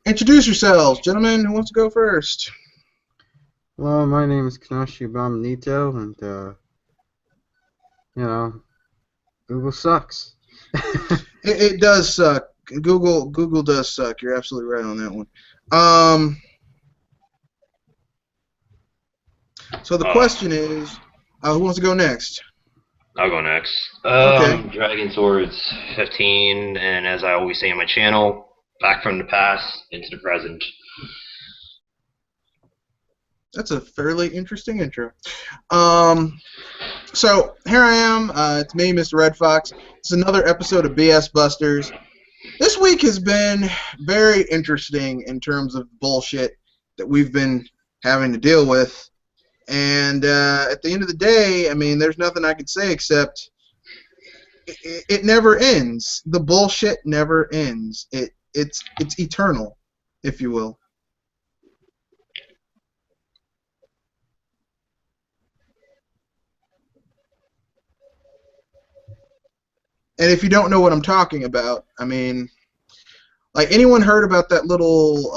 Introduce yourselves, gentlemen. Who wants to go first? Well, my name is Kanashi Bomanito, and, you know, Google sucks. It does suck. Google does suck. You're absolutely right on that one. Um, so the Uh, question is, who wants to go next? I'll go next. Okay. Dragon Swords 15, and as I always say on my channel, back from the past into the present. That's a fairly interesting intro. So here I am. It's me, Mr. Red Fox. It's another episode of BS Busters. This week has been very interesting in terms of bullshit that we've been having to deal with. And at the end of the day, I mean, there's nothing I can say except it never ends. The bullshit never ends. It's eternal, if you will. And if you don't know what I'm talking about, I mean, like, anyone heard about that little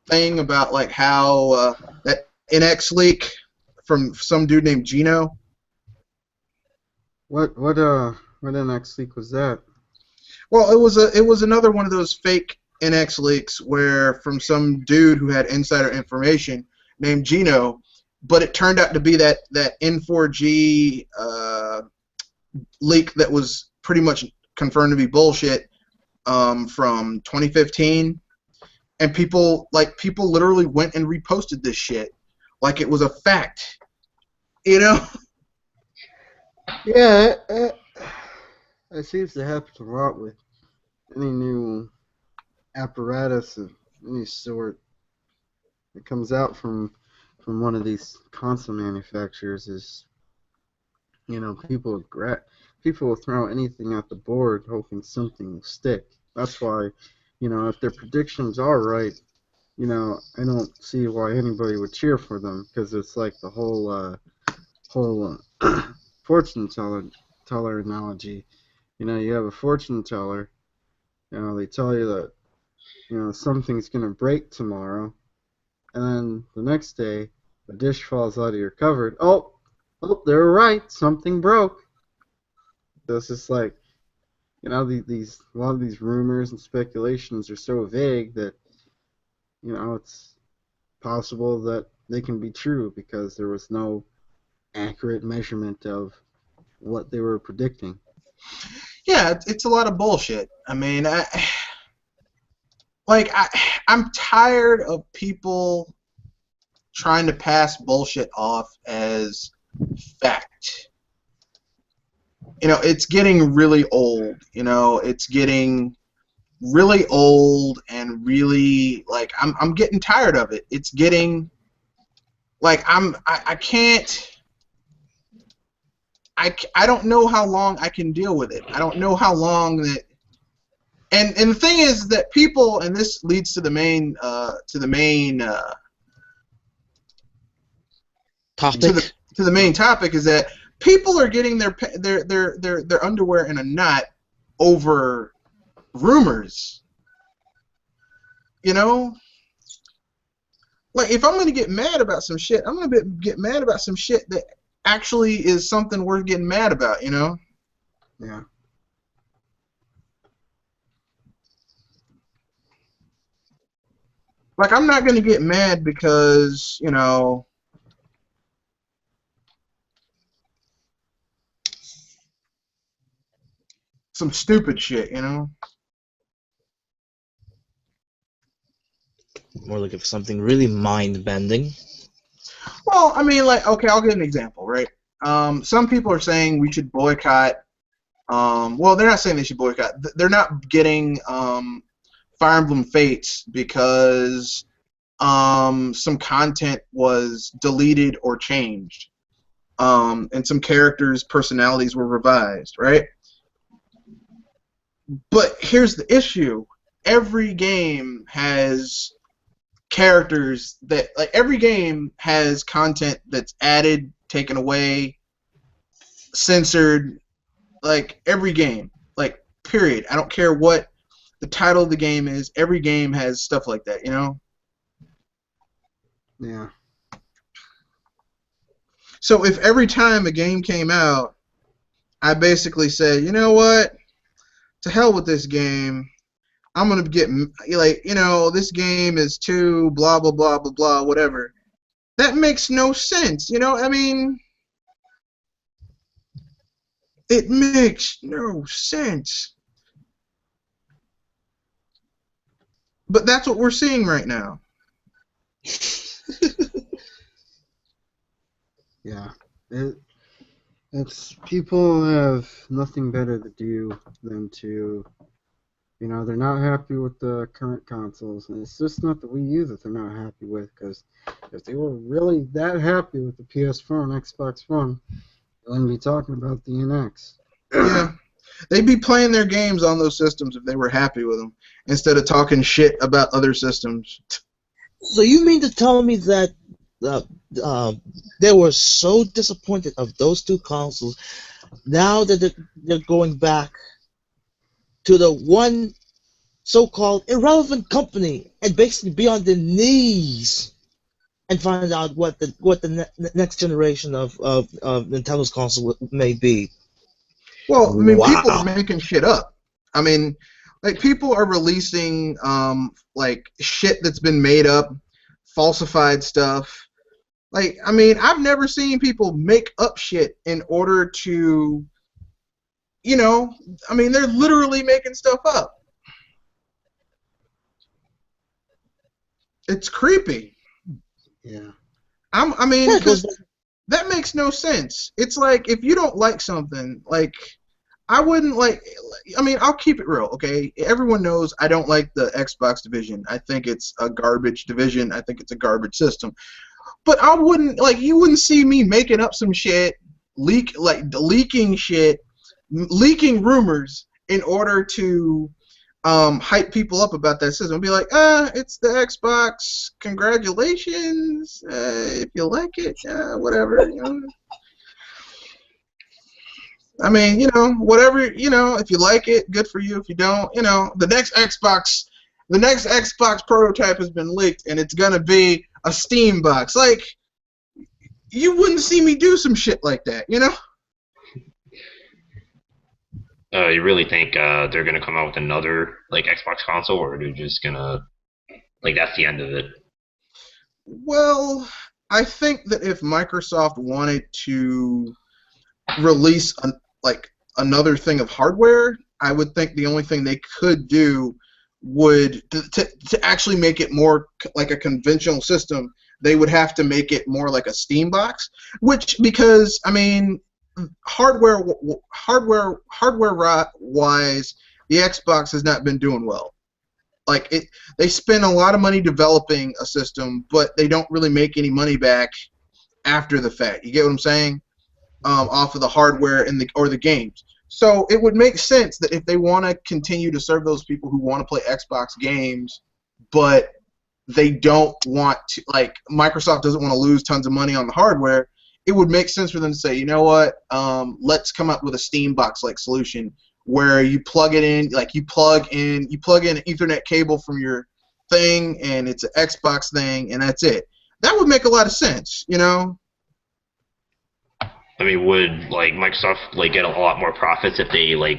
thing about like how that NX leak from some dude named Gino? What NX leak was that? Well, it was another one of those fake NX leaks where from some dude who had insider information named Gino, but it turned out to be that N4G leak that was pretty much confirmed to be bullshit from 2015, and people literally went and reposted this shit like it was a fact, you know? Yeah, it seems to happen a lot with any new apparatus of any sort that comes out from one of these console manufacturers. Is people will throw anything at the board hoping something will stick. That's why, if their predictions are right, I don't see why anybody would cheer for them, because it's like the whole fortune teller analogy. You have a fortune teller. They tell you that something's gonna break tomorrow, and then the next day a dish falls out of your cupboard. Oh, they're right. Something broke. So it's just like these a lot of these rumors and speculations are so vague that it's possible that they can be true because there was no accurate measurement of what they were predicting. Yeah, it's a lot of bullshit. I mean, I'm tired of people trying to pass bullshit off as fact. It's getting really old. It's getting really old and really, like, I'm getting tired of it. It's getting like I can't. I don't know how long I can deal with it. I don't know how long that. And the thing is that people, and this leads to the main Topic? to the main topic, is that people are getting their underwear in a knot over rumors. Like, if I'm gonna get mad about some shit, I'm gonna get mad about some shit that actually is something worth getting mad about. Yeah. Like, I'm not gonna get mad because some stupid shit. More like if something really mind-bending. Well, I mean, like, okay, I'll give an example, right? Some people are saying we should boycott. Well, they're not saying they should boycott. They're not getting Fire Emblem Fates because some content was deleted or changed, and some characters' personalities were revised, right? But here's the issue: every game has characters that, like, every game has content that's added, taken away, censored. Like, every game, like, period. I don't care what the title of the game is. Every game has stuff like that, you know? Yeah. So if every time a game came out, I basically said, you know what? To hell with this game. I'm going to get, like, you know, this game is too blah, blah, blah, blah, blah, whatever. That makes no sense, you know? I mean, it makes no sense. But that's what we're seeing right now. Yeah. It's people have nothing better to do than to, you know, they're not happy with the current consoles, and it's just not the Wii U that they're not happy with, because if they were really that happy with the PS4 and Xbox One, they wouldn't be talking about the NX. Yeah. They'd be playing their games on those systems if they were happy with them, instead of talking shit about other systems. So you mean to tell me that they were so disappointed of those two consoles, now that they're going back to the one so-called irrelevant company and basically be on their knees and find out what the next generation of Nintendo's console may be? Well, I mean, people are Wow. making shit up. I mean, like, people are releasing, like, shit that's been made up, falsified stuff. Like, I mean, I've never seen people make up shit in order to, you know, I mean, they're literally making stuff up. It's creepy. Yeah. I mean, Yeah, it goes because that makes no sense. It's like, if you don't like something, like, I wouldn't like. I mean, I'll keep it real, okay? Everyone knows I don't like the Xbox division. I think it's a garbage division. I think it's a garbage system. But I wouldn't, like, you wouldn't see me making up some shit, leaking shit, leaking rumors in order to hype people up about that system. Be like, it's the Xbox. Congratulations. If you like it, whatever. You know. I mean, you know, whatever, you know, if you like it, good for you. If you don't, you know, the next Xbox prototype has been leaked, and it's gonna be a Steam box. Like, you wouldn't see me do some shit like that, you know? You really think they're gonna come out with another like Xbox console, or they're just gonna like that's the end of it? Well, I think that if Microsoft wanted to release like another thing of hardware, I would think the only thing they could do would to actually make it more like a conventional system. They would have to make it more like a Steam box, which, because I mean, hardware wise, the Xbox has not been doing well. Like, they spend a lot of money developing a system, but they don't really make any money back after the fact. You get what I'm saying? Off of the hardware and the games. So it would make sense that if they want to continue to serve those people who want to play Xbox games, but they don't want to, like, Microsoft doesn't want to lose tons of money on the hardware, it would make sense for them to say, you know what, let's come up with a Steam box-like solution where you plug it in, like you plug in an Ethernet cable from your thing, and it's an Xbox thing, and that's it. That would make a lot of sense, you know? I mean, would like Microsoft like get a lot more profits if they like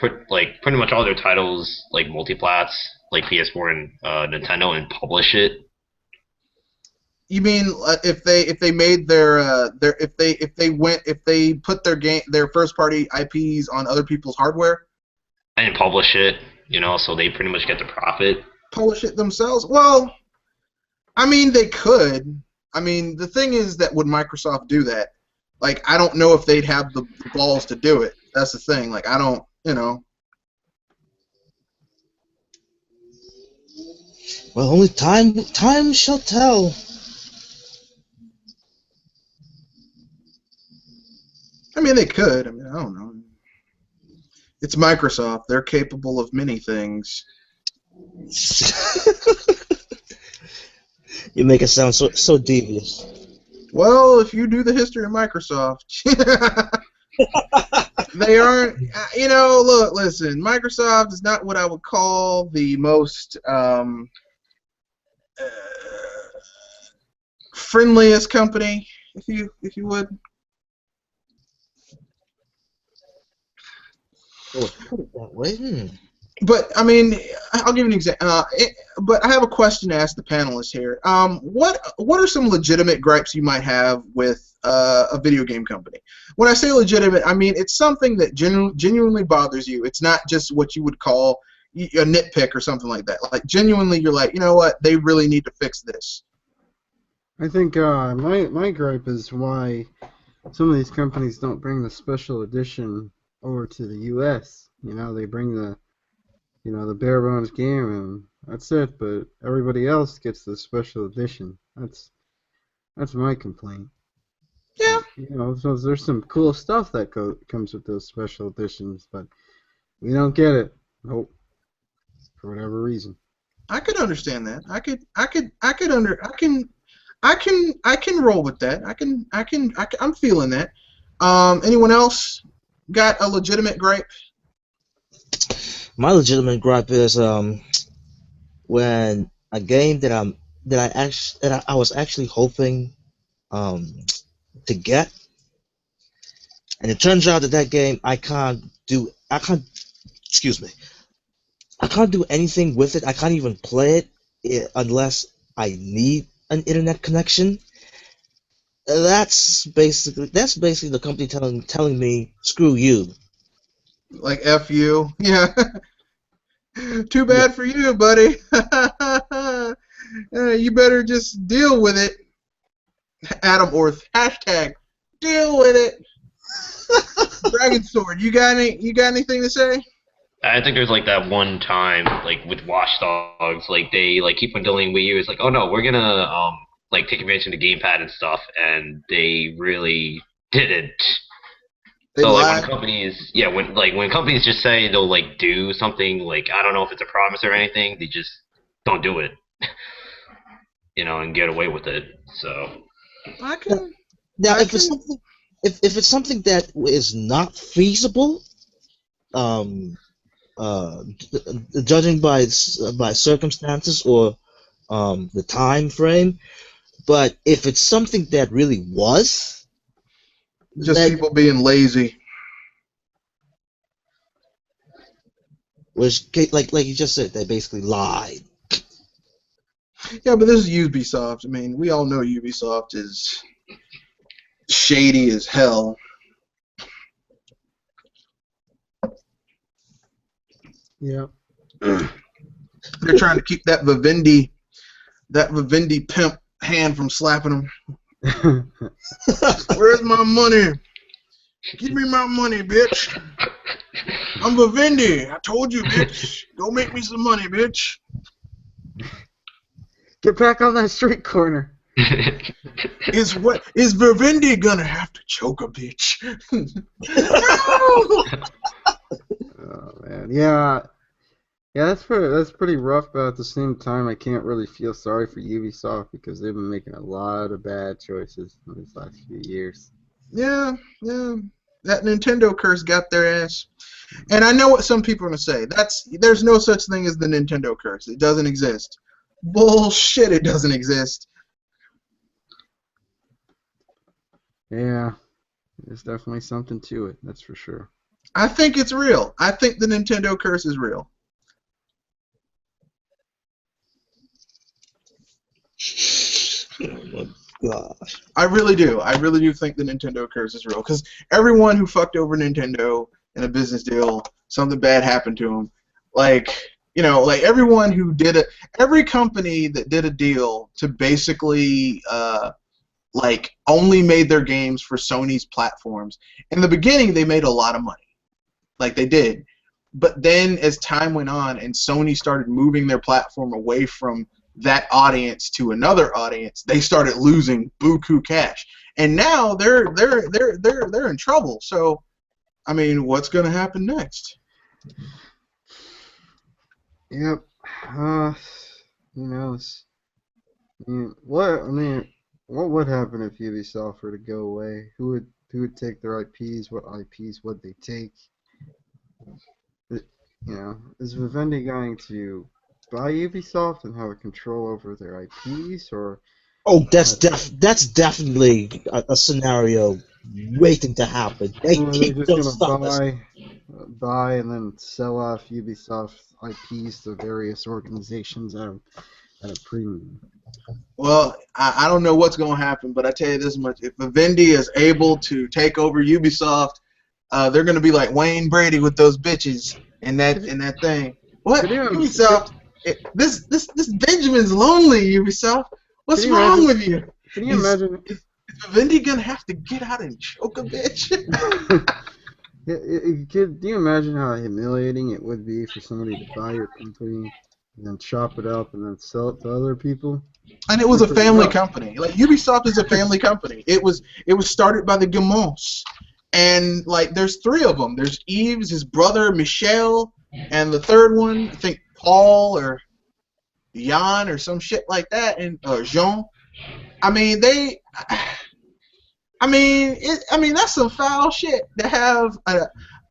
put like pretty much all their titles like multiplats like PS4 and Nintendo and publish it? You mean if they made if they put their first party IPs on other people's hardware And publish it, so they pretty much get the profit. publish it themselves? Well, I mean, they could. I mean, the thing is that would Microsoft do that? Like, I don't know if they'd have the balls to do it. That's the thing. Like, I don't, Well, only time shall tell. I mean, they could. I mean, I don't know. It's Microsoft. They're capable of many things. You make it sound so devious. Well, if you do the history of Microsoft, They aren't. You know, look, listen. Microsoft is not what I would call the most uh, friendliest company, if you would. Oh, put it that way. But I mean, I'll give you an example. But I have a question to ask the panelists here. What are some legitimate gripes you might have with a video game company? When I say legitimate, I mean it's something that genuinely bothers you. It's not just what you would call a nitpick or something like that. Like genuinely, you're like, you know what? They really need to fix this. I think my gripe is why some of these companies don't bring the special edition over to the U.S. You know, they bring the bare bones game and that's it, but everybody else gets the special edition. That's my complaint. Yeah, So there's some cool stuff that comes with those special editions, but we don't get it. Nope, for whatever reason. I could understand that. I can roll with that. I'm feeling that. Anyone else got a legitimate gripe? My legitimate gripe is when a game that I was actually hoping um to get, and it turns out that that game I can't, excuse me, I can't do anything with it. I can't even play unless I need an internet connection. That's basically the company telling me screw you. Like F you? Yeah. Too Yeah. bad for you, buddy. You better just deal with it. Adam Orth. Hashtag deal with it. Dragon Sword. You got anything to say? I think there's like that one time, like with Watch Dogs, like they like keep on dealing Wii U. It's like, oh no, we're gonna like take advantage of the gamepad and stuff, and they really didn't. They So like when lied. companies, yeah, when companies just say they'll like do something, like I don't know if it's a promise or anything, they just don't do it, and get away with it. So I Now, can. now I if it's can. something if it's something that is not feasible, um, judging by circumstances or the time frame, but if it's something that really was, Just then people being lazy. like you just said, they basically lied. Yeah, but this is Ubisoft. I mean, we all know Ubisoft is shady as hell. Yeah. They're trying to keep that Vivendi pimp hand from slapping them. Where's my money? Give me my money, bitch. I'm Vivendi. I told you, bitch. Go make me some money, bitch. Get back on that street corner. Is Vivendi gonna have to choke a bitch? Oh man, yeah. Yeah, that's pretty rough, but at the same time, I can't really feel sorry for Ubisoft because they've been making a lot of bad choices in these last few years. Yeah. That Nintendo curse got their ass. And I know what some people are gonna say. There's no such thing as the Nintendo curse. It doesn't exist. Bullshit. It doesn't exist. Yeah, there's definitely something to it, that's for sure. I think it's real. I think the Nintendo curse is real. Oh my gosh. I really do. I really do think the Nintendo curse is real because everyone who fucked over Nintendo in a business deal, something bad happened to them. Like, like everyone who did it, every company that did a deal to basically, like, only made their games for Sony's platforms. In the beginning, they made a lot of money. Like, they did. But then as time went on and Sony started moving their platform away from that audience to another audience, they started losing buku cash. And now they're in trouble. So, I mean, what's going to happen next? Yep. Who knows? I mean, what would happen if Ubisoft were to go away? who would take their IPs, what IPs would they take? Is Vivendi going to buy Ubisoft and have a control over their IPs, or? Oh, that's definitely a scenario waiting to happen. They Or are they just don't gonna stop us. buy and then sell off Ubisoft IPs to various organizations at a premium? Well, I don't know what's going to happen, but I tell you this much: if Vivendi is able to take over Ubisoft, they're going to be like Wayne Brady with those bitches in that thing. What Ubisoft? This Benjamin's lonely. Ubisoft. What's wrong with you? Can you imagine? Is Vivendi going to have to get out and choke a bitch? Do you imagine how humiliating it would be for somebody to buy your company and then chop it up and then sell it to other people? And it was a family company. Like Ubisoft is a family company. It was started by the Guillemets, and like there's 3 of them. There's Yves, his brother Michel, and the third one I think Paul or Jan or some shit like that, and Jean. I mean that's some foul shit to have.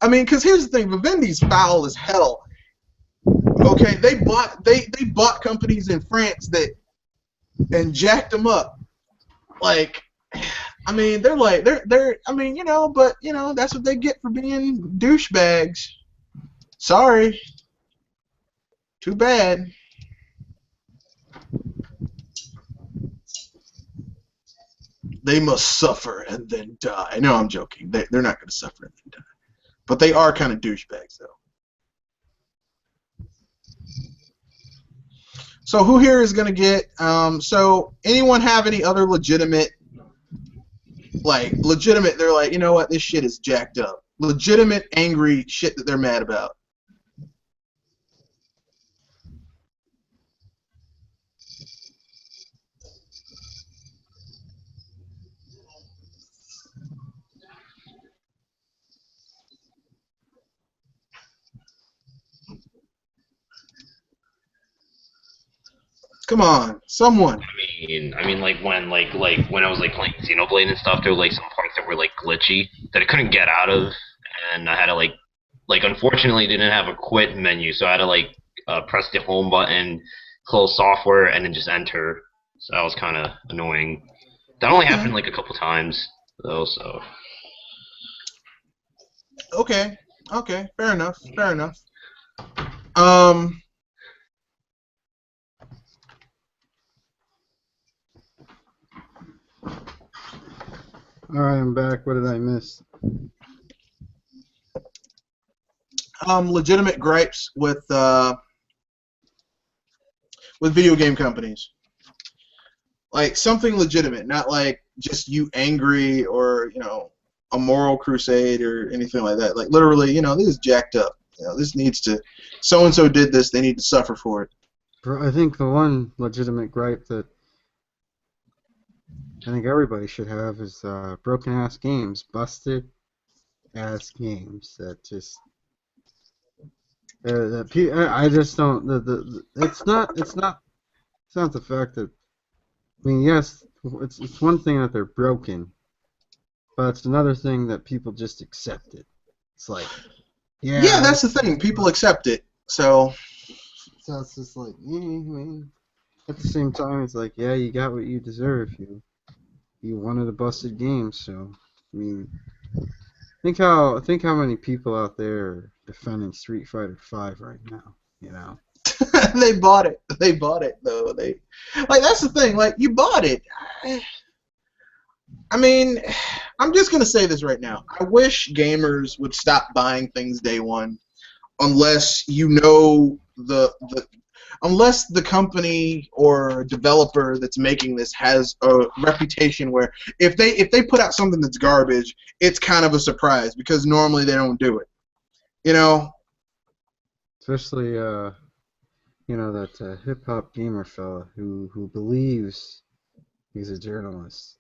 Because here's the thing: Vivendi's foul as hell. Okay, they bought companies in France and jacked them up. Like, they're but that's what they get for being douchebags. Sorry. Too bad. They must suffer and then die. No, I'm joking. They're not going to suffer and then die. But they are kind of douchebags, though. So who here is going to get, so anyone have any other legitimate, they're like, you know what, this shit is jacked up. Legitimate, angry shit that they're mad about. Come on, someone. I mean, like when when I was like playing Xenoblade and stuff, there were like some parts that were like glitchy that I couldn't get out of, and I had to like unfortunately didn't have a quit menu, so I had to press the home button, close software, and then just enter. So that was kind of annoying. That only happened like a couple times though, so. Okay, fair enough. Alright, I'm back. What did I miss? Legitimate gripes with video game companies. Like something legitimate, not like just you angry or a moral crusade or anything like that. Like literally, this is jacked up. This needs to. So and so did this. They need to suffer for it. I think the one legitimate gripe that I think everybody should have is broken ass games, busted ass games that just. I just don't. It's not the fact that. I mean, yes, it's one thing that they're broken, but it's another thing that people just accept it. It's like, yeah. Yeah, that's the thing. People accept it. So it's just like, I mean, at the same time, it's like, yeah, you got what you deserve. You wanted a busted game, so I mean, think how many people out there are defending Street Fighter V right now. They bought it. They bought it though. That's the thing. Like you bought it. I mean, I'm just gonna say this right now. I wish gamers would stop buying things day one, unless unless the company or developer that's making this has a reputation where if they put out something that's garbage, it's kind of a surprise because normally they don't do it. Especially that hip hop gamer fella who believes he's a journalist.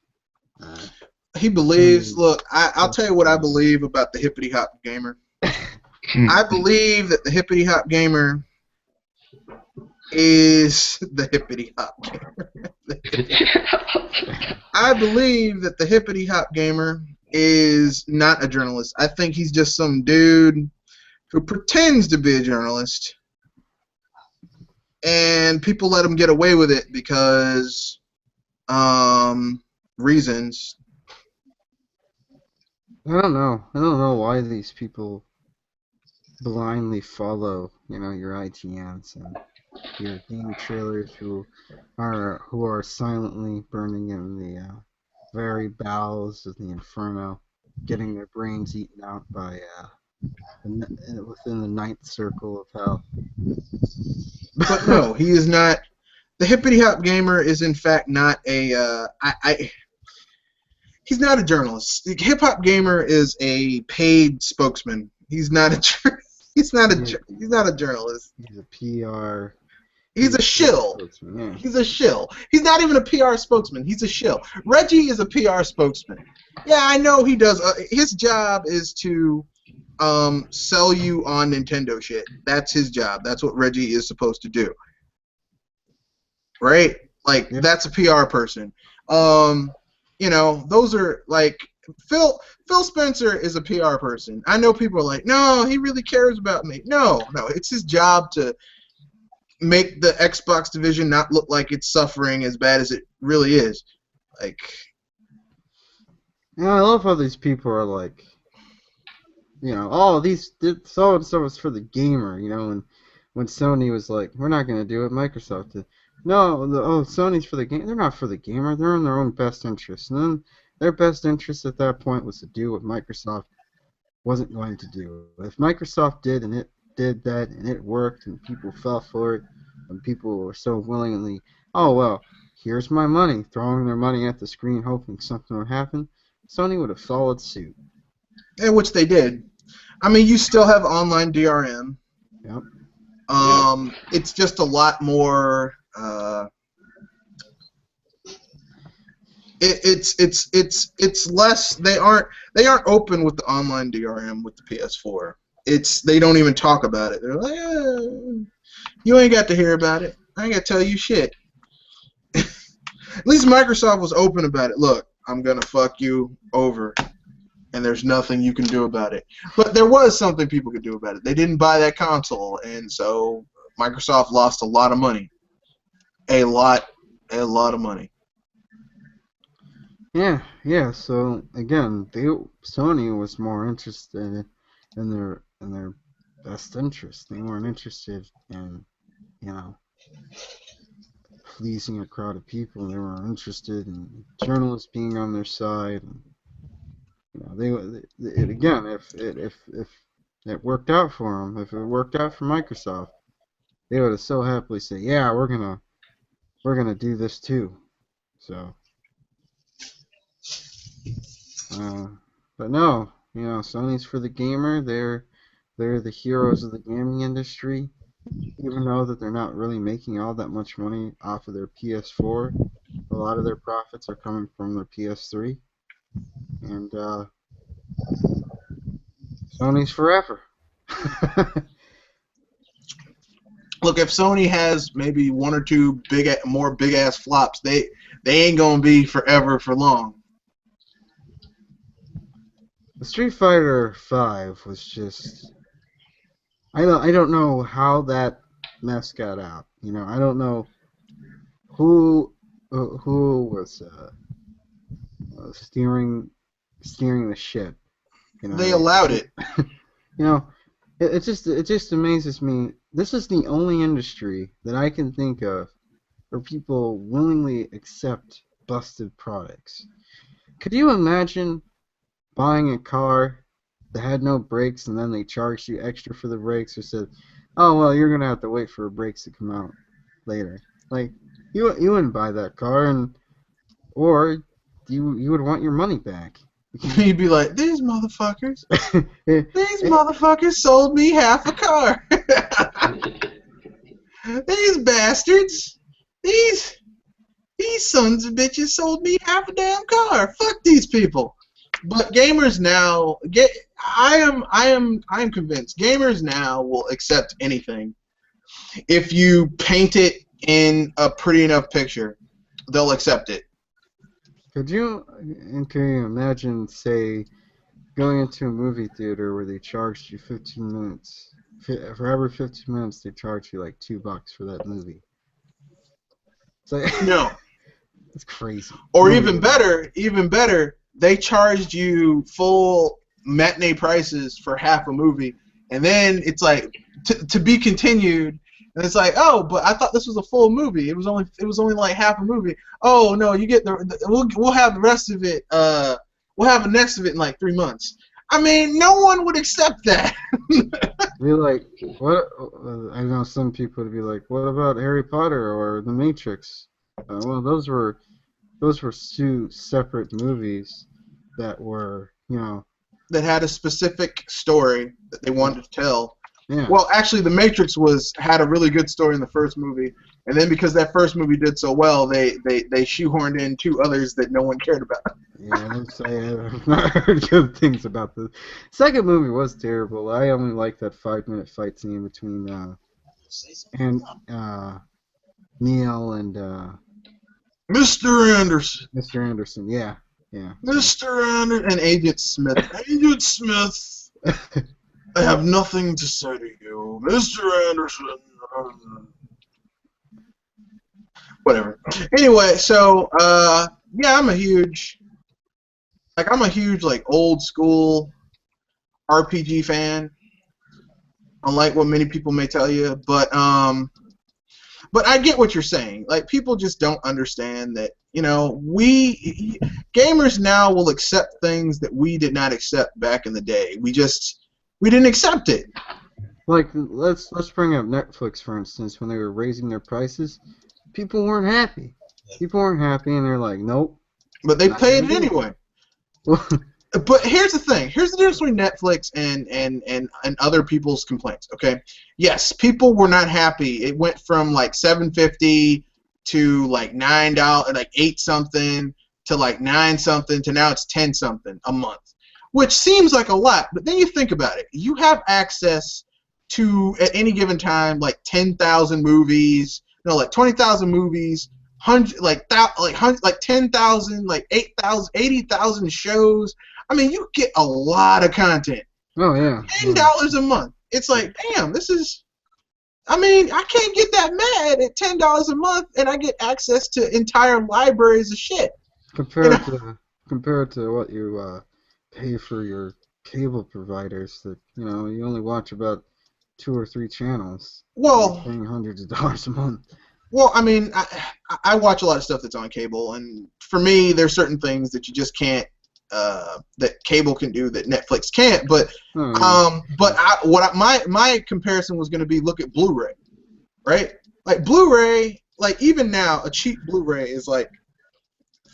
He believes. Look, I'll tell you what I believe about the hippity hop gamer. I believe that the hippity hop gamer is the hippity hop gamer. I believe that the hippity hop gamer is not a journalist. I think he's just some dude who pretends to be a journalist, and people let him get away with it because reasons. I don't know. I don't know why these people blindly follow, your IGNs and your game trailers who are silently burning in the very bowels of the inferno, getting their brains eaten out by within the ninth circle of hell. But no, he is not. The Hippity Hop Gamer is in fact not a. He's not a journalist. The Hip Hop Gamer is a paid spokesman. He's not a. He's not a journalist. He's a PR. He's a shill. Yeah. He's a shill. He's not even a PR spokesman. He's a shill. Reggie is a PR spokesman. Yeah, I know he does. His job is to sell you on Nintendo shit. That's his job. That's what Reggie is supposed to do. Right? Like, that's a PR person. Those are like Phil Spencer is a PR person. I know people are like, no, he really cares about me. No, it's his job to make the Xbox division not look like it's suffering as bad as it really is. Like, I love how these people are like, these so and so is for the gamer, when Sony was like, we're not gonna do it, Microsoft did. No, Sony's for the game. They're not for the gamer. They're in their own best interest. And then their best interest at that point was to do what Microsoft wasn't going to do. If Microsoft did and it did that and it worked and people fell for it and people were so willingly, oh well, here's my money, throwing their money at the screen hoping something would happen, Sony would have followed suit. And which they did. I mean, you still have online DRM. Yep. It's just a lot more. It's less. They aren't open with the online DRM with the PS4. They don't even talk about it. They're like, you ain't got to hear about it. I ain't got to tell you shit. At least Microsoft was open about it. Look, I'm gonna fuck you over, and there's nothing you can do about it. But there was something people could do about it. They didn't buy that console, and so Microsoft lost a lot of money. A lot of money. Yeah. So again, Sony was more interested in their best interest. They weren't interested in, pleasing a crowd of people. They were interested in journalists being on their side. And, if it worked out for them, if it worked out for Microsoft, they would have so happily said, yeah, we're gonna do this too. So, but no, Sony's for the gamer. They're the heroes of the gaming industry, even though that they're not really making all that much money off of their PS4. A lot of their profits are coming from their PS3, and Sony's forever. Look, if Sony has maybe one or two more big ass flops, they ain't gonna be forever for long. The Street Fighter V was just, I don't know how that mess got out. I don't know who was steering the ship. They allowed it. It just amazes me. This is the only industry that I can think of where people willingly accept busted products. Could you imagine buying a car that had no brakes and then they charged you extra for the brakes, or said, oh well, you're gonna have to wait for brakes to come out later? Like, you wouldn't buy that car, or you would want your money back. You'd be like, these motherfuckers sold me half a car. These bastards, these sons of bitches sold me half a damn car. Fuck these people. But gamers now, I am convinced gamers now will accept anything. If you paint it in a pretty enough picture, they'll accept it. Could you, and can you imagine, say, going into a movie theater where they charged you 15 minutes? For every 15 minutes, they charge you like $2 for that movie. It's like, No. it's crazy. Or even better, they charged you full matinee prices for half a movie, and then it's like to be continued. And it's like, oh, but I thought this was a full movie. It was only like half a movie. Oh no, you get we'll have the rest of it. We'll have the next of it in like 3 months. I mean, no one would accept that. Be like, what? I know some people would be like, what about Harry Potter or The Matrix? Well, those were two separate movies that were, that had a specific story that they wanted to tell. Yeah. Well, actually, The Matrix had a really good story in the first movie, and then because that first movie did so well, they shoehorned in 2 others that no one cared about. Yeah, I've not heard good things about the second movie. Was terrible. I only liked that 5-minute fight scene between Neil and Mr. Anderson. Mr. Anderson. Yeah. Mr. Anderson and Agent Smith. Agent Smith. I have nothing to say to you, Mr. Anderson. Whatever. Anyway, so yeah, I'm a huge like old school RPG fan. Unlike what many people may tell you, but I get what you're saying. Like, people just don't understand that, we gamers now will accept things that we did not accept back in the day. We didn't accept it. Like, let's bring up Netflix, for instance. When they were raising their prices, people weren't happy. People weren't happy, and they're like, nope. But they paid it anyway. But here's the thing. Here's the difference between Netflix and other people's complaints. Okay. Yes, people were not happy. It went from like $7.50 to like $9, like 8 something to like 9 something to now it's 10 something a month, which seems like a lot. But then you think about it. You have access to at any given time like 10,000 movies. No, like 20,000 movies. 10,000, like 8,000, 80,000 shows. I mean, you get a lot of content. Oh yeah. $10 a month. It's like, damn, this is. I mean, I can't get that mad at $10 a month, and I get access to entire libraries of shit. Compared to what you pay for your cable providers, that you only watch about 2 or 3 channels. Well, you're paying hundreds of dollars a month. Well, I mean, I watch a lot of stuff that's on cable, and for me, there's certain things that you just can't, that cable can do that Netflix can't. But my comparison was going to be, look at Blu-ray, right? Like Blu-ray, like even now, a cheap Blu-ray is like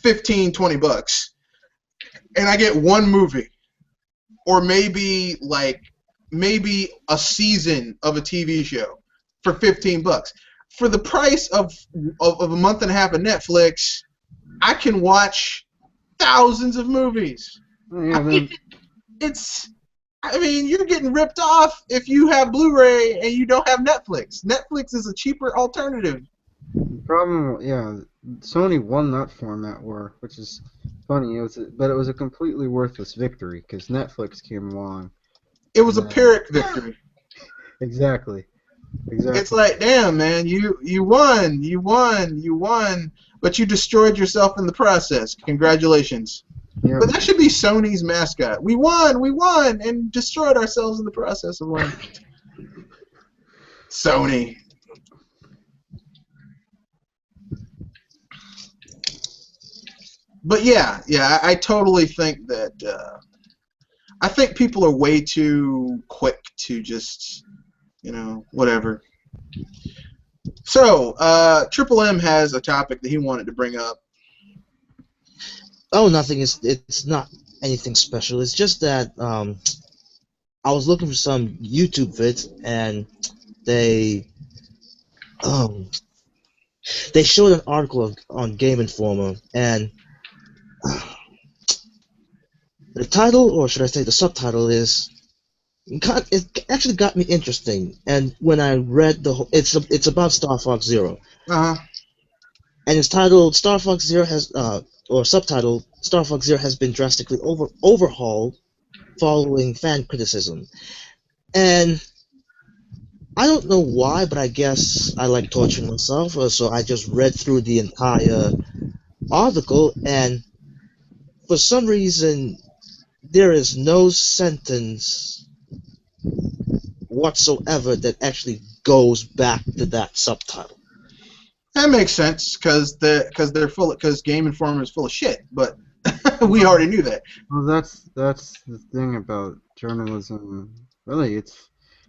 $15-20, and I get one movie, or maybe a season of a TV show for $15. For the price of a month and a half of Netflix, I can watch thousands of movies. Yeah, I mean, you're getting ripped off if you have Blu-ray and you don't have Netflix. Netflix is a cheaper alternative. Problem, yeah, Sony won that format war, which is funny. But it was a completely worthless victory because Netflix came along. It was a Pyrrhic victory. Exactly. It's like, damn, man, you won, but you destroyed yourself in the process. Congratulations. Yeah. But that should be Sony's mascot. We won, and destroyed ourselves in the process of winning. Sony. But yeah, I totally think that. I think people are way too quick to just. Whatever. So, Triple M has a topic that he wanted to bring up. Oh, nothing. It's not anything special. It's just that I was looking for some YouTube vids, and they showed an article on Game Informer, and the title, or should I say the subtitle, is. It actually got me interesting, and when I read it's about Star Fox Zero. Uh-huh. And it's titled Star Fox Zero has or subtitle, Star Fox Zero has been drastically overhauled following fan criticism. And I don't know why, but I guess I like torturing myself, so I just read through the entire article, and for some reason, there is no sentence whatsoever that actually goes back to that subtitle. That makes sense because because Game Informer is full of shit. But we already knew that. Well, that's the thing about journalism. Really,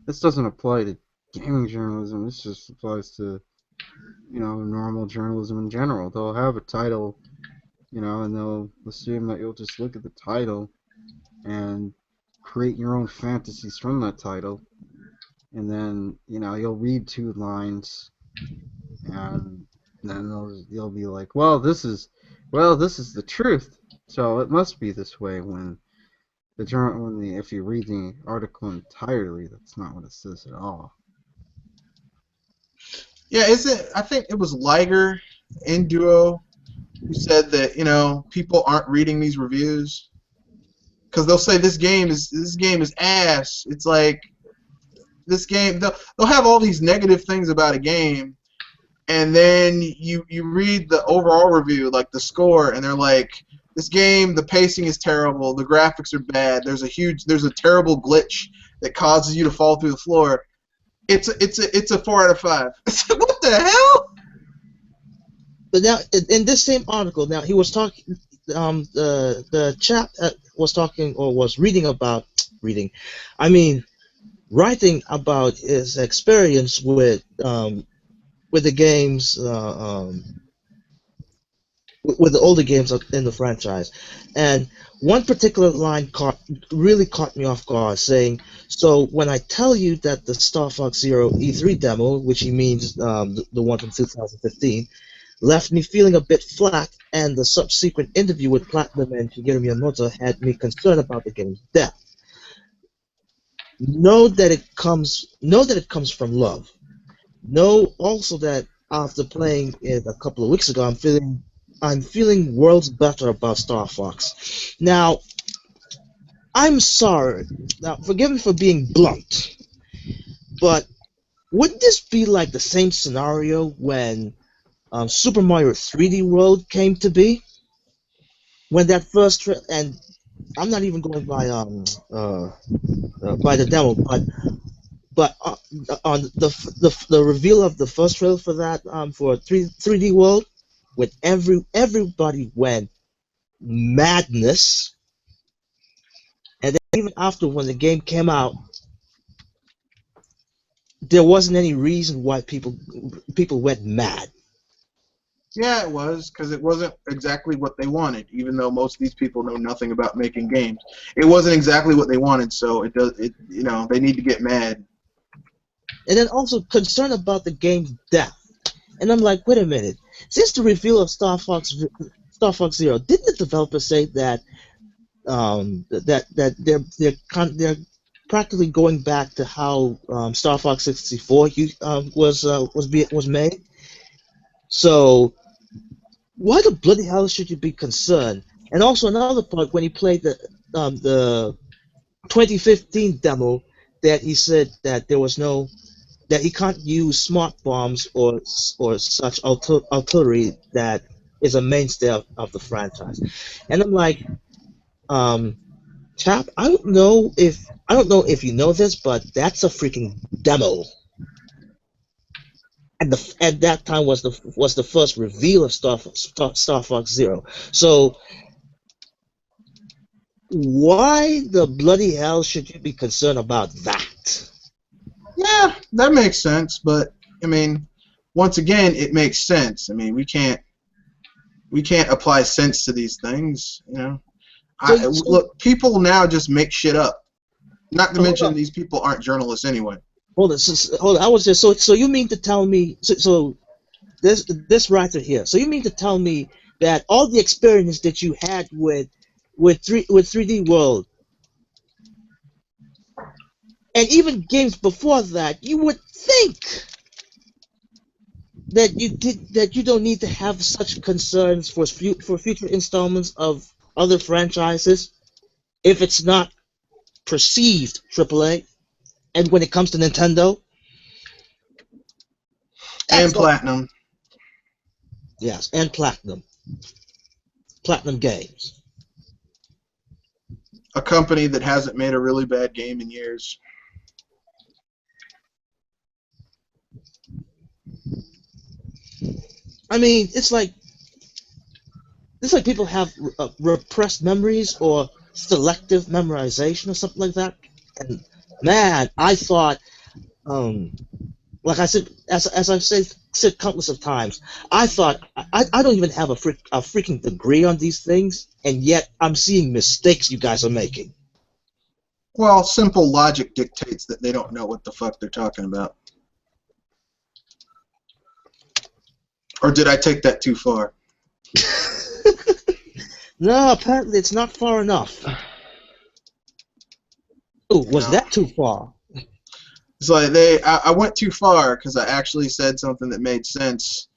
this doesn't apply to gaming journalism. This just applies to normal journalism in general. They'll have a title, and they'll assume that you'll just look at the title and create your own fantasies from that title, and then you'll read 2 lines, and then you'll be like, well, this is the truth, so it must be this way. When if you read the article entirely, that's not what it says at all. Yeah, I think it was Liger in Duo who said that people aren't reading these reviews because they'll say this game is ass. It's like this game they'll have all these negative things about a game, and then you read the overall review, like the score, and they're like, this game, the pacing is terrible, the graphics are bad, there's a terrible glitch that causes you to fall through the floor. It's a 4 out of 5. What the hell? But now, in this same article, now he was talking. The chap was talking or was writing about his experience with the games, with the older games in the franchise, and one particular line really caught me off guard, saying, "So when I tell you that the Star Fox Zero E3 demo, which he means the one from 2015, left me feeling a bit flat, and the subsequent interview with Platinum and Shigeru Miyamoto had me concerned about the game's depth. Know that it comes from love. Know also that after playing it a couple of weeks ago, I'm feeling worlds better about Star Fox. Now, I'm sorry. Now, forgive me for being blunt, but wouldn't this be like the same scenario when Super Mario 3D World came to be? When that first and I'm not even going by the demo, but on the reveal of the first trailer for that for 3D World, when everybody went madness, and then even after when the game came out, there wasn't any reason why people went mad. Yeah, it was, because it wasn't exactly what they wanted, even though most of these people know nothing about making games. It wasn't exactly what they wanted, so they need to get mad. And then also concerned about the game's depth. And I'm like, wait a minute. Since the reveal of Star Fox Zero, didn't the developers say that they're practically going back to how Star Fox 64 was made? So why the bloody hell should you be concerned? And also another part, when he played the 2015 demo, that he said that that he can't use smart bombs or such artillery that is a mainstay of the franchise. And I'm like, chap, I don't know if you know this, but that's a freaking demo. And at that time was the first reveal of Star Fox Zero. So why the bloody hell should you be concerned about that? Yeah, that makes sense, but I mean, once again, it makes sense. I mean, we can't apply sense to these things, Look, people now just make shit up. Not to mention these people aren't journalists anyway. Hold on. I was just so you mean to tell me so this writer here. So you mean to tell me that all the experience that you had with 3D World and even games before that, you would think that you don't need to have such concerns for future installments of other franchises if it's not perceived AAA. And when it comes to Nintendo, And Platinum. Yes, and Platinum Games. A company that hasn't made a really bad game in years. I mean, it's like people have repressed memories or selective memorization or something like that. And man, I thought, like I said, as I've said countless of times, I thought I don't even have a freaking degree on these things, and yet I'm seeing mistakes you guys are making. Well, simple logic dictates that they don't know what the fuck they're talking about. Or did I take that too far? No, apparently it's not far enough. Oh, was that too far? It's like I went too far because I actually said something that made sense,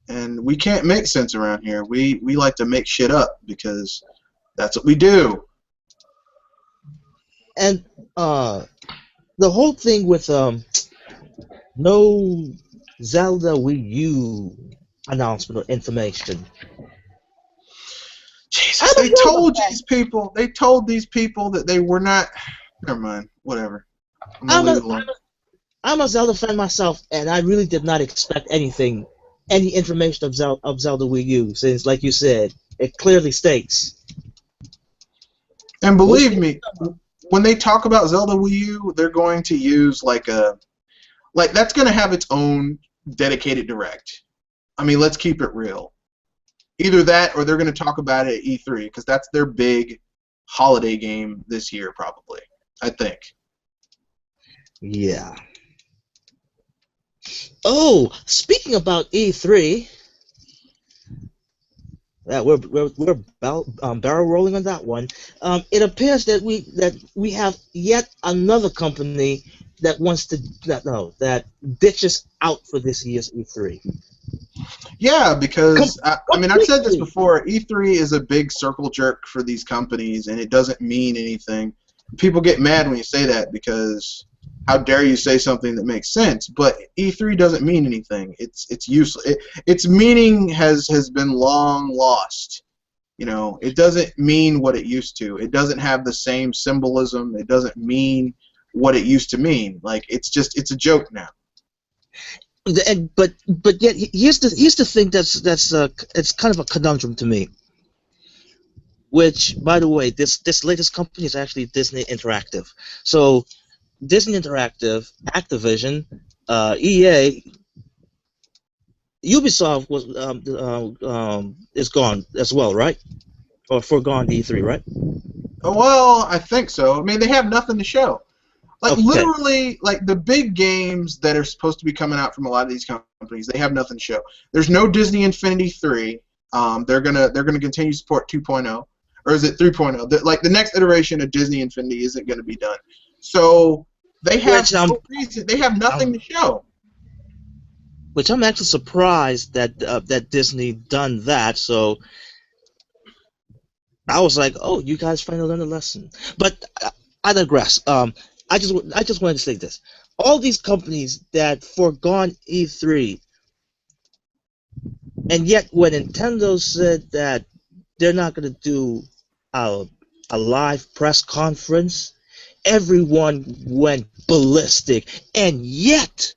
and we can't make sense around here. We like to make shit up because that's what we do. And the whole thing with no Zelda Wii U announcement or information. Jesus, they told these people that they were not. Never mind. Whatever. I'm gonna leave it alone. I'm a Zelda fan myself, and I really did not expect any information of Zelda Wii U, since, like you said, it clearly states. And believe me, when they talk about Zelda Wii U, they're going to use that's going to have its own dedicated direct. I mean, let's keep it real. Either that, or they're going to talk about it at E3, because that's their big holiday game this year, probably. I think. Yeah. Oh, speaking about E3, we're barrel rolling on that one. It appears that we have yet another company that wants to that ditches out for this year's E3. Yeah, because I mean, I've said this before. E3 is a big circle jerk for these companies, and it doesn't mean anything. People get mad when you say that because how dare you say something that makes sense? But E3 doesn't mean anything. It's useless. Its meaning has been long lost. You know, it doesn't mean what it used to. It doesn't have the same symbolism. It doesn't mean what it used to mean. Like it's a joke now. But yet here's the thing that's it's kind of a conundrum to me. Which, by the way, this latest company is actually Disney Interactive. So Disney Interactive, Activision, EA, Ubisoft is gone as well, right? Or foregone E3, right? Well, I think so. I mean, they have nothing to show. Like Okay. literally, like the big games that are supposed to be coming out from a lot of these companies, they have nothing to show. There's no Disney Infinity 3. They're gonna continue to support 2.0, or is it 3.0? Like the next iteration of Disney Infinity isn't gonna be done. So they have no reason. They have nothing to show. Which I'm actually surprised that Disney done that. So I was like, oh, you guys finally learned a lesson. But I digress. I just wanted to say this: all these companies that foregone E3, and yet when Nintendo said that they're not going to do a live press conference, everyone went ballistic, and yet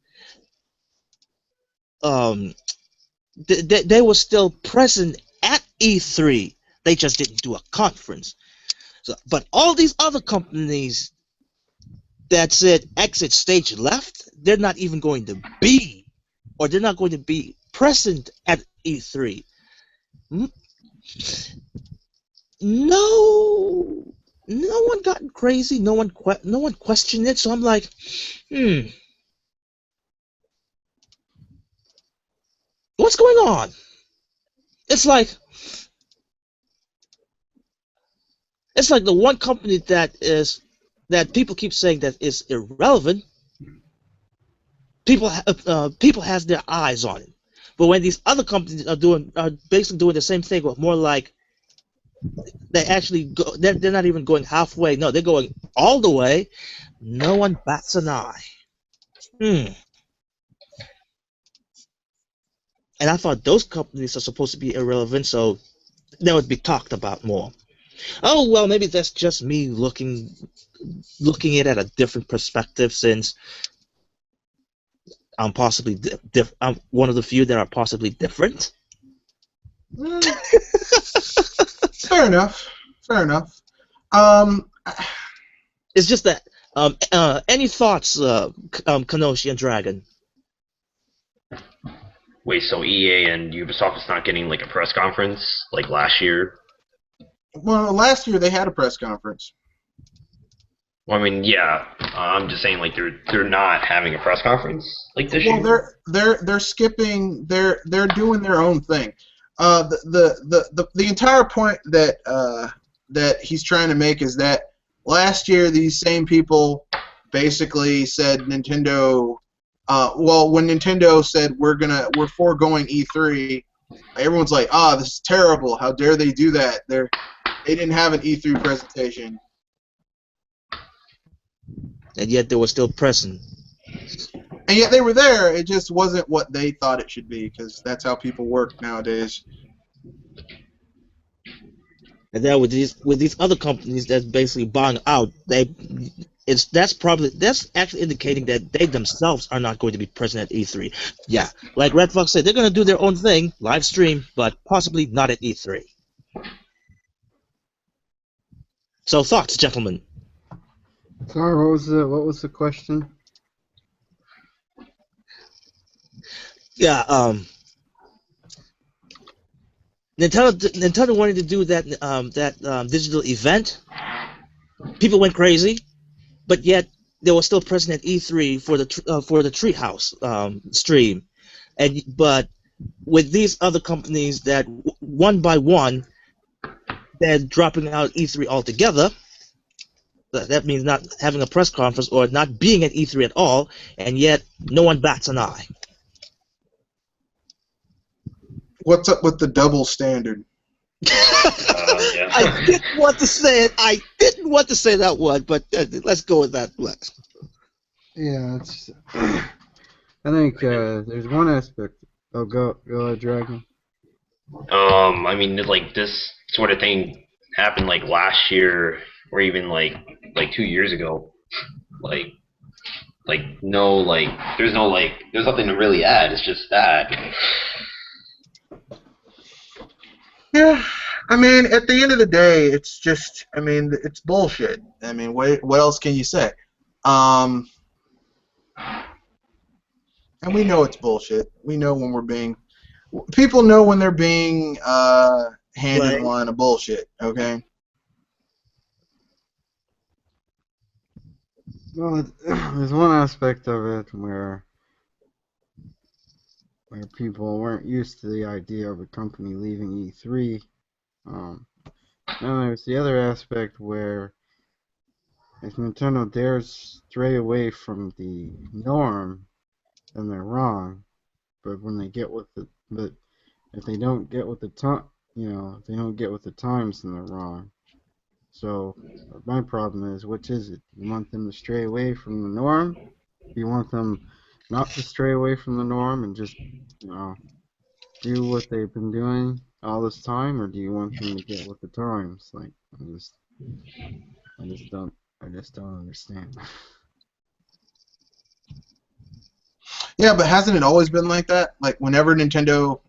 they were still present at E3. They just didn't do a conference. So, but all these other companies that said exit stage left, they're not even going to be, or they're not going to be present at E3. No one got crazy. No one questioned it. So I'm like, what's going on? It's like the one company that people keep saying that is irrelevant. People has their eyes on it, But when these other companies are basically doing the same thing, but more like they actually go, they're not even going halfway. No, they're going all the way. No one bats an eye. And I thought those companies are supposed to be irrelevant, so they would be talked about more. Oh well, maybe that's just me looking it at a different perspective, since I'm possibly I'm one of the few that are possibly different. Fair enough. Fair enough. It's just that. Any thoughts, Kanoshi and Dragon? Wait, so EA and Ubisoft is not getting like a press conference like last year? Well, last year they had a press conference. Well, I mean, yeah. I'm just saying, like they're not having a press conference like this year. Well, they're skipping. They're doing their own thing. The entire point that he's trying to make is that last year these same people basically said Nintendo. Well, when Nintendo said we're foregoing E3, everyone's like, this is terrible. How dare they do that? They didn't have an E3 presentation. And yet they were still pressing. And yet they were there. It just wasn't what they thought it should be, because that's how people work nowadays. And then with these other companies that's basically buying out, that's actually indicating that they themselves are not going to be present at E3. Yeah, like Red Fox said, they're going to do their own thing, live stream, but possibly not at E3. So thoughts, gentlemen? Sorry, what was the question? Yeah, Nintendo wanted to do that digital event. People went crazy, but yet they were still present at E3 for the Treehouse stream, but with these other companies that one by one they're dropping out E3 altogether. That means not having a press conference or not being at E3 at all, and yet no one bats an eye. What's up with the double standard? Yeah. I didn't want to say it. I didn't want to say that one, but let's go with that one. Yeah, it's. I think there's one aspect. Oh, go ahead, Dragon. I mean, like this sort of thing happened like last year, or even like 2 years ago. Like there's nothing to really add. It's just that. Yeah, I mean, at the end of the day, it's just, I mean, it's bullshit. I mean, what else can you say? And we know it's bullshit. We know when we're being, people know when they're being handed a line of bullshit. Okay. Well, there's one aspect of it where people weren't used to the idea of a company leaving E3. Then there's the other aspect where if Nintendo dares stray away from the norm, then they're wrong. But when they but if they don't get with the if they don't get with the times, then they're wrong. So my problem is, which is it? You want them to stray away from the norm? You want them not to stray away from the norm and just, do what they've been doing all this time, or do you want them to get with the times? Like, I just don't understand. Yeah, but hasn't it always been like that? Like, whenever Nintendo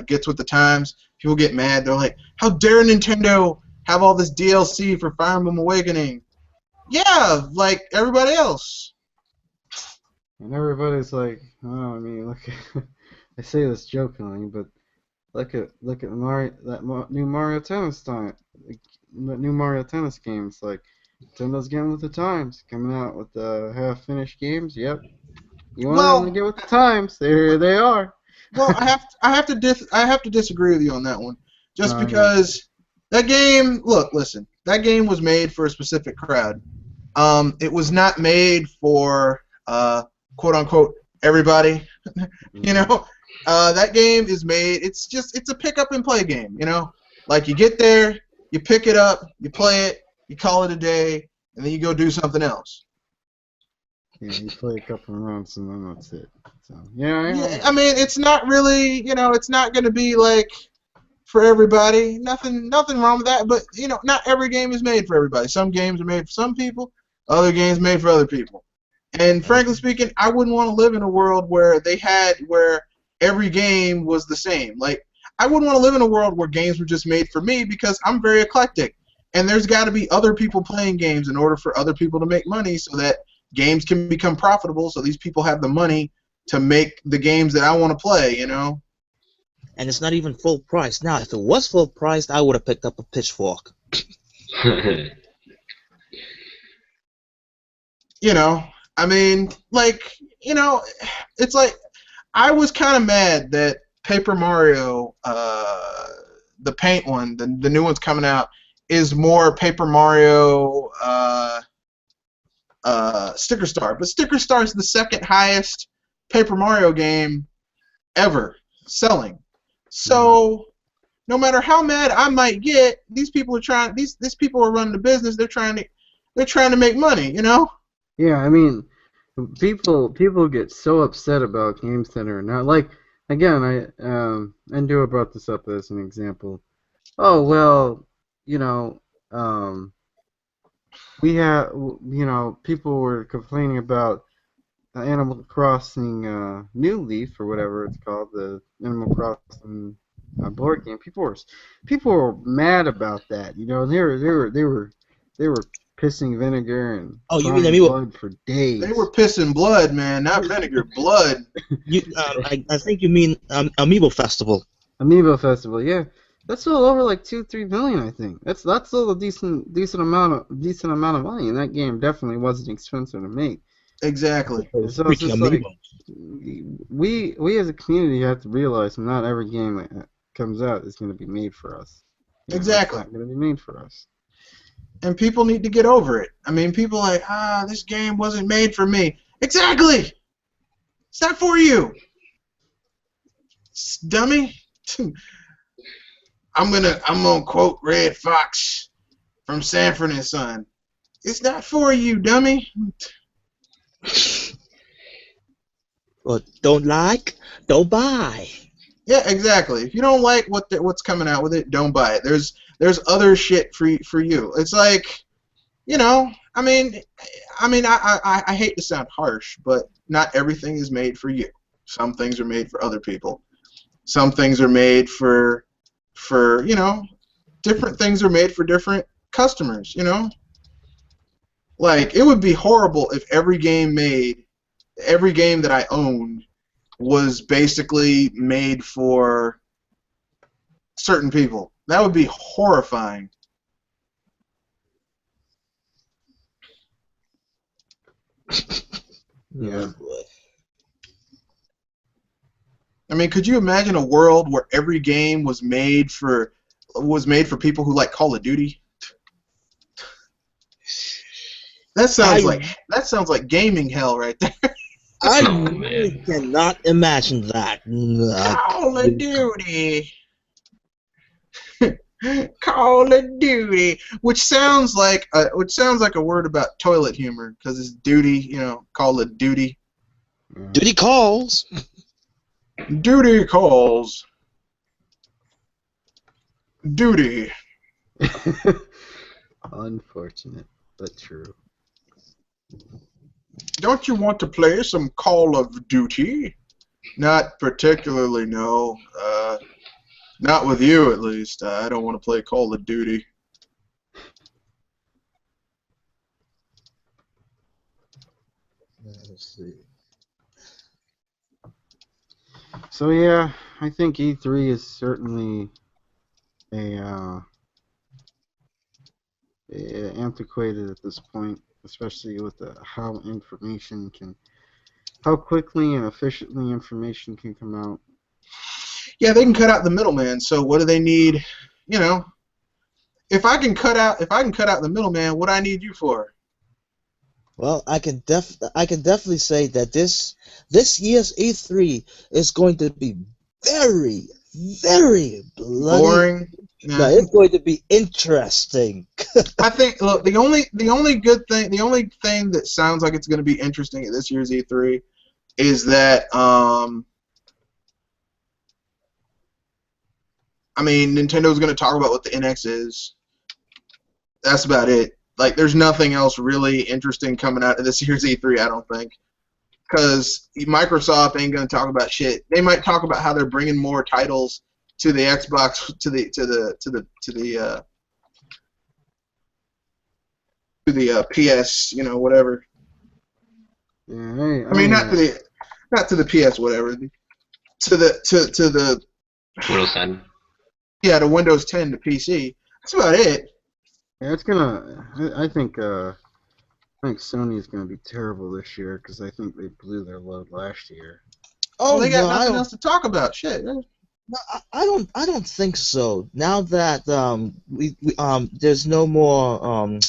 gets with the times, people get mad. They're like, how dare Nintendo have all this DLC for Fire Emblem Awakening? Yeah, like everybody else. And everybody's like, oh, I mean, look, I say this jokingly, but look at new Mario Tennis games. Like, Nintendo's getting with the times, coming out with the half-finished games. Yep. You want them to get with the times? There they are. Well, I have to disagree with you on that one, just because that game. Look, listen, that game was made for a specific crowd. It was not made for quote unquote everybody. That game is made. It's a pick up and play game. You know, like you get there, you pick it up, you play it, you call it a day, and then you go do something else. Yeah, you play a couple of rounds and then that's it. So yeah. Yeah, I mean, it's not really, it's not going to be like for everybody. Nothing wrong with that. But not every game is made for everybody. Some games are made for some people. Other games made for other people. And frankly speaking, I wouldn't want to live in a world where every game was the same. Like, I wouldn't want to live in a world where games were just made for me because I'm very eclectic. And there's got to be other people playing games in order for other people to make money so that games can become profitable so these people have the money to make the games that I want to play, And it's not even full price. Now, if it was full price, I would have picked up a pitchfork. I mean, it's like I was kind of mad that Paper Mario, the paint one, the new one's coming out, is more Paper Mario Sticker Star. But Sticker Star is the second highest Paper Mario game ever selling. So no matter how mad I might get, these people are these people are running the business. They're trying to make money, Yeah, I mean, people get so upset about Game Center now. Like, again, Endo brought this up as an example. Oh well, we have, people were complaining about Animal Crossing New Leaf or whatever it's called, the Animal Crossing board game. People were mad about that. They were pissing vinegar and you mean blood for days. They were pissing blood, man, not vinegar, blood. I think you mean Amiibo Festival. Amiibo Festival, yeah. That's still over like 2-3 million, I think. That's still a decent amount of money, and that game definitely wasn't expensive to make. Exactly. So it's just like we as a community have to realize not every game that comes out is going to be made for us. Exactly. It's not going to be made for us. And people need to get over it. I mean, people are like, this game wasn't made for me. Exactly. It's not for you, dummy. I'm gonna quote Red Fox from Sanford and Son. It's not for you, dummy. Well, don't don't buy. Yeah, exactly. If you don't like what's coming out with it, don't buy it. There's other shit for you. It's like, I mean, I hate to sound harsh, but not everything is made for you. Some things are made for other people. Some things are made for different things are made for different customers, Like, it would be horrible if every game that I owned was basically made for certain people. That would be horrifying. Yeah. I mean, could you imagine a world where every game was made for people who like Call of Duty? That sounds like gaming hell right there. I really cannot imagine that. Call of Duty. Call of Duty, which sounds like a word about toilet humor because it's duty, Call of Duty. Duty calls. Duty calls. Duty. Unfortunate, but true. Don't you want to play some Call of Duty? Not particularly, no. Not with you, at least. I don't want to play Call of Duty. Let's see. So yeah, I think E3 is certainly a antiquated at this point, especially with how quickly and efficiently information can come out. Yeah, they can cut out the middleman. So what do they need? If I can cut out the middleman, what do I need you for? Well, I can definitely say that this year's E3 is going to be very, very bloody. Boring. No, Nah. it's going to be interesting. I think look, the only good thing, the only thing that sounds like it's going to be interesting at this year's E3 is that I mean, Nintendo's going to talk about what the NX is. That's about it. Like, there's nothing else really interesting coming out of this year's E3, I don't think. Because Microsoft ain't going to talk about shit. They might talk about how they're bringing more titles to the Xbox, to the PS, you know, whatever. Yeah, I mean, not to the PS, whatever. To the Windows 10. Yeah, the Windows 10 to PC. That's about it. yeah, it's gonna. I think Sony's gonna be terrible this year because I think they blew their load last year. Well, Oh they got no, nothing else to talk about. Shit. no, I don't think so. Now that there's no more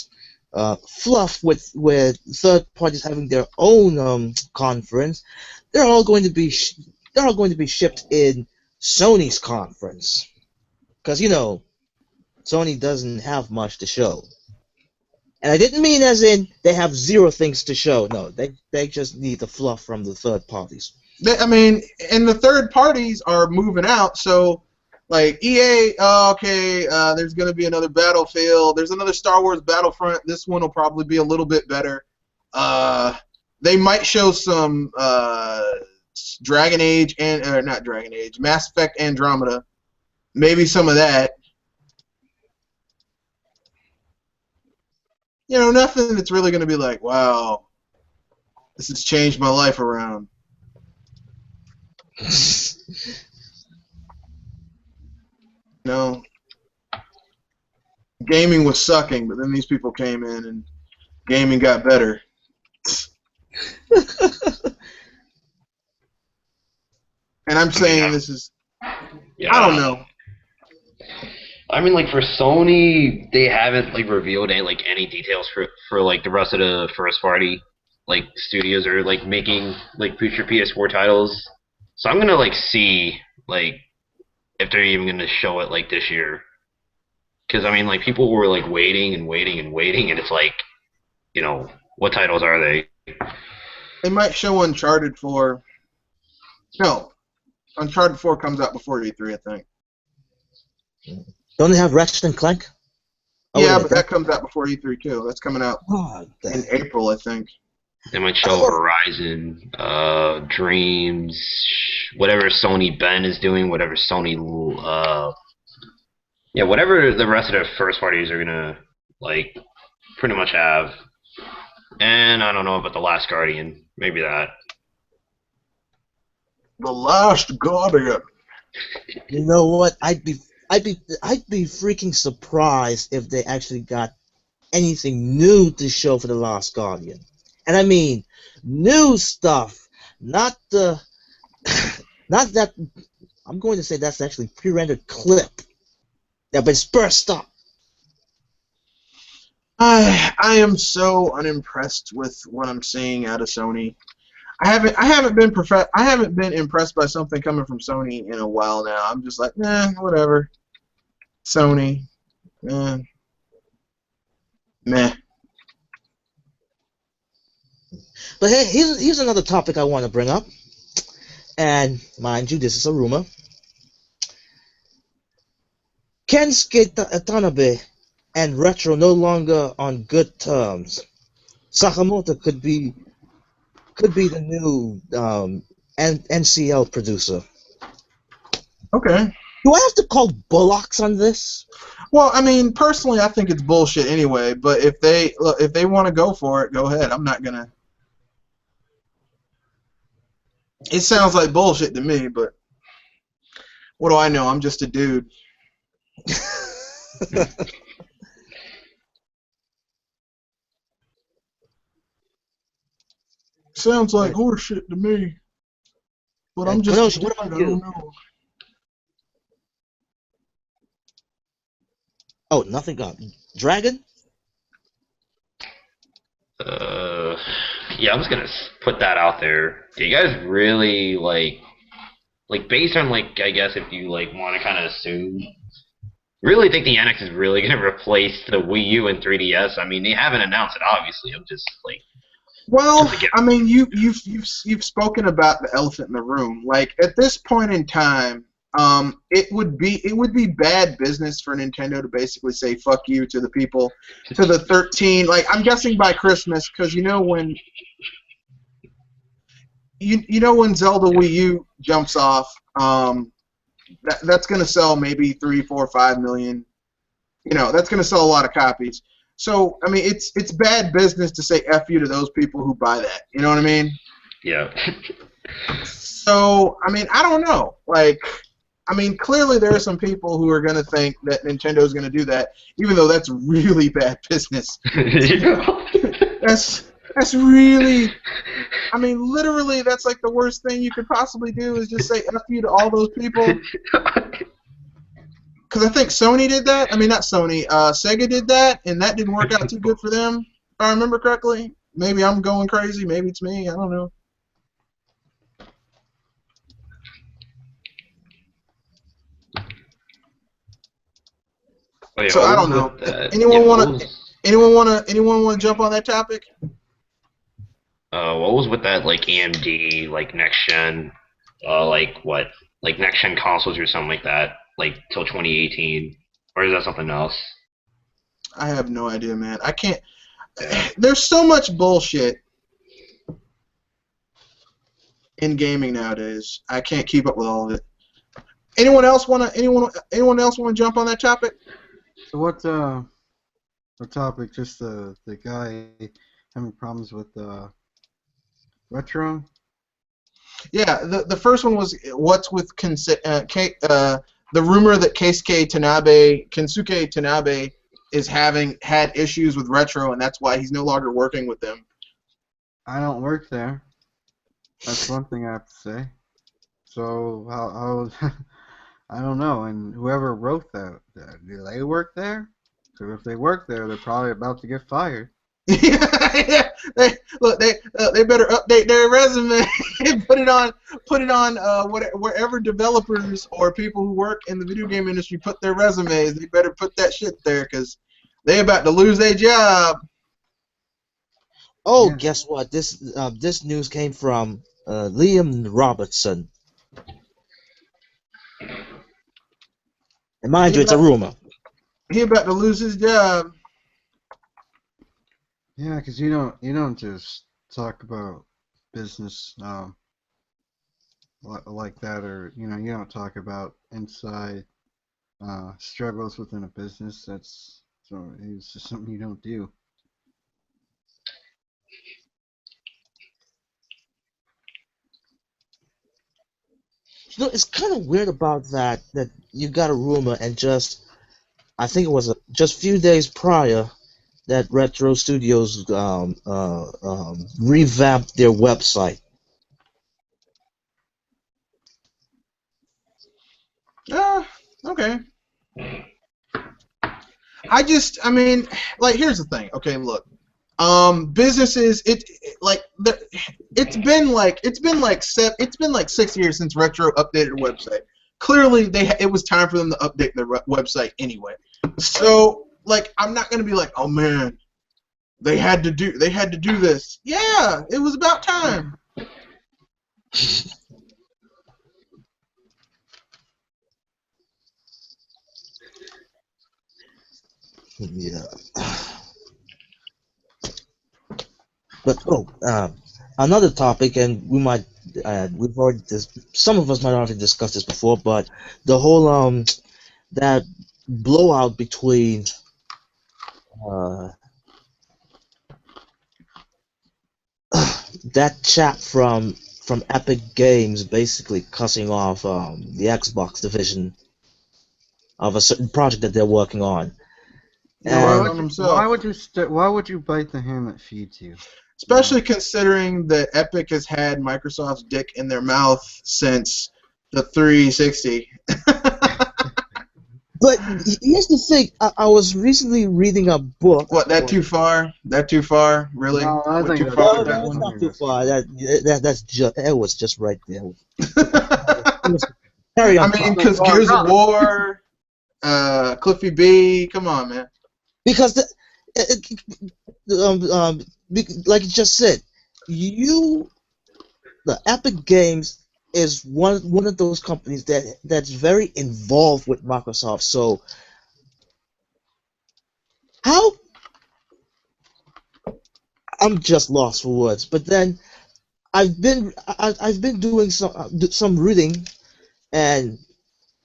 fluff with third parties having their own conference, they're all going to be shipped in Sony's conference. Because, you know, Sony doesn't have much to show. And I didn't mean as in they have zero things to show. No, they just need the fluff from the third parties. I mean, and the third parties are moving out, so, like, EA, there's going to be another Battlefield. There's another Star Wars Battlefront. This one will probably be a little bit better. They might show some Dragon Age, or not Dragon Age, Mass Effect Andromeda. Maybe some of that. You know, nothing that's really going to be like, wow, this has changed my life around. No. Gaming was sucking, but then these people came in and gaming got better. And I'm saying this is, Yeah. I don't know. I mean, like, for Sony, they haven't, like, revealed any details for like the rest of the first party, like, studios or like making like future PS4 titles. So I'm gonna like see like if they're even gonna show it like this year. Because I mean, like, people were like waiting and waiting and waiting, and it's like, you know, what titles are they? They might show Uncharted 4. No, Uncharted 4 comes out before E3, I think. Don't they have Ratchet and Clank? Oh, Yeah, wait, but that comes out before E3 too. That's coming out in April, I think. They might show Horizon, Dreams, whatever Sony Ben is doing, whatever Sony, whatever the rest of the first parties are gonna like pretty much have. And I don't know about The Last Guardian, maybe that. The Last Guardian. You know what? I'd be freaking surprised if they actually got anything new to show for The Last Guardian. And I mean new stuff, not the not that I'm going to say that's actually pre-rendered clip that been spruced up. I am so unimpressed with what I'm seeing out of Sony. I haven't been impressed by something coming from Sony in a while now. I'm just like, whatever. Sony, meh. But hey, here's another topic I want to bring up. And mind you, this is a rumor. Kensuke Tanabe and Retro no longer on good terms. Sakamoto could be the new NCL producer. Okay. Do I have to call bullocks on this? Well, I mean, personally, I think it's bullshit anyway. But if they want to go for it, go ahead. I'm not gonna. It sounds like bullshit to me, but what do I know? I'm just a dude. Sounds like horseshit to me. But I'm just a dude. What about I you? don't know. Oh, nothing. Dragon? Yeah, I'm just gonna put that out there. Do you guys really like like based on like I guess if you like want to kind of assume, really think the NX is really going to replace the Wii U and 3DS. I mean, they haven't announced it, obviously. I'm just like, well, I mean, you've spoken about the elephant in the room. Like at this point in time, it would be bad business for Nintendo to basically say fuck you to the people, to the 13. Like I'm guessing by Christmas, because you know when when Zelda Wii U jumps off, that's going to sell maybe 3, 4, 5 million. That's going to sell a lot of copies. So, I mean, it's bad business to say F you to those people who buy that. You know what I mean? Yeah. So, I mean, I don't know. Like, I mean, clearly there are some people who are going to think that Nintendo is going to do that, even though that's really bad business. That's really, I mean, literally, that's like the worst thing you could possibly do is just say F you to all those people. Because I think Sony did that. I mean, not Sony. Sega did that, and that didn't work out too good for them, if I remember correctly. Maybe I'm going crazy. Maybe it's me. I don't know. Oh, yeah, So I don't know. Anyone want to jump on that topic? What was with that like AMD like next gen, like next gen consoles or something like that, like till 2018, or is that something else? I have no idea, man. I can't. There's so much bullshit in gaming nowadays. I can't keep up with all of it. Anyone else want to jump on that topic? So what topic? Just the guy having problems with retro? Yeah, the first one was what's with the rumor that Kensuke Tanabe is had issues with retro, and that's why he's no longer working with them. I don't work there. That's one thing I have to say. So how I don't know. And whoever wrote that, do they work there? So if they work there, they're probably about to get fired. Yeah. They better update their resume and put it on wherever developers or people who work in the video game industry put their resumes. They better put that shit there because they about to lose their job. Oh, Yeah. guess what? This news came from Liam Robertson. And mind you, it's a rumor. He about to lose his job. Yeah, because you don't just talk about business like that, or you don't talk about inside struggles within a business. It's just something you don't do. It's kind of weird about that you got a rumor and I think it was just a few days prior that Retro Studios revamped their website. Okay. I mean, like, here's the thing. Okay, look. Businesses, it's been like 6 years since Retro updated their website. Clearly, it was time for them to update their website anyway. So, like, I'm not gonna be like, oh man, they had to do this. Yeah, it was about time. Yeah. But another topic, and we've already some of us might already discussed this before, but the whole that blowout between that chap from Epic Games basically cussing off the Xbox division of a certain project that they're working on. Yeah, And Why would you bite the hand that feeds you? especially considering that Epic has had Microsoft's dick in their mouth since the 360. But here's the thing. I was recently reading a book. What, that too far? That too far? Really? No, I Went think too that's far No, with no, that it's one? not too far. It was just right there. Carry I on, mean, Pop. because Gears of War, Cliffy B, come on, man. Because like you just said, the Epic Games is one of those companies that's very involved with Microsoft. So how I'm just lost for words. But then I've been doing some reading, and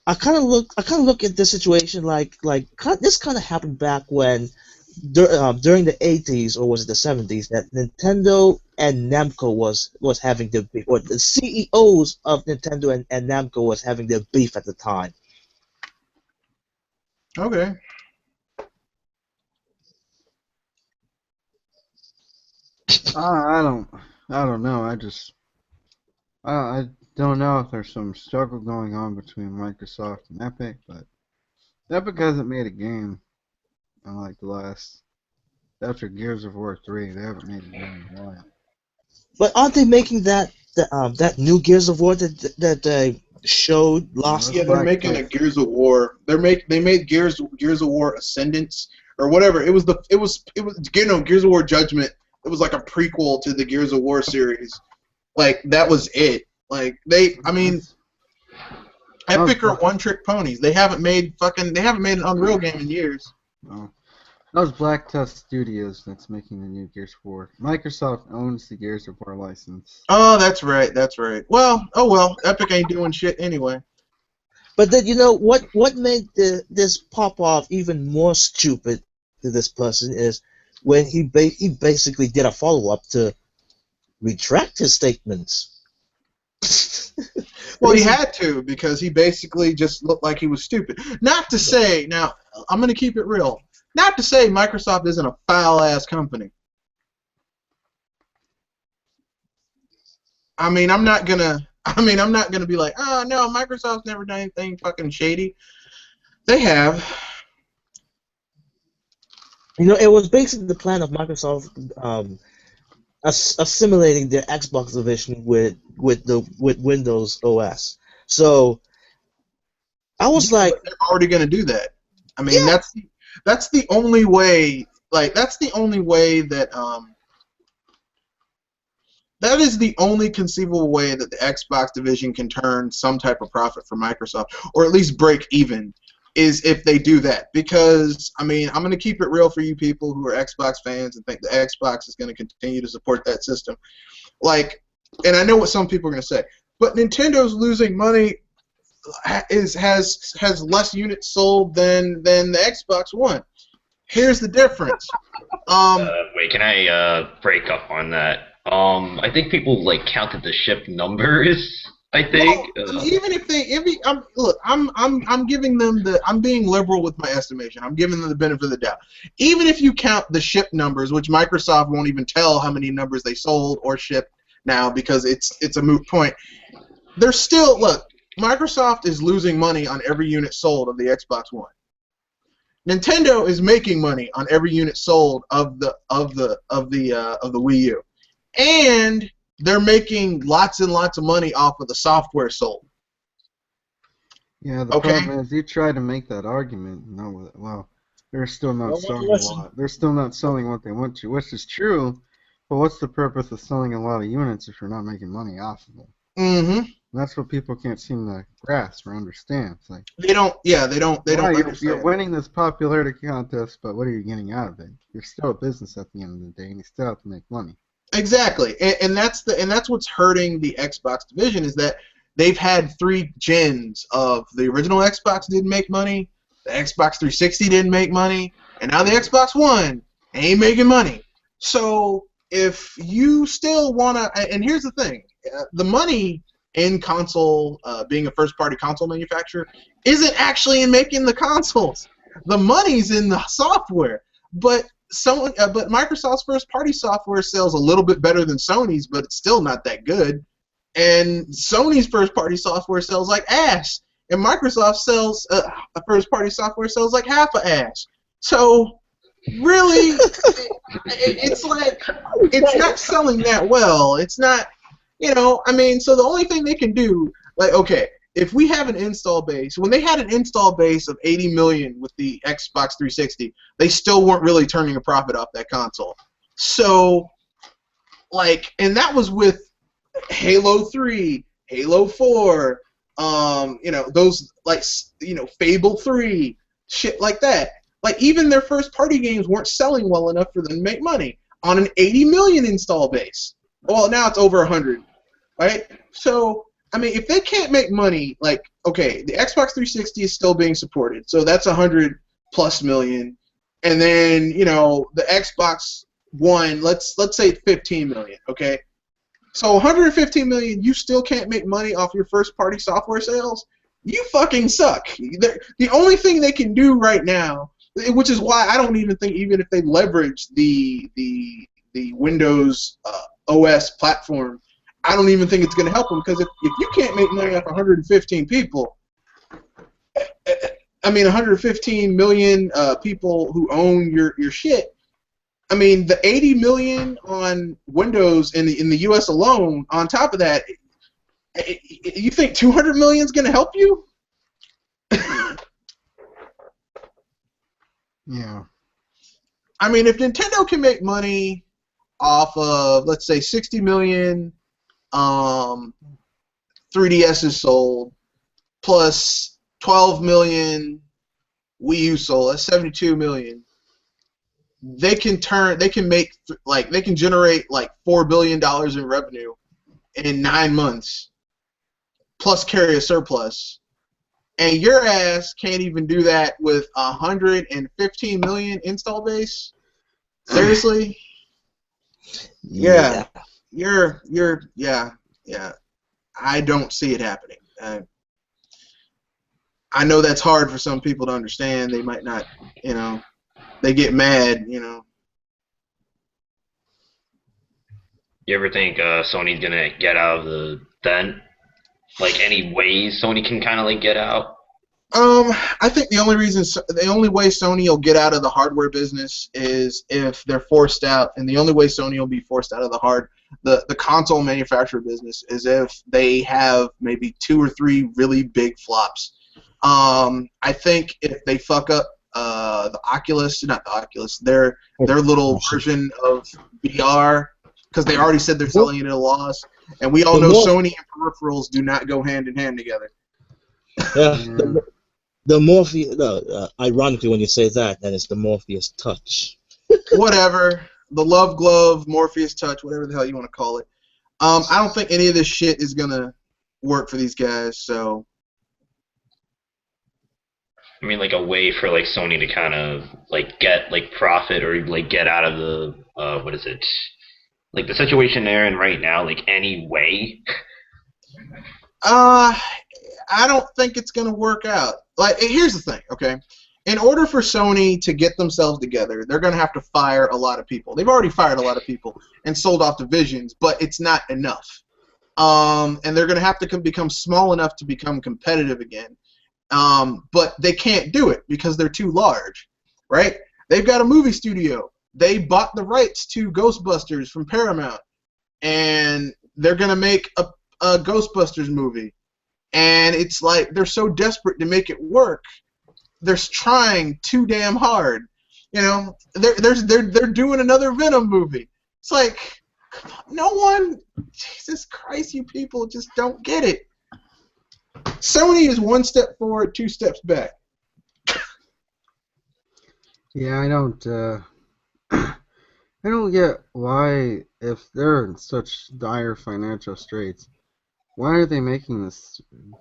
I kind of look at this situation this kind of happened back when during the 80s, or was it the 70s, that Nintendo and Namco was having their beef, or the CEOs of Nintendo and Namco was having their beef at the time. Okay. I don't know. I don't know if there's some struggle going on between Microsoft and Epic, but Epic hasn't made a game in like the last, after Gears of War 3. They haven't made a game in a while. But aren't they making that new Gears of War that they showed last? Yeah, they're making a Gears of War. They made Gears of War Ascendance or whatever. It was Gears of War Judgment. It was like a prequel to the Gears of War series. Like that was it. Like Epic are one-trick ponies. They haven't made an Unreal game in years. No. That was Black Tusk Studios that's making the new Gears of War. Microsoft owns the Gears of War license. Oh, that's right. That's right. Well, Epic ain't doing shit anyway. But then what made this pop off even more stupid to this person is when he basically did a follow up to retract his statements. Well, he had to, because he basically just looked like he was stupid. Not to say, now, I'm going to keep it real. Not to say Microsoft isn't a foul-ass company. I'm not gonna be like, oh no, Microsoft's never done anything fucking shady. They have. It was basically the plan of Microsoft assimilating their Xbox division with Windows OS. So I was like, they're already gonna do that. Yeah. That's the only way. Like that is the only conceivable way that the Xbox division can turn some type of profit for Microsoft, or at least break even, is if they do that. Because, I'm going to keep it real for you people who are Xbox fans and think the Xbox is going to continue to support that system. And I know what some people are going to say, but Nintendo's losing money has less units sold than the Xbox One. Here's the difference. Wait, can I break up on that? I think people counted the ship numbers. I think. Well, even if look, I'm giving them I'm being liberal with my estimation. I'm giving them the benefit of the doubt. Even if you count the ship numbers, which Microsoft won't even tell how many numbers they sold or shipped now because it's a moot point. They're still Microsoft is losing money on every unit sold of the Xbox One. Nintendo is making money on every unit sold of the Wii U, and they're making lots and lots of money off of the software sold. Yeah, the problem is you try to make that argument. No, they're still not selling a lot. They're still not selling what they want to, which is true. But what's the purpose of selling a lot of units if you're not making money off of them? Mm-hmm. That's what people can't seem to grasp or understand. It's like they don't understand. You're winning this popularity contest, but what are you getting out of it? You're still a business at the end of the day, and you still have to make money. Exactly, and that's what's hurting the Xbox division, is that they've had 3 gens of the original Xbox didn't make money, the Xbox 360 didn't make money, and now the Xbox One ain't making money. So if you still wanna, and here's the thing, the money in console, being a first-party console manufacturer, isn't actually in making the consoles. The money's in the software, but Microsoft's first-party software sells a little bit better than Sony's, but it's still not that good. And Sony's first-party software sells like ass, and Microsoft sells first-party software sells like half a ass. So really, it's not selling that well. It's not, so the only thing they can do, if we have an install base, when they had an install base of 80 million with the Xbox 360, they still weren't really turning a profit off that console. So, like, and that was with Halo 3, Halo 4, those, like, Fable 3, shit like that. Like, even their first party games weren't selling well enough for them to make money on an 80 million install base. Well, now it's over 100, right? So, I mean, if they can't make money, like, okay, the Xbox 360 is still being supported, so that's 100 plus million, and then, the Xbox One, let's say 15 million, okay? So 115 million, you still can't make money off your first party software sales? You fucking suck. The only thing they can do right now, which is why I don't even think, even if they leverage the Windows OS platform, I don't even think it's going to help them, because if you can't make money off 115 people, 115 million people who own your shit, I mean, the 80 million on Windows in the U.S. alone, on top of that, you think 200 million is going to help you? Yeah. I mean, if Nintendo can make money off of, let's say, 60 million 3DSs sold, plus 12 million Wii U sold, that's 72 million. They can generate like $4 billion in revenue in 9 months, plus carry a surplus. And your ass can't even do that with 115 million install base? Seriously? Yeah. Yeah. I don't see it happening. I know that's hard for some people to understand. They might not, they get mad, You ever think Sony's gonna get out of the vent? Like, any ways Sony can kind of like get out? I think the only way Sony will get out of the hardware business is if they're forced out, and the only way Sony will be forced out of the console manufacturer business is if they have maybe 2 or 3 really big flops. I think if they fuck up not the Oculus, their little version of VR, because they already said they're selling it at a loss, and we all know Sony and peripherals do not go hand in hand together. Yeah. Ironically, when you say that, then it's the Morpheus Touch. Whatever. The Love Glove, Morpheus Touch, whatever the hell you want to call it. I don't think any of this shit is going to work for these guys, so... I mean, like, a way for like Sony to kind of like get like profit, or like get out of the what is it? Like the situation they're in right now, like any way? I don't think it's going to work out. Like, here's the thing, okay? In order for Sony to get themselves together, they're going to have to fire a lot of people. They've already fired a lot of people and sold off divisions, but it's not enough. And they're going to have to become small enough to become competitive again. But they can't do it because they're too large, right? They've got a movie studio. They bought the rights to Ghostbusters from Paramount, and they're going to make a Ghostbusters movie. And it's like they're so desperate to make it work, they're trying too damn hard. They're doing another Venom movie. It's like, no one, Jesus Christ, you people just don't get it. Sony is 1 step forward, 2 steps back. Yeah, I don't get why, if they're in such dire financial straits, why are they making this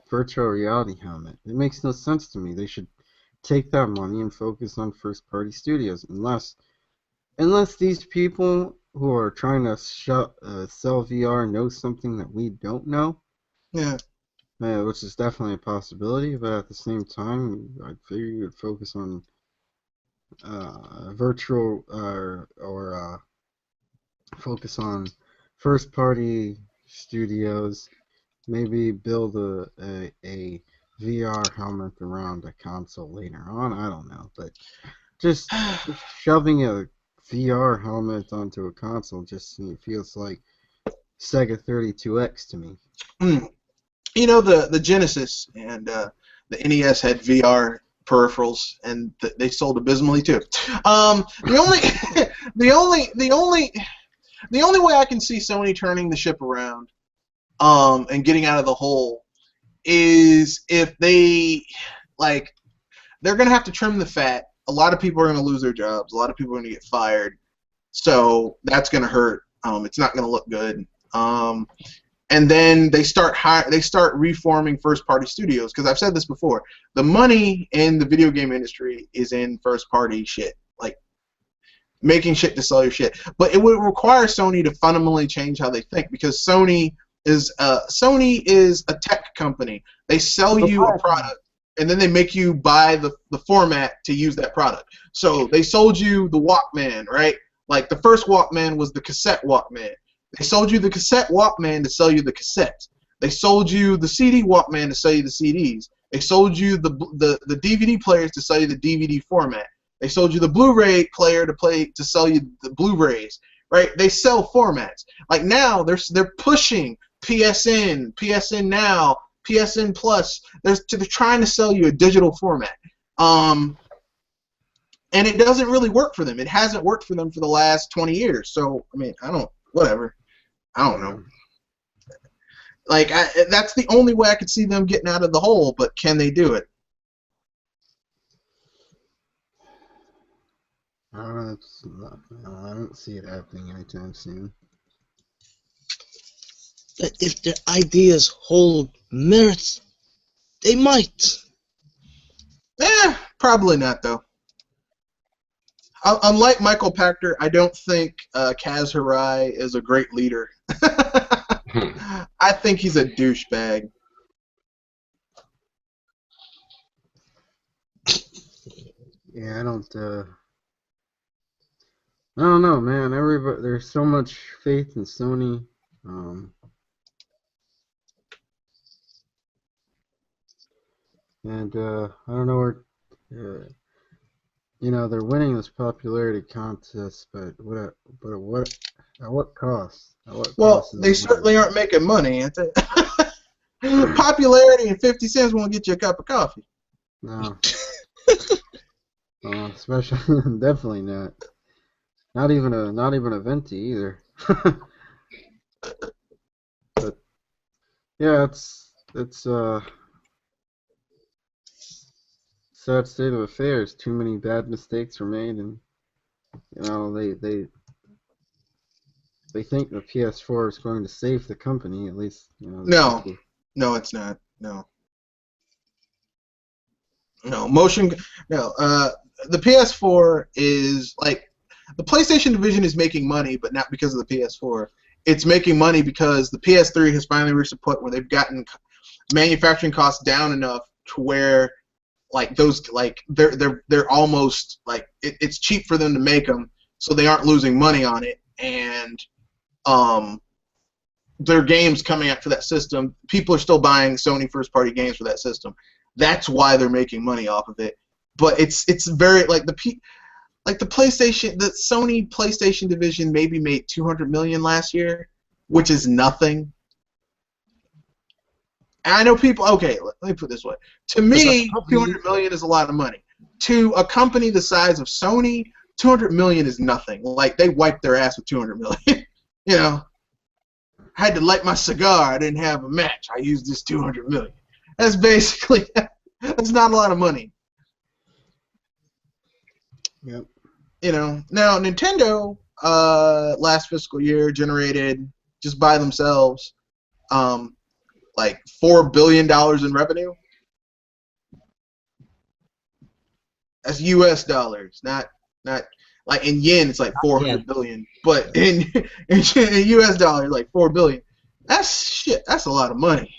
virtual reality helmet? It makes no sense to me. They should take that money and focus on first-party studios, unless these people who are trying to sell VR know something that we don't know. Yeah. Which is definitely a possibility, but at the same time, I figure you would focus on virtual or focus on first-party studios. Maybe build a VR helmet around a console later on. I don't know, but just shoving a VR helmet onto a console just feels like Sega 32X to me. you know, the Genesis and the NES had VR peripherals, and they sold abysmally too. The only the only way I can see Sony turning the ship around, and getting out of the hole, is if they, like, they're gonna have to trim the fat. A lot of people are gonna lose their jobs. A lot of people are gonna get fired. So that's gonna hurt. It's not gonna look good. And then they start reforming first-party studios, because I've said this before. The money in the video game industry is in first-party shit, like making shit to sell your shit. But it would require Sony to fundamentally change how they think, because Sony is a tech company. They sell you a product, and then they make you buy the format to use that product. So they sold you the Walkman, right? Like, the first Walkman was the cassette Walkman. They sold you the cassette Walkman to sell you the cassettes. They sold you the CD Walkman to sell you the CDs. They sold you the DVD players to sell you the DVD format. They sold you the Blu-ray player to sell you the Blu-rays, right? They sell formats. Like, now they're pushing PSN, PSN Now, PSN Plus. They're trying to sell you a digital format. And it doesn't really work for them. It hasn't worked for them for the last 20 years. So, I mean, whatever. I don't know. Like, that's the only way I could see them getting out of the hole, but can they do it? I don't see it happening anytime soon. If their ideas hold merits, they might. Probably not, though. Unlike Michael Pachter, I don't think Kaz Hirai is a great leader. I think he's a douchebag. Yeah, I don't know, man. Everybody, there's so much faith in Sony. And I don't know where. You know, they're winning this popularity contest, but at what cost? Well, they certainly aren't making money. Popularity and 50 cents won't get you a cup of coffee. No. Especially, definitely not. Not even a venti either. But yeah, it's sad state of affairs. Too many bad mistakes were made, and you know they think the PS4 is going to save the company. At least, you know. No, it's not. No. The PS4 is like, the PlayStation division is making money, but not because of the PS4. It's making money because the PS3 has finally reached a point where they've gotten manufacturing costs down enough to where, like, those, like, they're almost like, it's cheap for them to make them, so they aren't losing money on it, and their games coming out for that system, people are still buying Sony first-party games for that system. That's why they're making money off of it. But it's very, like, the Sony PlayStation division maybe made $200 million last year, which is nothing. And I know people. Okay, let me put it this way. To me, $200 million is a lot of money. To a company the size of Sony, $200 million is nothing. Like, they wiped their ass with $200 million. You know, I had to light my cigar. I didn't have a match. I used this $200 million. That's basically. That's not a lot of money. Yep. You know, now Nintendo last fiscal year generated, just by themselves, like $4 billion in revenue. That's U.S. dollars, not like in yen. It's like 400 billion, but in U.S. dollars, like 4 billion. That's shit. That's a lot of money.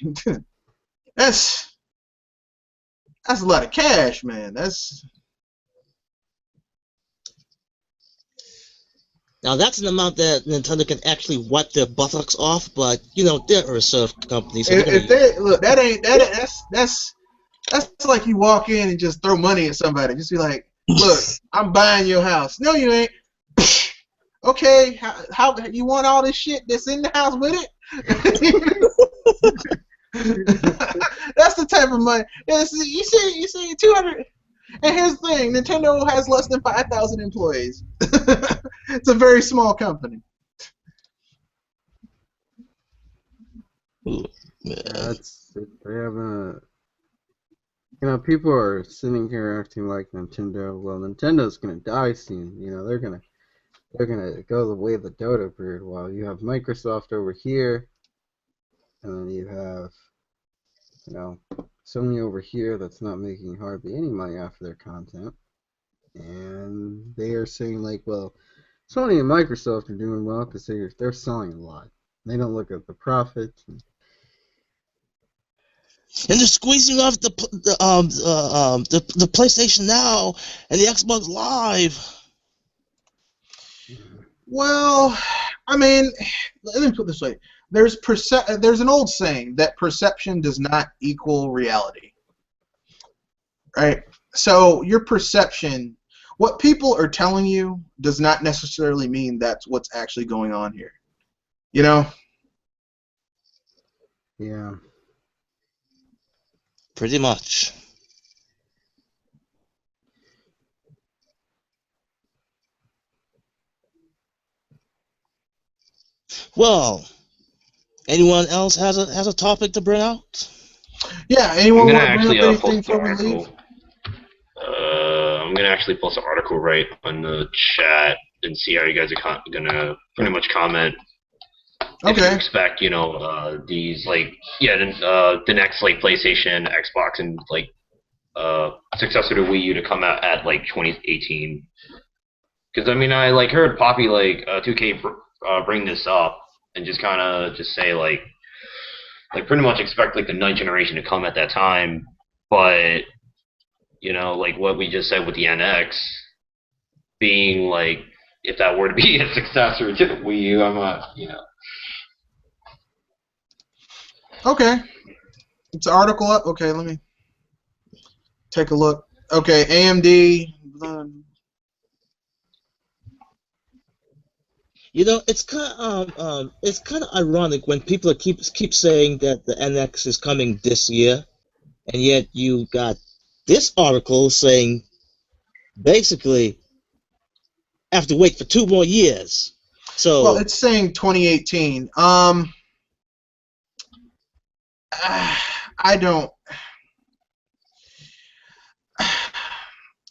That's a lot of cash, man. Now that's an amount that Nintendo can actually wipe their buttocks off, but you know they're a reserve company. So if they look, that's like you walk in and just throw money at somebody. Just be like, look, I'm buying your house. No, you ain't. Okay, how you want all this shit that's in the house with it? That's the type of money. Yeah, you see, 200. And here's the thing: Nintendo has less than 5,000 employees. It's a very small company. Ooh, That's they have a. People are sitting here acting like Nintendo. Well, Nintendo's gonna die soon. They're gonna go the way of the dodo bird. While you have Microsoft over here, and then you have, you know, Sony over here that's not making hardly any money off of their content. And they are saying like, well, Sony and Microsoft are doing well because they're selling a lot. They don't look at the profits. And they're squeezing off the PlayStation Now and the Xbox Live. Well, I mean, let me put it this way: there's an old saying that perception does not equal reality, right? So your perception, what people are telling you, does not necessarily mean that's what's actually going on here. You know? Yeah. Pretty much. Well, anyone else has a topic to bring out? Yeah. I'm Anyone gonna want to bring actually up anything post an before we leave? article. I'm gonna actually post an article right on the chat and see how you guys are gonna pretty much comment. If you Okay. expect, these the next like PlayStation, Xbox, and like successor to Wii U to come out at like 2018. Because I mean, I like heard Poppy 2K bring this up and just kind of just say like pretty much expect like the ninth generation to come at that time, but like what we just said with the NX being like if that were to be a successor to the Wii U, I'm not. Okay. It's an article up. Okay, let me take a look. Okay, AMD. It's kind of ironic when people keep saying that the NX is coming this year, and yet you got this article saying basically have to wait for 2 more years. So Well, it's saying 2018. I don't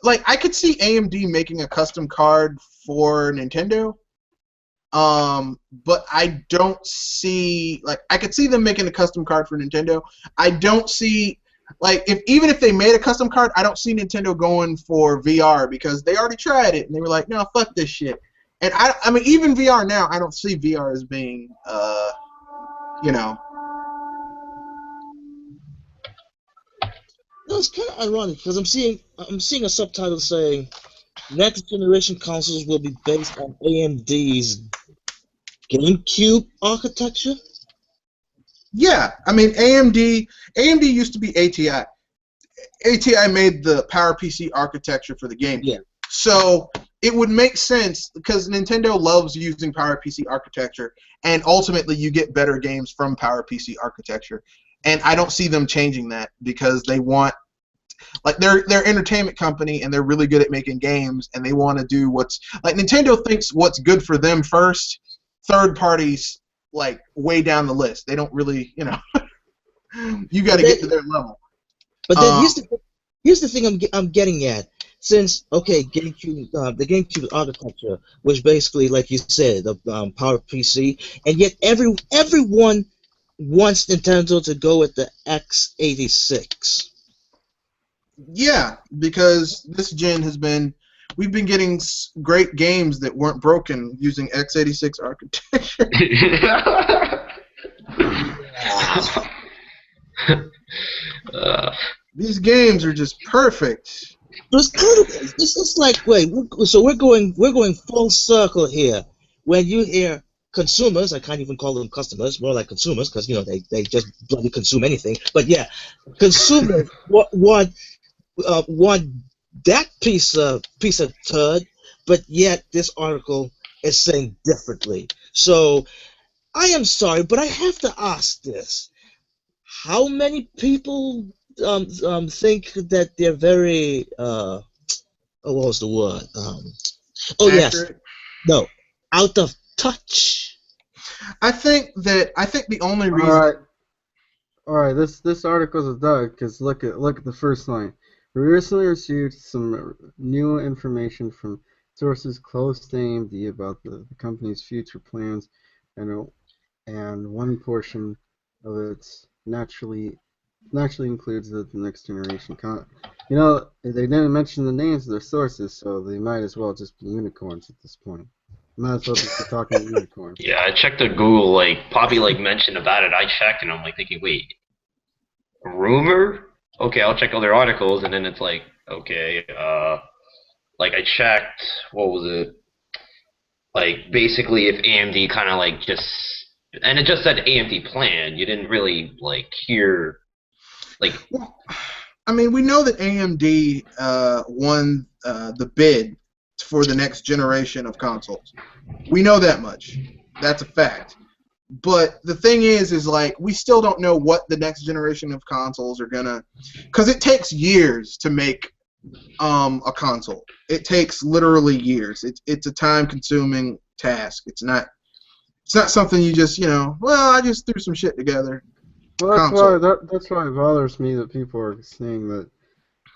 like. I could see AMD making a custom card for Nintendo. But I don't see I could see them making a custom card for Nintendo. I don't see even if they made a custom card, I don't see Nintendo going for VR because they already tried it and they were like, no, fuck this shit. And I mean even VR now, I don't see VR as being you know. it's kind of ironic because I'm seeing a subtitle saying next generation consoles will be based on AMD's GameCube architecture. Yeah, I mean AMD used to be ATI. ATI made the PowerPC architecture for the GameCube. Yeah. So it would make sense because Nintendo loves using PowerPC architecture, and ultimately you get better games from PowerPC architecture. And I don't see them changing that because they want they're entertainment company and they're really good at making games and they want to do what's Nintendo thinks what's good for them first. Third parties way down the list. They don't really, you got to get to their level. But then here's the thing I'm getting at. Since GameCube, the GameCube architecture, which basically, like you said, the PowerPC, and yet everyone wants Nintendo to go with the x86. Yeah, because this gen we've been getting great games that weren't broken using x86 architecture. These games are just perfect. It's like so we're going full circle here. When you hear consumers, I can't even call them customers, more like consumers because they just bloody consume anything. But yeah, consumers want that piece of turd, but yet this article is saying differently. So I am sorry, but I have to ask this: how many people think that they're very what was the word? Oh yes, Accurate. no, out of touch. I think the only All reason. right, all right. This article's a dud because look at the first line. We recently received some new information from sources close to AMD about the company's future plans, and one portion of it naturally includes the next generation. You know, they didn't mention the names of their sources, so they might as well just be unicorns at this point. Might as well just be talking to unicorns. Yeah, I checked the Google, like, Poppy, like, mentioned about it. I checked, and I'm, like, thinking, wait, rumor? Okay, I'll check other articles, and then it's like, okay, like, I checked, what was it? Like, basically, if AMD kind of, like, just, and it just said AMD plan, you didn't really, like, hear, like... Well, I mean, we know that AMD won the bid for the next generation of consoles. We know that much. That's a fact. But the thing is like, we still don't know what the next generation of consoles are gonna, because it takes years to make a console. It takes literally years. It's a time-consuming task. It's not something you just, well, I just threw some shit together. Well, that's why it bothers me that people are saying that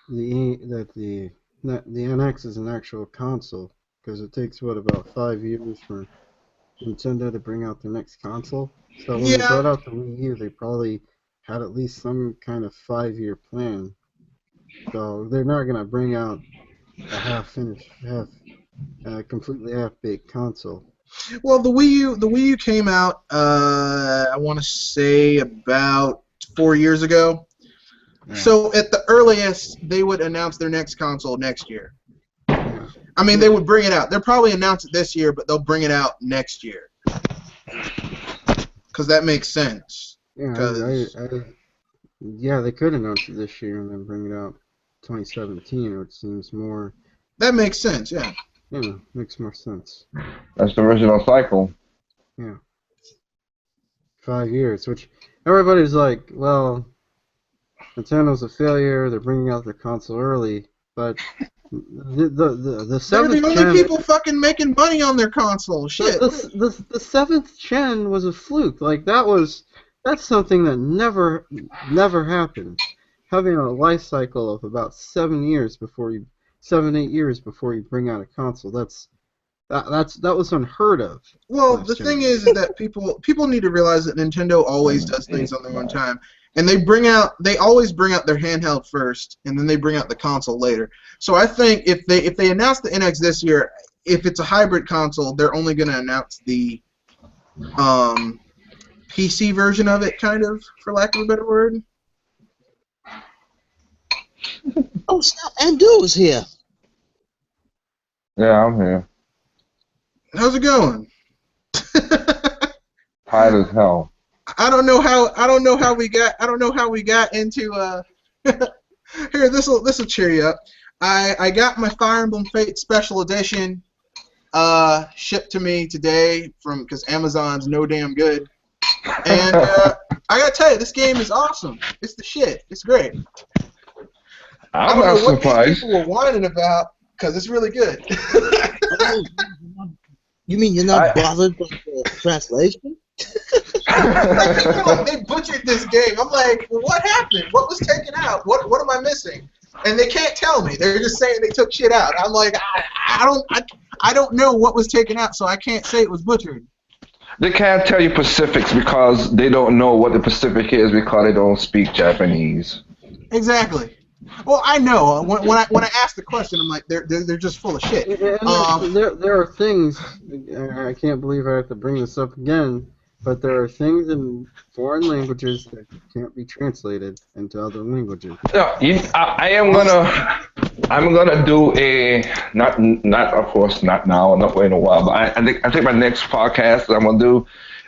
the NX is an actual console, because it takes about 5 years for Nintendo to bring out their next console. So when they brought out the Wii U, they probably had at least some kind of 5-year plan. So they're not gonna bring out a completely half-baked console. Well, the Wii U came out, I want to say about 4 years ago. Yeah. So at the earliest, they would announce their next console next year. Yeah. I mean, they would bring it out. They'll probably announce it this year, but they'll bring it out next year. Because that makes sense. Yeah, yeah, they could announce it this year and then bring it out 2017, which seems more... That makes sense, yeah. Yeah, makes more sense. That's the original cycle. Yeah. 5 years, which everybody's like, well, Nintendo's a failure, they're bringing out their console early, but the seventh they're the only people fucking making money on their console. Shit. The seventh gen was a fluke. Like, that's something that never happened. Having a life cycle of about 7, 8 years before you bring out a console, that was unheard of. Well, the thing is that people need to realize that Nintendo always does things on their own time, and they always bring out their handheld first, and then they bring out the console later. So I think if they announce the NX this year, if it's a hybrid console, they're only going to announce the PC version of it, kind of, for lack of a better word. Oh, snap! Andu's here. Yeah, I'm here. How's it going? Tired as hell. I don't know how we got into here. This'll cheer you up. I got my Fire Emblem Fate Special Edition shipped to me today because Amazon's no damn good. And I gotta tell you, this game is awesome. It's the shit. It's great. I don't know what these people were whining about, because it's really good. You mean you're not bothered with the translation? They butchered this game. I'm like, well, what happened? What was taken out? What am I missing? And they can't tell me. They're just saying they took shit out. I'm like, I don't know what was taken out, so I can't say it was butchered. They can't tell you Pacifics because they don't know what the Pacific is because they don't speak Japanese. Exactly. Well, I know. When I ask the question, I'm like, they're just full of shit. There are things. I can't believe I have to bring this up again, but there are things in foreign languages that can't be translated into other languages. No, I'm gonna do a not of course not now, not in a while, but I think my next podcast that I'm gonna do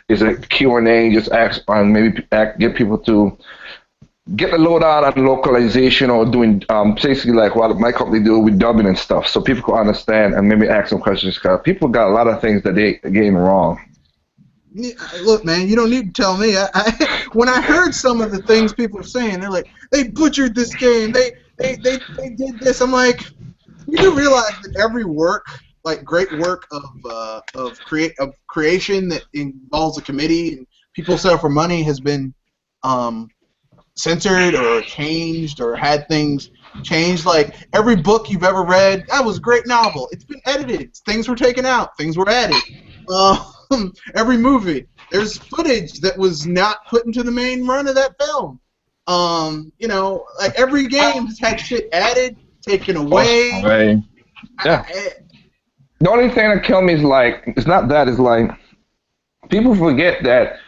is a Q&A. Just ask and maybe get people to get the lowdown on localization or doing basically like what my company do with dubbing and stuff, so people can understand and maybe ask some questions because people got a lot of things that they getting wrong. Look, man, you don't need to tell me. When I heard some of the things people are saying, they're like, they butchered this game. They did this. I'm like, you do realize that every work, like great work of creation that involves a committee and people set up for money has been censored or changed or had things changed. Like every book you've ever read, that was a great novel. It's been edited. Things were taken out. Things were added. Every movie, there's footage that was not put into the main run of that film. You know, like every game has had shit added, taken away. Right. Yeah. The only thing that kills me is like, it's not that, it's like, people forget that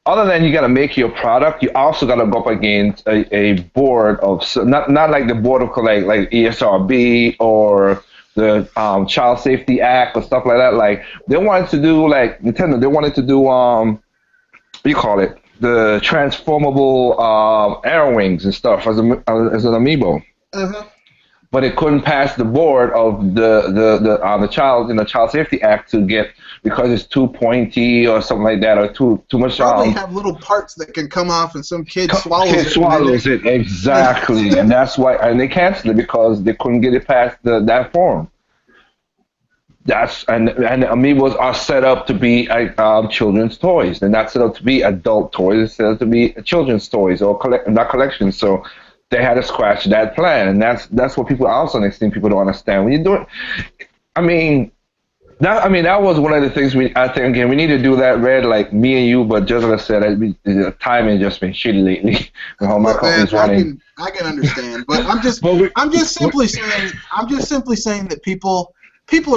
other than you got to make your product, you also got to go up against a board of, not like the board of like ESRB or the Child Safety Act or stuff like that. Like, they wanted to do, like, Nintendo, they wanted to do, what do you call it? The transformable arrow wings and stuff as an amiibo. Uh-huh. But it couldn't pass the board of the Child Safety Act to get, because it's too pointy or something like that, or too much. Probably have little parts that can come off, and some kid swallows it exactly, and that's why, and they canceled it because they couldn't get it past that form. And amiibos are set up to be children's toys. They're not set up to be adult toys. They're set up to be children's toys or not collections. So they had to scratch that plan, and that's what people also next thing people don't understand when you do it. That was one of the things I think again we need to do that, Red, like me and you, but just like I said, the timing just been shitty lately. How my company's running. I can understand, but I'm just simply saying that people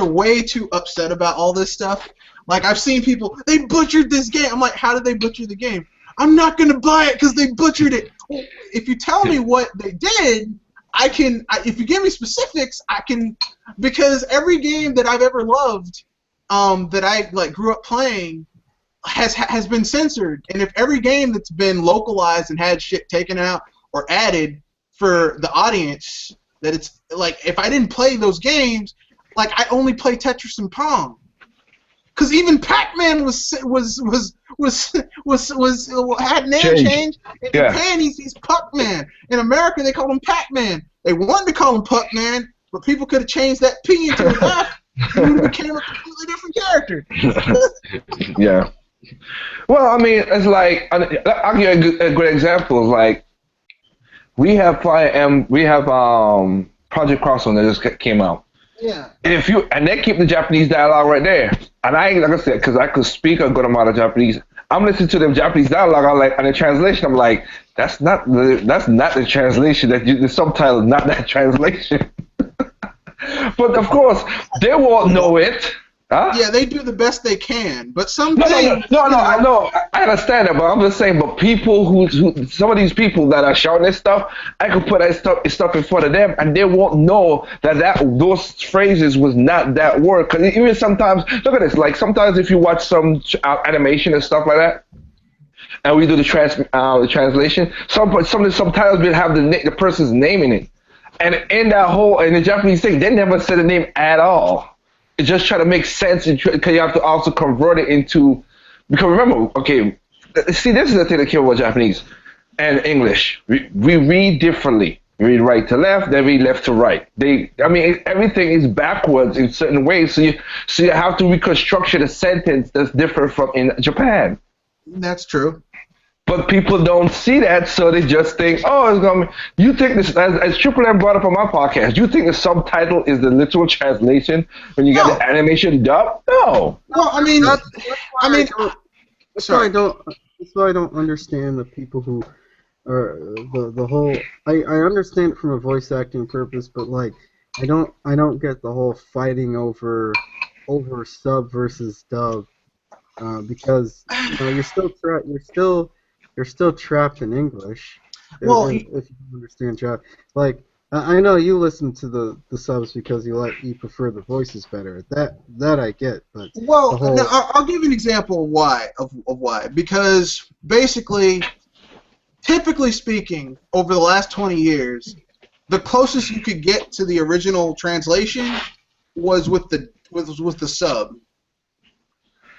are way too upset about all this stuff. Like, I've seen people, they butchered this game. I'm like, how did they butcher the game? I'm not going to buy it because they butchered it. Well, if you tell me what they did, if you give me specifics, I can, because every game that I've ever loved, that I like grew up playing, has been censored. And if every game that's been localized and had shit taken out or added for the audience, that it's like, if I didn't play those games, like I only play Tetris and Pong. Because even Pac-Man had name change. In Japan, he's Puck-Man. In America, they call him Pac-Man. They wanted to call him Puck-Man, but people could have changed that P into an F, and it became a completely different character. Yeah. Well, I mean, it's like, I'll give you a good example. Like, we have Project Crosswind that just came out. Yeah. And they keep the Japanese dialogue right there. And I ain't, like I said, because I could speak a good amount of Japanese. I'm listening to them Japanese dialogue. I'm like, and the translation, I'm like, that's not the translation. The subtitle is not that translation. But of course, they won't know it. Huh? Yeah, they do the best they can, but some No, I know, I understand that, but I'm just saying, but people who some of these people that are shouting this stuff, I could put that stuff in front of them, and they won't know that those phrases was not that word. Because even sometimes, look at this, like sometimes if you watch some animation and stuff like that, and we do the translation, some of the subtitles will have the person's name in it, and in the Japanese thing, they never said the name at all. Just try to make sense, because you have to also convert it into, because remember, okay, see, this is the thing that kills about Japanese and English. We read differently. We read right to left, then read left to right. Everything is backwards in certain ways, so you have to reconstruct a sentence that's different from in Japan. That's true. But people don't see that, so they just think, oh, it's going to be... You think this, as Triple M brought up on my podcast, you think the subtitle is the literal translation when you got the animation dub? No. Well, That's why I don't understand the people who are the whole... I understand it from a voice acting purpose, but like I don't get the whole fighting over sub versus dub, because you're still trapped in English. Well, if you understand Jap. Like, I know you listen to the subs because you prefer the voices better. That I get, but now, I'll give you an example of why. Because basically, typically speaking, over the last 20 years, the closest you could get to the original translation was with the sub.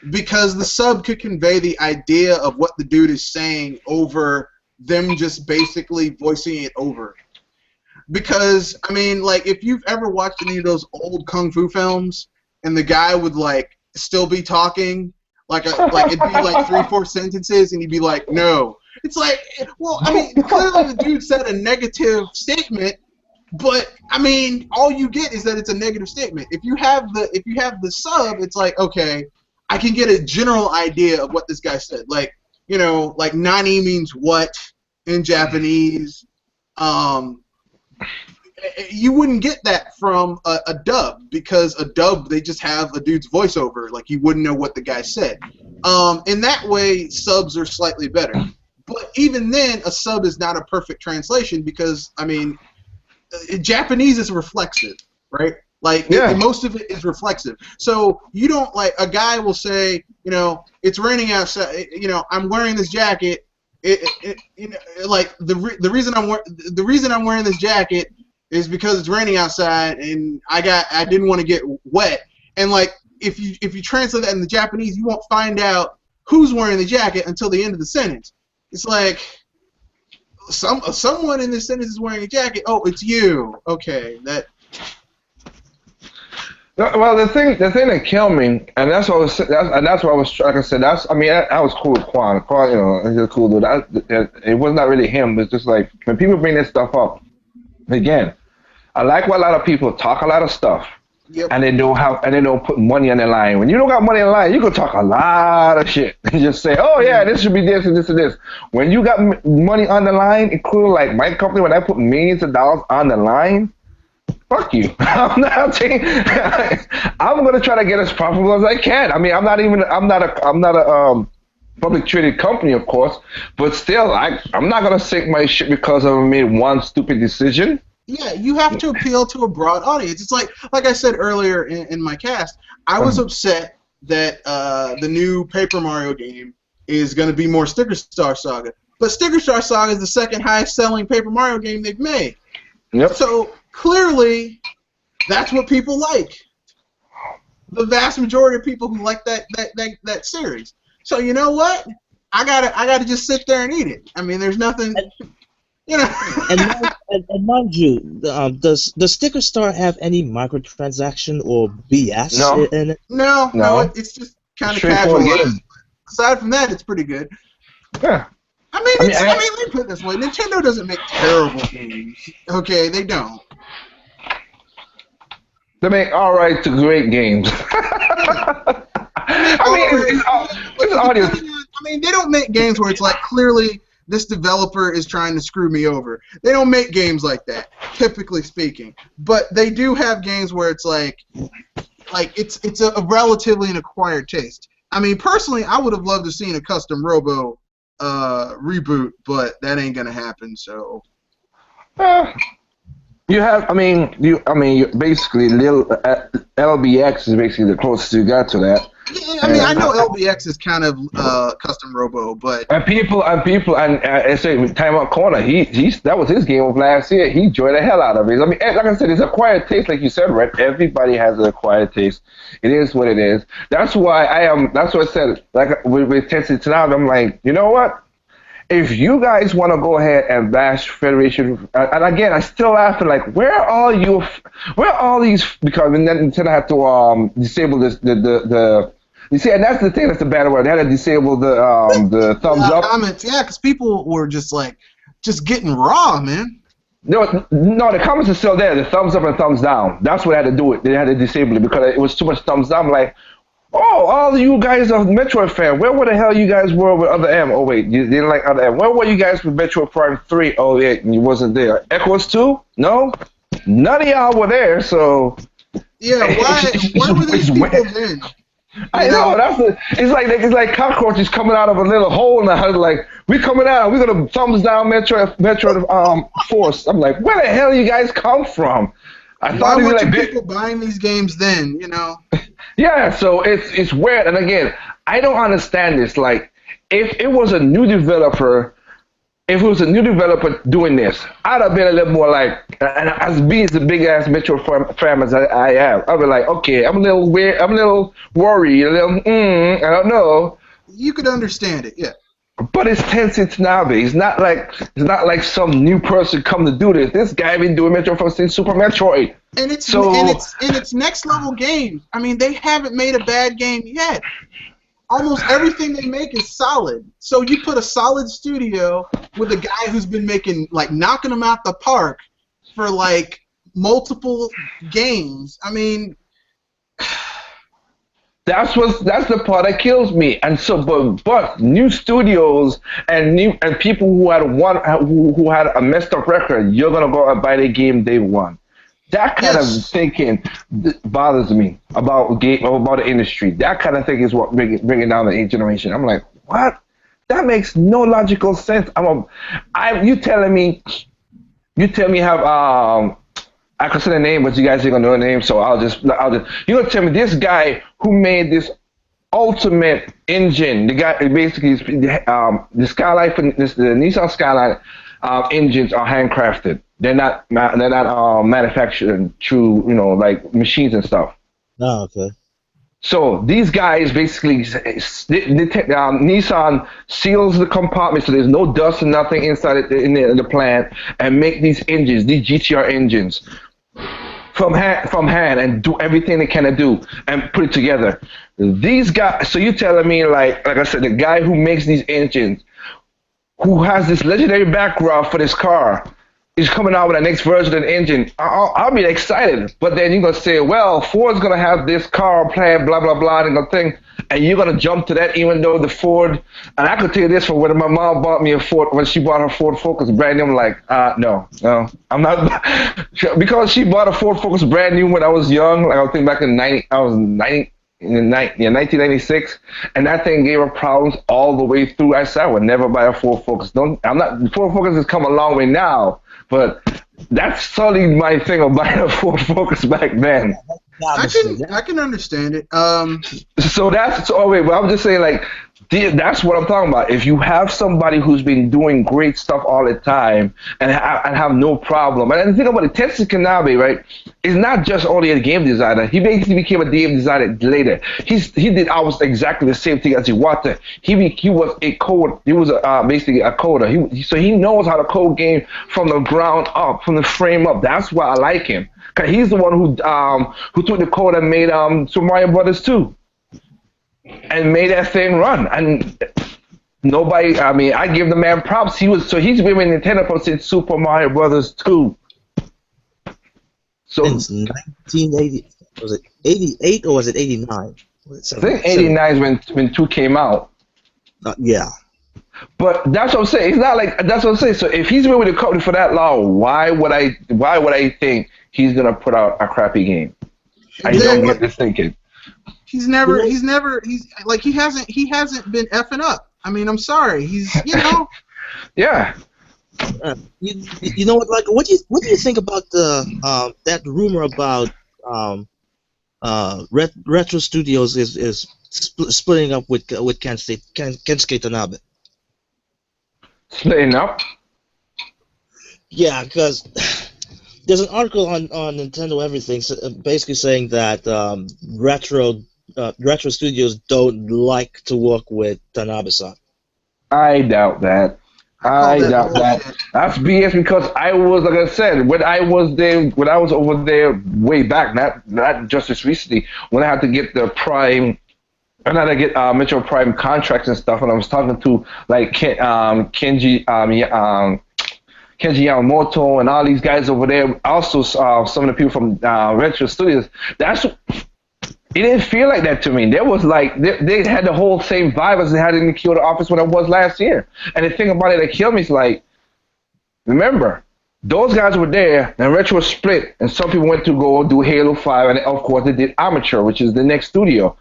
because the sub could convey the idea of what the dude is saying over them just basically voicing it over. Because, I mean, like, if you've ever watched any of those old kung fu films, and the guy would, like, still be talking, like it'd be, like, 3-4 sentences, and he'd be like, no. It's like, well, I mean, clearly the dude said a negative statement, but, I mean, all you get is that it's a negative statement. If you have the sub, it's like, okay, I can get a general idea of what this guy said. Like, you know, like, nani means what in Japanese. You wouldn't get that from a dub, because a dub, they just have a dude's voiceover. Like, you wouldn't know what the guy said. In that way, subs are slightly better. But even then, a sub is not a perfect translation because, I mean, Japanese is reflexive, right? Like, most of it is reflexive. So you don't, like, a guy will say, you know, it's raining outside, you know, I'm wearing this jacket. You know, like, the reason I'm wearing this jacket is because it's raining outside and I didn't want to get wet. And, like, if you translate that in the Japanese, you won't find out who's wearing the jacket until the end of the sentence. It's like, someone in this sentence is wearing a jacket. Oh, it's you. Okay, that. Well, the thing that killed me, and that's what I was, like I said, I was cool with Quan. Quan, you know, he's a cool dude. It was not really him. It's just like when people bring this stuff up. Again, I like what a lot of people talk a lot of stuff. Yep. And they don't put money on the line. When you don't got money on the line, you can talk a lot of shit and just say, oh yeah, this should be this and this and this. When you got money on the line, including like my company, when I put millions of dollars on the line, fuck you. I'm gonna try to get as profitable as I can. I mean, I'm not a public traded company, of course, but still, I'm not gonna sink my shit because I made one stupid decision. Yeah, you have to appeal to a broad audience. It's like I said earlier in my cast, I was upset that the new Paper Mario game is going to be more Sticker Star Saga. But Sticker Star Saga is the second highest selling Paper Mario game they've made. Yep. So clearly, that's what people like. The vast majority of people who like that series. So you know what? I gotta just sit there and eat it. I mean, there's nothing. You know. and mind you, does Sticker Star have any microtransaction or BS in it? No, it's just kind of casual. Aside from that, it's pretty good. Yeah. I mean, let me put it this way: Nintendo doesn't make terrible games. Okay, they don't. They make all right to great games. It's audience. I mean, they don't make games where it's like clearly this developer is trying to screw me over. They don't make games like that, typically speaking. But they do have games where it's like it's a relatively an acquired taste. I mean, personally, I would have loved to seen a custom Robo reboot, but that ain't gonna happen. So. Basically, LBX is basically the closest you got to that. Yeah, I mean, I know LBX is kind of custom Robo, but I say Time Out Corner, that was his game of last year. He enjoyed the hell out of it. I mean, like I said, it's acquired taste, like you said, right? Everybody has an acquired taste. It is what it is. That's why that's what I said. Like with Tessie tonight, I'm like, you know what? If you guys want to go ahead and bash Federation, and again, I still laughing like, where are all these? Because Nintendo had to disable the. You see, and that's the thing. That's the bad word. They had to disable the thumbs up comments. Yeah, because people were just getting raw, man. No, the comments are still there. The thumbs up and thumbs down. That's what they had to do it. They had to disable it because it was too much thumbs down. Like, oh, all of you guys are Metroid fan. Where the hell you guys were with Other M? Oh wait, you didn't like Other M. Where were you guys with Metroid Prime 3? Oh yeah, you wasn't there. Echoes 2? No, none of y'all were there. So yeah, why were these people then? I know it's like cockroaches coming out of a little hole now. Like, we coming out, we're gonna thumbs down Metroid Force. I'm like, where the hell you guys come from? I thought why were people buying these games then? You know. Yeah, so it's weird, and again, I don't understand this. Like, if it was a new developer, if it was a new developer doing this, I'd have been a little more like, and as being as a big ass Metro fan as I am, I'd be like, okay, I'm a little weird, I'm a little worried, a little, I don't know. You could understand it, yeah. But it's Tencent Tanabe. It's not like some new person come to do this. This guy been doing Metro since Super Metroid. And it's next level games. I mean, they haven't made a bad game yet. Almost everything they make is solid. So you put a solid studio with a guy who's been making, like, knocking them out the park for, like, multiple games. I mean, that's the part that kills me. And so, but new studios and people who had a messed up record, you're gonna go and buy the game day one. That kind of thinking bothers me about the industry. That kind of thing is what bringing down the eighth generation. I'm like, what? That makes no logical sense. You telling me have I can say the name, but you guys ain't gonna know the name, so I'll just you're gonna tell me this guy who made this ultimate engine, the guy basically the Skyline, the Nissan Skyline engines are handcrafted. They're not manufactured through like machines and stuff. Oh, okay. So these guys basically, Nissan seals the compartment so there's no dust and nothing inside in the plant, and make these engines, these GTR engines, from hand, and do everything they can do and put it together. These guys. So you telling me like I said, the guy who makes these engines, who has this legendary background for this car, is coming out with the next version of the engine. I'll be excited, but then you're gonna say, well, Ford's gonna have this car plan, blah blah blah, and you're gonna jump to that, even though the Ford. And I could tell you this from when my mom bought me a Ford, when she bought her Ford Focus brand new. I'm like, no, I'm not, because she bought a Ford Focus brand new when I was young. Like I think back in 1996, and that thing gave her problems all the way through. I said I would never buy a Ford Focus. Ford Focus has come a long way now. But that's solely my thing of buying a Ford Focus back then. I can understand it. But I'm just saying, like, that's what I'm talking about. If you have somebody who's been doing great stuff all the time and have no problem, and the thing about it, Tetsuya Tanabe, right, is not just only a game designer. He basically became a game designer later. He did almost exactly the same thing as Iwata. He was a coder. He was basically a coder. So he knows how to code game from the ground up, from the frame up. That's why I like him. Cause he's the one who took the code and made Super Mario Brothers 2. And made that thing run, and nobody. I mean, I give the man props. He's been with Nintendo since Super Mario Brothers 2. So since 1980, was it 88 or was it 89? I think 89 is when 2 came out. Yeah. But that's what I'm saying. It's not like that's what I'm saying. So if he's been with the company for that long, why would I think he's gonna put out a crappy game? I don't get this thinking. He hasn't been effing up. I mean, I'm sorry. Yeah. You know what? Like, what do you think about the that rumor about Retro Studios is splitting up with Kensuke Tanabe? Splitting up? Yeah, because there's an article on Nintendo Everything basically saying that Retro Studios don't like to work with Tanabe-san. I doubt that. I doubt that. That's BS, because I was, like I said, when I was over there way back, not just this recently, when I had to get the Prime, and I had to get Metro Prime contracts and stuff, and I was talking to like Kenji Yamamoto and all these guys over there, also some of the people from Retro Studios. It didn't feel like that to me. There was like they had the whole same vibe as they had in the Kyoto office when I was last year. And the thing about it that killed me is like, remember, those guys were there, and Retro split, and some people went to go do Halo 5, and of course they did Amateur, which is the next studio.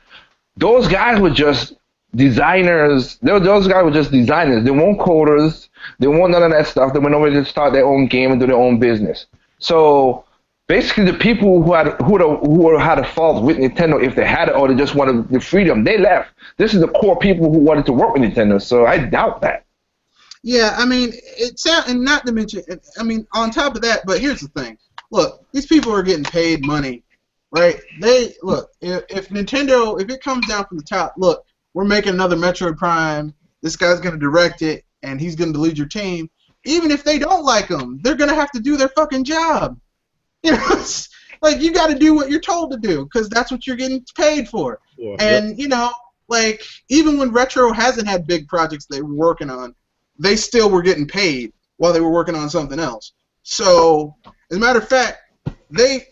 Those guys were just designers. Those guys were just designers. They weren't coders. They weren't none of that stuff. They went over to start their own game and do their own business. So basically, the people who had a fault with Nintendo, if they had it or they just wanted the freedom, they left. This is the core people who wanted to work with Nintendo, so I doubt that. Yeah, I mean, it sound, and not to mention, I mean, on top of that, but here's the thing. Look, these people are getting paid money, right? They look, if Nintendo, if it comes down from the top, look, we're making another Metroid Prime. This guy's gonna direct it, and he's gonna lead your team. Even if they don't like him, they're gonna have to do their fucking job. You know, it's like you got to do what you're told to do because that's what you're getting paid for. Yeah. And you know, like even when Retro hasn't had big projects they were working on, they still were getting paid while they were working on something else. So, as a matter of fact, they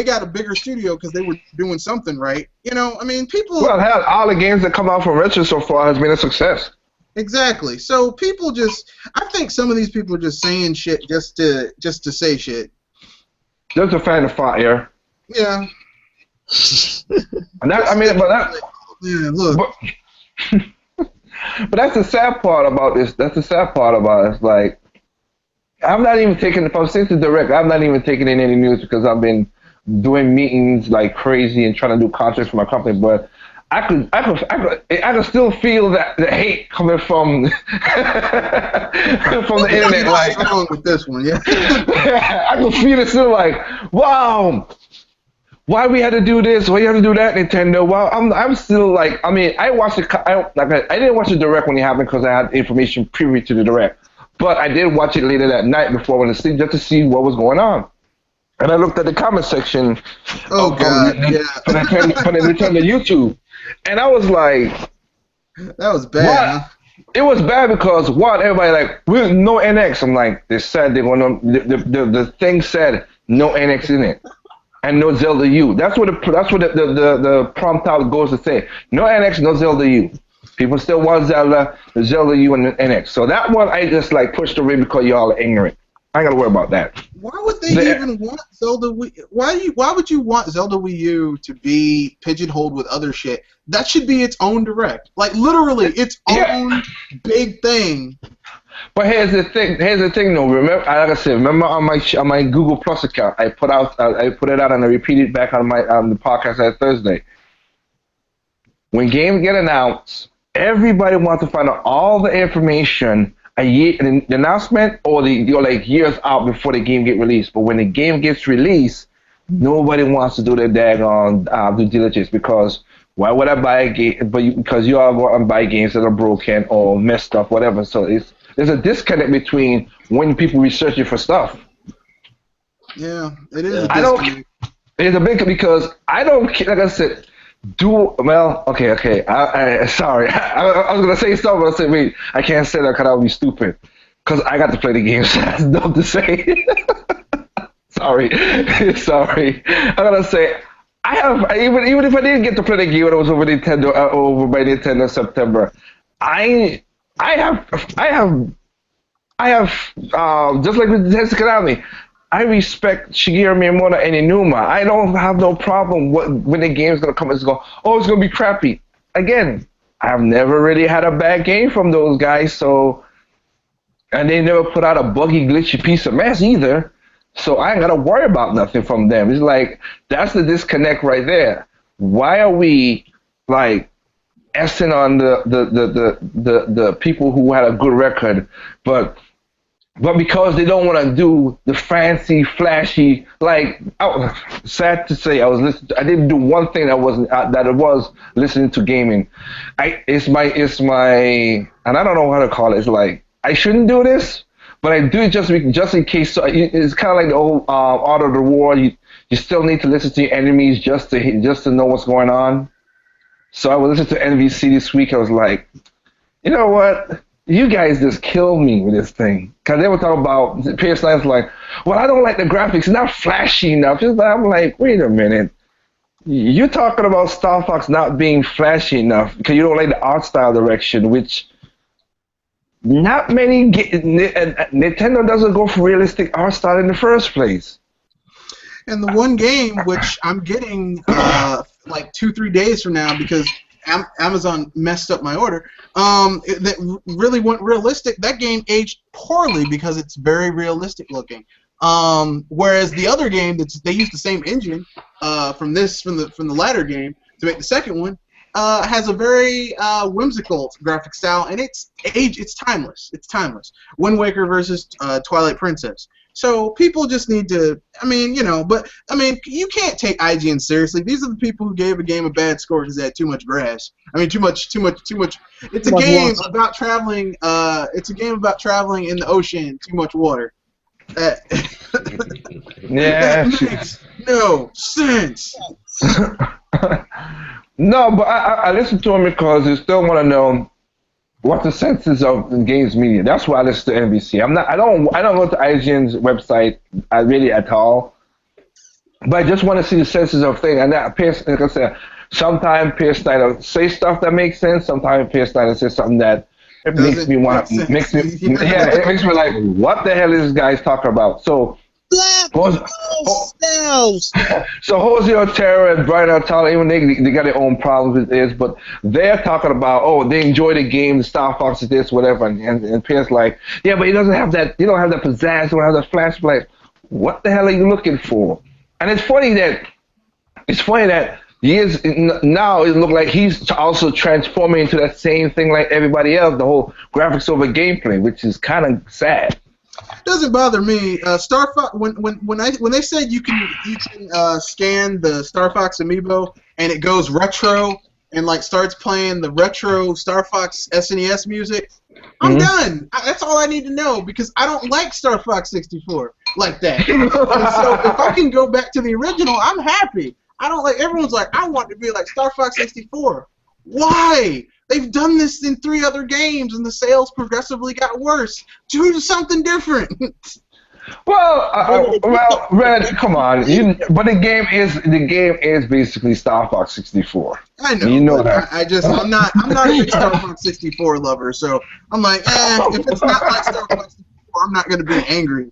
got a bigger studio because they were doing something right. You know, I mean, people. Well, hell, all the games that come out from Retro so far has been a success. Exactly. So people I think some of these people are just saying shit just to say shit. Just a fan of fire. Yeah. And that, I mean, but that. Yeah, look. But that's the sad part about this. That's the sad part about it. It's like, I'm not even taking, if I'm saying to direct, I'm not even taking in any news because I've been doing meetings like crazy and trying to do contracts for my company. But I could still feel that the hate coming from from the internet. Like, what's wrong with this one? Yeah. I could feel it still like, wow. Why we had to do this? Why you have to do that, Nintendo? Well, I'm still like, I mean, I watched it. I didn't watch the direct when it happened because I had information privy to the direct, but I did watch it later that night before I went to sleep just to see what was going on. And I looked at the comment section. Oh God, yeah. For the Nintendo YouTube, and I was like, that was bad. Huh? It was bad because one, everybody like, we're no NX. I'm like, they said they're gonna. The thing said no NX in it. And no Zelda U. That's what the prompt out goes to say. No NX, no Zelda U. People still want Zelda U, and NX. So that one I just like pushed away because y'all are ignorant. I ain't gotta worry about that. Why would they even want Zelda Wii? Why would you want Zelda Wii U to be pigeonholed with other shit? That should be its own direct. Like literally its own big thing. But here's the thing though. Remember, like I said, remember on my Google Plus account, I put it out and I repeated back on the podcast on Thursday. When games get announced, everybody wants to find out all the information the announcement or like years out before the game get released. But when the game gets released, nobody wants to do their daggone due diligence because why would I buy a game? Because you all go and buy games that are broken or messed up, whatever. So there's a disconnect between when people researching for stuff. Yeah, it is. It's a big because I don't. Like I said, okay. Sorry, I was gonna say something. But I said, wait, I can't say that because I'll be stupid. Because I got to play the game, so that's dumb to say. Sorry. I'm gonna say I have even if I didn't get to play the game when I was over by Nintendo in September, I have just like with Tetsuya Konami, I respect Shigeru Miyamoto and Inuma. I don't have no problem when the game's gonna come and go, oh, it's gonna be crappy. Again, I've never really had a bad game from those guys, and they never put out a buggy, glitchy piece of mess either. So I ain't gotta worry about nothing from them. It's like that's the disconnect right there. Why are we like essing on the people who had a good record, but because they don't want to do the fancy, flashy, like, sad to say, I didn't do one thing that was listening to gaming. It's my, and I don't know how to call it. It's like I shouldn't do this, but I do it just in case. So it's kind of like the old Art of the War. You still need to listen to your enemies just to know what's going on. So I was listening to NVC this week. I was like, you know what? You guys just killed me with this thing. Because they were talking about, PS9's like, well, I don't like the graphics. It's not flashy enough. I'm like, wait a minute. You're talking about Star Fox not being flashy enough because you don't like the art style direction, which not many... Nintendo doesn't go for realistic art style in the first place. And the one game, which I'm getting like 2-3 days from now because Amazon messed up my order, that really went realistic. That game aged poorly because it's very realistic looking. Whereas the other game, they used the same engine from the latter game to make the second one, has a very whimsical graphic style, and it's timeless. It's timeless. Wind Waker versus Twilight Princess. So people just need to, you can't take IGN seriously. These are the people who gave a game a bad score because they had too much grass. Too much. It's a game about traveling. It's a game about traveling in the ocean. Too much water. Yeah. That makes no sense. No, but I listen to him because I still want to know what the sense is of the games media. That's why I listen to NBC. I don't go to IGN's website really at all. But I just want to see the senses of things. And that Pierce, like I said, sometimes Pierce Snyder say stuff that makes sense. Sometimes Pierce Snyder says something that it makes me want to it makes me like, what the hell is this guy's talking about? So. So Jose Otero and Brian Altala, even they got their own problems with this, but they're talking about, they enjoy the game, Star Fox is this, whatever, and Pierce like, yeah, but he doesn't have that, you don't have that pizzazz, you don't have that flashlight. What the hell are you looking for? And it's funny that now it looks like he's also transforming into that same thing like everybody else, the whole graphics over gameplay, which is kind of sad. Doesn't bother me. Star Fox. When they said you can scan the Star Fox amiibo and it goes retro and like starts playing the retro Star Fox SNES music, I'm done. That's all I need to know because I don't like Star Fox 64 like that. And so if I can go back to the original, I'm happy. I don't like. Everyone's like, I want to be like Star Fox 64. Why? They've done this in 3 other games, and the sales progressively got worse. Do something different. Well, Red, come on. But the game is basically Star Fox 64. I know. You know that. I'm not a big Star Fox 64 lover, so I'm like, if it's not like Star Fox 64, I'm not going to be angry.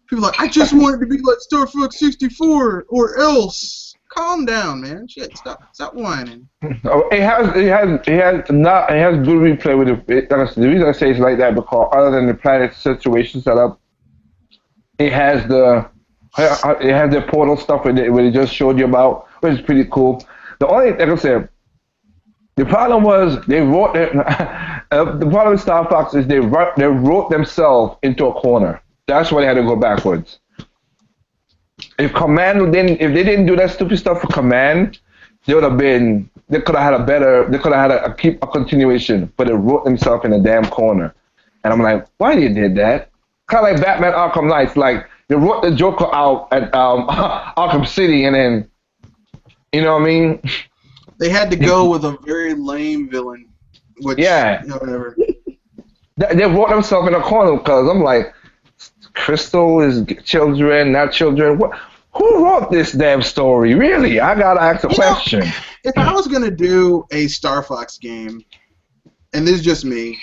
People are like, I just want it to be like Star Fox 64 or else. Calm down, man. Shit, stop whining. It has good replay with it. The reason I say it's like that because other than the planet situation set up, it has the portal stuff where they just showed you about, which is pretty cool. The only like I said, the problem was they wrote the problem with Star Fox is they wrote themselves into a corner. That's why they had to go backwards. If they didn't do that stupid stuff for Command, they could have had a continuation, but they wrote themselves in a damn corner. And I'm like, why they did that? Kind of like Batman Arkham Knights, like they wrote the Joker out at Arkham City, and then, you know what I mean? They had to go with a very lame villain, which, whatever. They wrote themselves in a corner because I'm like, Crystal is children, not children. Who wrote this damn story? Really? I gotta ask a question. If I was gonna do a Star Fox game, and this is just me,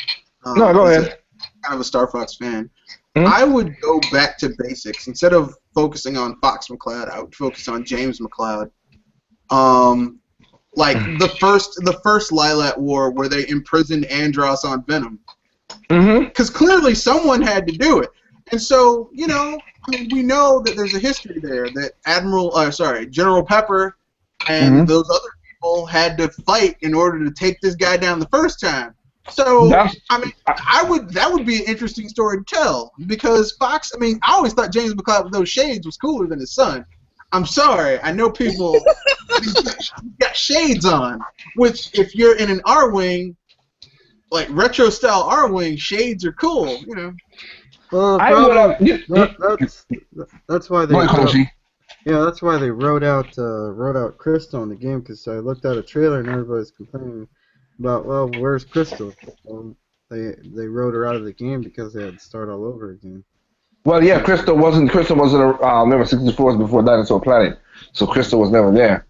no, go ahead. Kind of a Star Fox fan, I would go back to basics. Instead of focusing on Fox McCloud, I would focus on James McCloud. Like the first Lilac War where they imprisoned Andros on Venom. Because clearly someone had to do it. And so, we know that there's a history there that General Pepper and those other people had to fight in order to take this guy down the first time. So, that would be an interesting story to tell because Fox, I always thought James McCloud with those shades was cooler than his son. I'm sorry, I know people got shades on, which if you're in an R-Wing, like retro style R-Wing, shades are cool, Well, that's why they that's why they wrote out Crystal in the game because I looked at a trailer and everybody's complaining about where's Crystal? They wrote her out of the game because they had to start all over again. Well, yeah, Crystal wasn't remember 64 was before Dinosaur Planet, so Crystal was never there.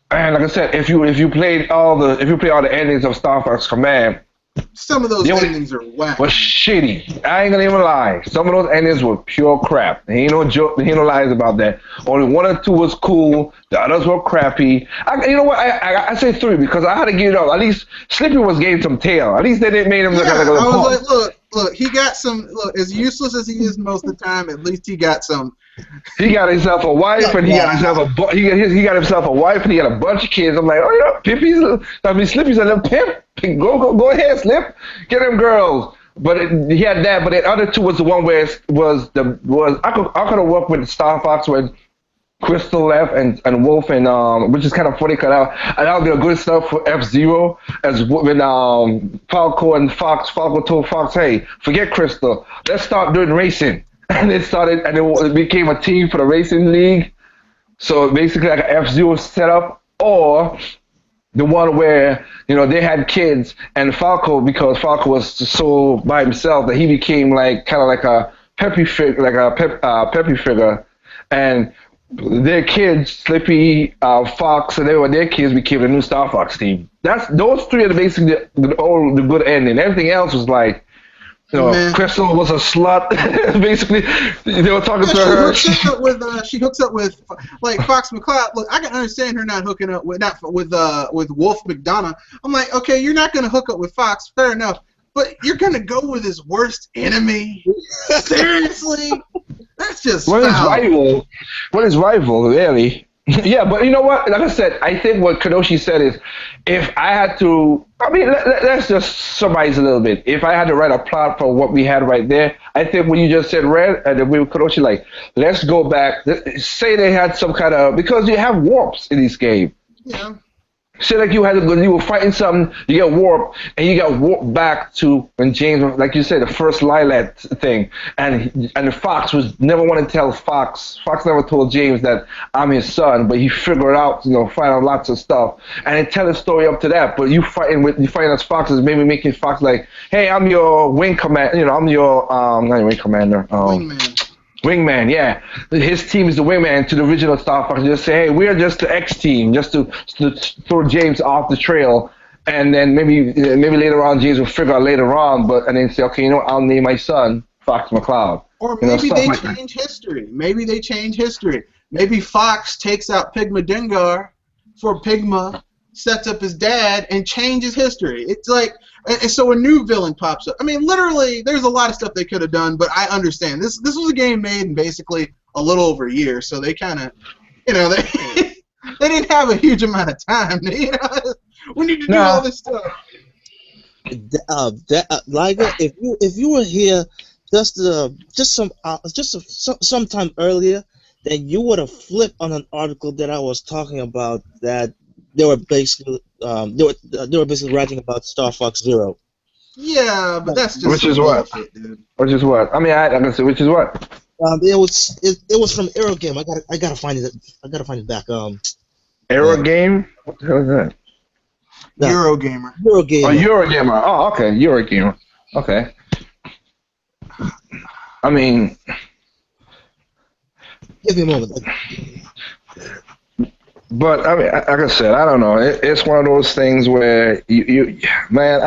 And like I said, if you play all the endings of Star Fox Command, some of those endings are whack. Was shitty. I ain't gonna even lie. Some of those endings were pure crap. There ain't no joke. There ain't no lies about that. Only 1 or 2 was cool. The others were crappy. You know what? I say 3 because I had to give it up. At least Slippy was gave some tail. At least they didn't make him look like a little punk. Look, he got some. Look, as useless as he is most of the time, at least he got some He got himself a wife, and he got himself he got himself a wife, and he got a bunch of kids. I'm like, oh yeah, Slippy's a little pimp. Go ahead, Slip, get them girls. But he had that. But the other two was the one where I could have worked with Star Fox when Crystal left and Wolf and which is kind of funny because that would be a good stuff for F-Zero as when Falco and Falco told Fox, hey, forget Crystal, let's start doing racing. And it became a team for the racing league. So basically like an F-Zero setup, or the one where they had kids and Falco, because Falco was so by himself that he became like kind of like a peppy figure, peppy figure, and their kids, Slippy, Fox, and their kids became the new Star Fox team. Those three are basically the good ending. Everything else was like. Crystal was a slut. Basically, they were talking to her. She hooks up with like Fox McCloud. Look, I can understand her not hooking up with Wolf McDonough. I'm like, okay, you're not gonna hook up with Fox, fair enough, but you're gonna go with his worst enemy. Seriously, that's just what is rival, really? Yeah, but you know what? Like I said, I think what Kadoshi said is, if I had to, let's just summarize a little bit. If I had to write a plot for what we had right there, I think when you just said Red, and we were Kadoshi, like, let's go back. Say they had some kind of, because you have warps in this game. Yeah. Say like you were fighting something, you get warped, and you got warped back to when James, like you said, the first Lilac thing, and the Fox never wanted to tell Fox. Fox never told James that I'm his son, but he figured out, find out lots of stuff, and then tell the story up to that. But you fighting as Fox is maybe making Fox like, hey, I'm your wing commander, I'm your not your wing commander, Wingman, yeah. His team is the Wingman to the original Star Fox. Just say, hey, we're just the X team, just to throw James off the trail, and then maybe later on James will figure out later on, and then say, okay, I'll name my son Fox McCloud. Or maybe they change history. Maybe they change history. Maybe Fox takes out Pigma Dengar for Pigma, sets up his dad, and changes history. It's like, and so a new villain pops up. I mean, literally, there's a lot of stuff they could have done, but I understand. This was a game made in basically a little over a year, so they kind of, they didn't have a huge amount of time. We need to do all this stuff. Liger, if you were here sometime earlier, then you would have flipped on an article that I was talking about that. They were basically writing about Star Fox Zero. Yeah, but that's just which is what, dude. Which is what? I mean, I can say which is what. It was from Aerogame. I gotta find it. I gotta find it back. Aerogame? What the hell is that? Eurogamer. Eurogamer. Oh, Eurogamer. Oh, okay, Eurogamer. Okay. I mean, give me a moment. But I mean, like I said, I don't know. It's one of those things where man,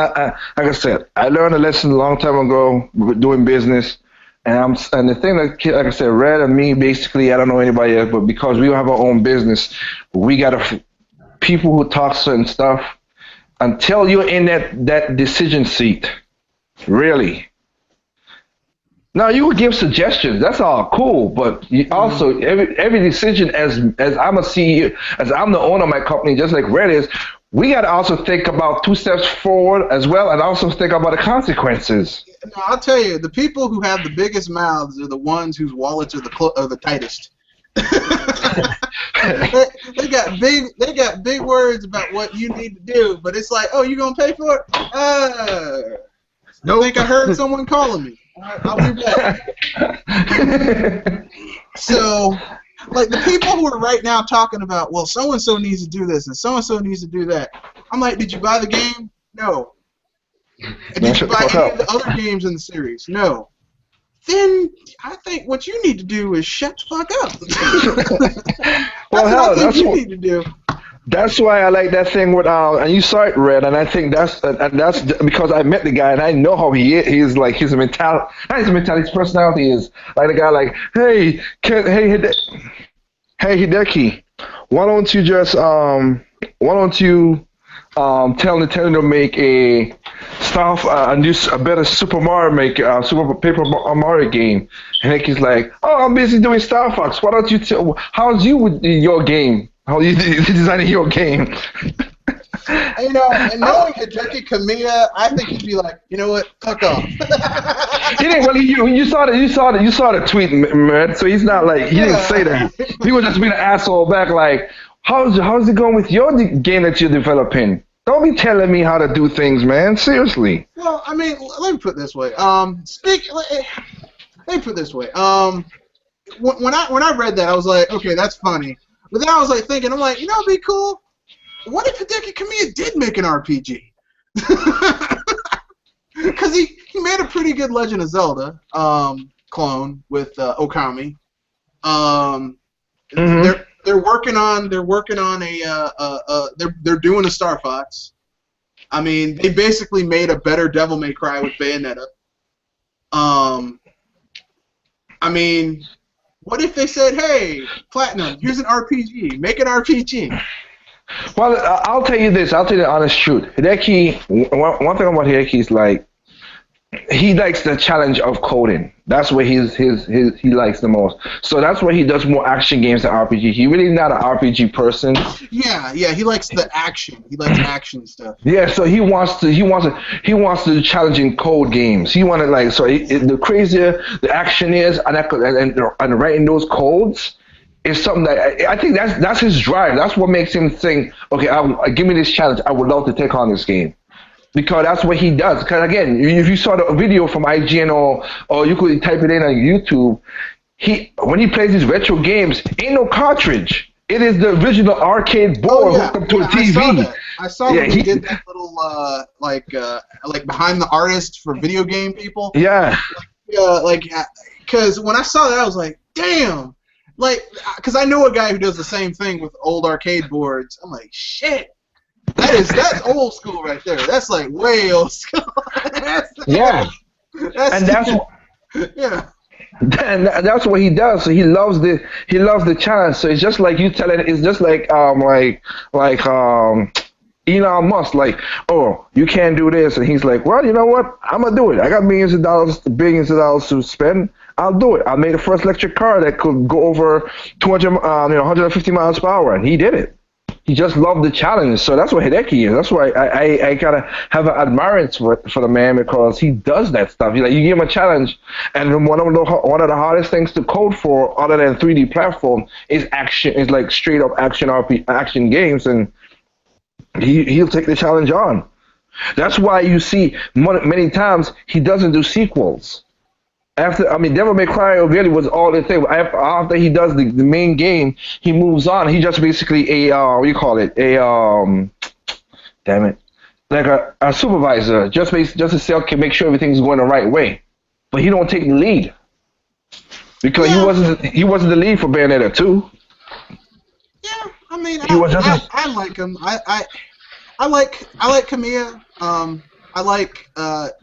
like I said, I learned a lesson a long time ago doing business, and the thing that, like I said, Red and me, basically, I don't know anybody else, but because we have our own business, we gotta people who talk certain stuff until you're in that decision seat, really. Now you would give suggestions. That's all cool, but you also every decision as I'm a CEO, as I'm the owner of my company, just like Red is, we got to also think about 2 steps forward as well, and also think about the consequences. Now, I'll tell you, the people who have the biggest mouths are the ones whose wallets are the tightest. they got big words about what you need to do, but it's like, oh, you gonna pay for it? Nope. I think I heard someone calling me. I'll be back. So, like, the people who are right now talking about, well, so-and-so needs to do this and so-and-so needs to do that. I'm like, did you buy the game? No. Did you buy any of the other games in the series? No. Then I think what you need to do is shut the fuck up. Well, hell, that's what you need to do. That's why I like that thing with and you saw it, Red, and I think that's because I met the guy and I know how he is. He's like his mentality, not his mentality, his personality is like the guy like, hey Hideki, why don't you tell Nintendo to make a better Super Mario Super Paper Mario game, and Hickey's like, "Oh, I'm busy doing Star Fox. Why don't you tell? How's you with your game? How you designing your game?" You know, and knowing Hideki Kamiya, I think he'd be like, you know what, fuck off. He didn't. Well, you saw the tweet, man. So he's not like he didn't say that. He was just being an asshole back, like, how's it going with your game that you're developing? Don't be telling me how to do things, man. Seriously. Well, I mean, let me put it this way. Let me put it this way. When I read that, I was like, okay, that's funny. But then I was like thinking, I'm like, you know, it'd be cool. What if Hideki Kamiya did make an RPG? Because he made a pretty good Legend of Zelda clone with Okami. They're working on they're doing a Star Fox. I mean, they basically made a better Devil May Cry with Bayonetta. I mean, what if they said, "Hey, Platinum, here's an RPG. Make an RPG." Well, I'll tell you this. I'll tell you the honest truth. Hideki, one thing about Hideki is like he likes the challenge of coding. That's what he likes the most. So that's why he does more action games than RPG. He really not an RPG person. Yeah, he likes the action. He likes action stuff. Yeah, so he wants to challenging code games. He wanted like the crazier the action is, and writing those codes is something that I think that's his drive. That's what makes him think, okay, give me this challenge. I would love to take on this game. Because that's what he does. Because again, if you saw the video from IGN or you could type it in on YouTube, when he plays these retro games, ain't no cartridge. It is the original arcade board hooked up to a TV. I saw when he did that little like behind the artist for video game people. Yeah. Because when I saw that, I was like, damn. Like, because I know a guy who does the same thing with old arcade boards. I'm like, shit. That's old school right there. That's like way old school. Yeah. And that's what he does. So he loves the challenge. So it's just like you telling. It's just like Elon Musk, like, oh, you can't do this, and he's like, well, you know what? I'm gonna do it. I got billions of dollars to spend. I'll do it. I made the first electric car that could go over 150 miles per hour, and he did it. He just loved the challenge, so that's what Hideki is. That's why I kind of have an admirance for the man, because he does that stuff. You give him a challenge, and one of the hardest things to code for, other than 3D platform, is action. Is like straight up action games, and he'll take the challenge on. That's why you see many times he doesn't do sequels. Devil May Cry really was all the thing. After he does the main game, he moves on. He just basically like a supervisor, just to say, okay, make sure everything's going the right way. But he don't take the lead because he wasn't the lead for Bayonetta 2. Yeah, I mean, I like him. I like Kamiya. I like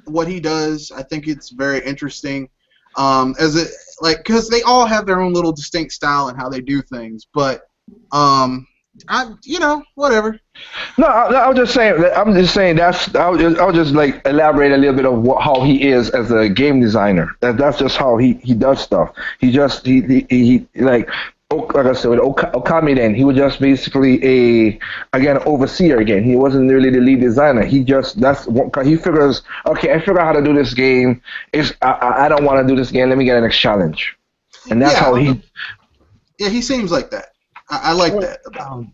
what he does. I think it's very interesting. Because they all have their own little distinct style and how they do things, but whatever. No, I'm just saying. I'll just like elaborate a little bit of how he is as a game designer. That's just how he does stuff. He like I said, with Okami, then he was just basically overseer again. He wasn't really the lead designer. He figures, okay, I figure out how to do this game. I don't want to do this game. Let me get a next challenge, and that's how he. Yeah, he seems like that. I like that. All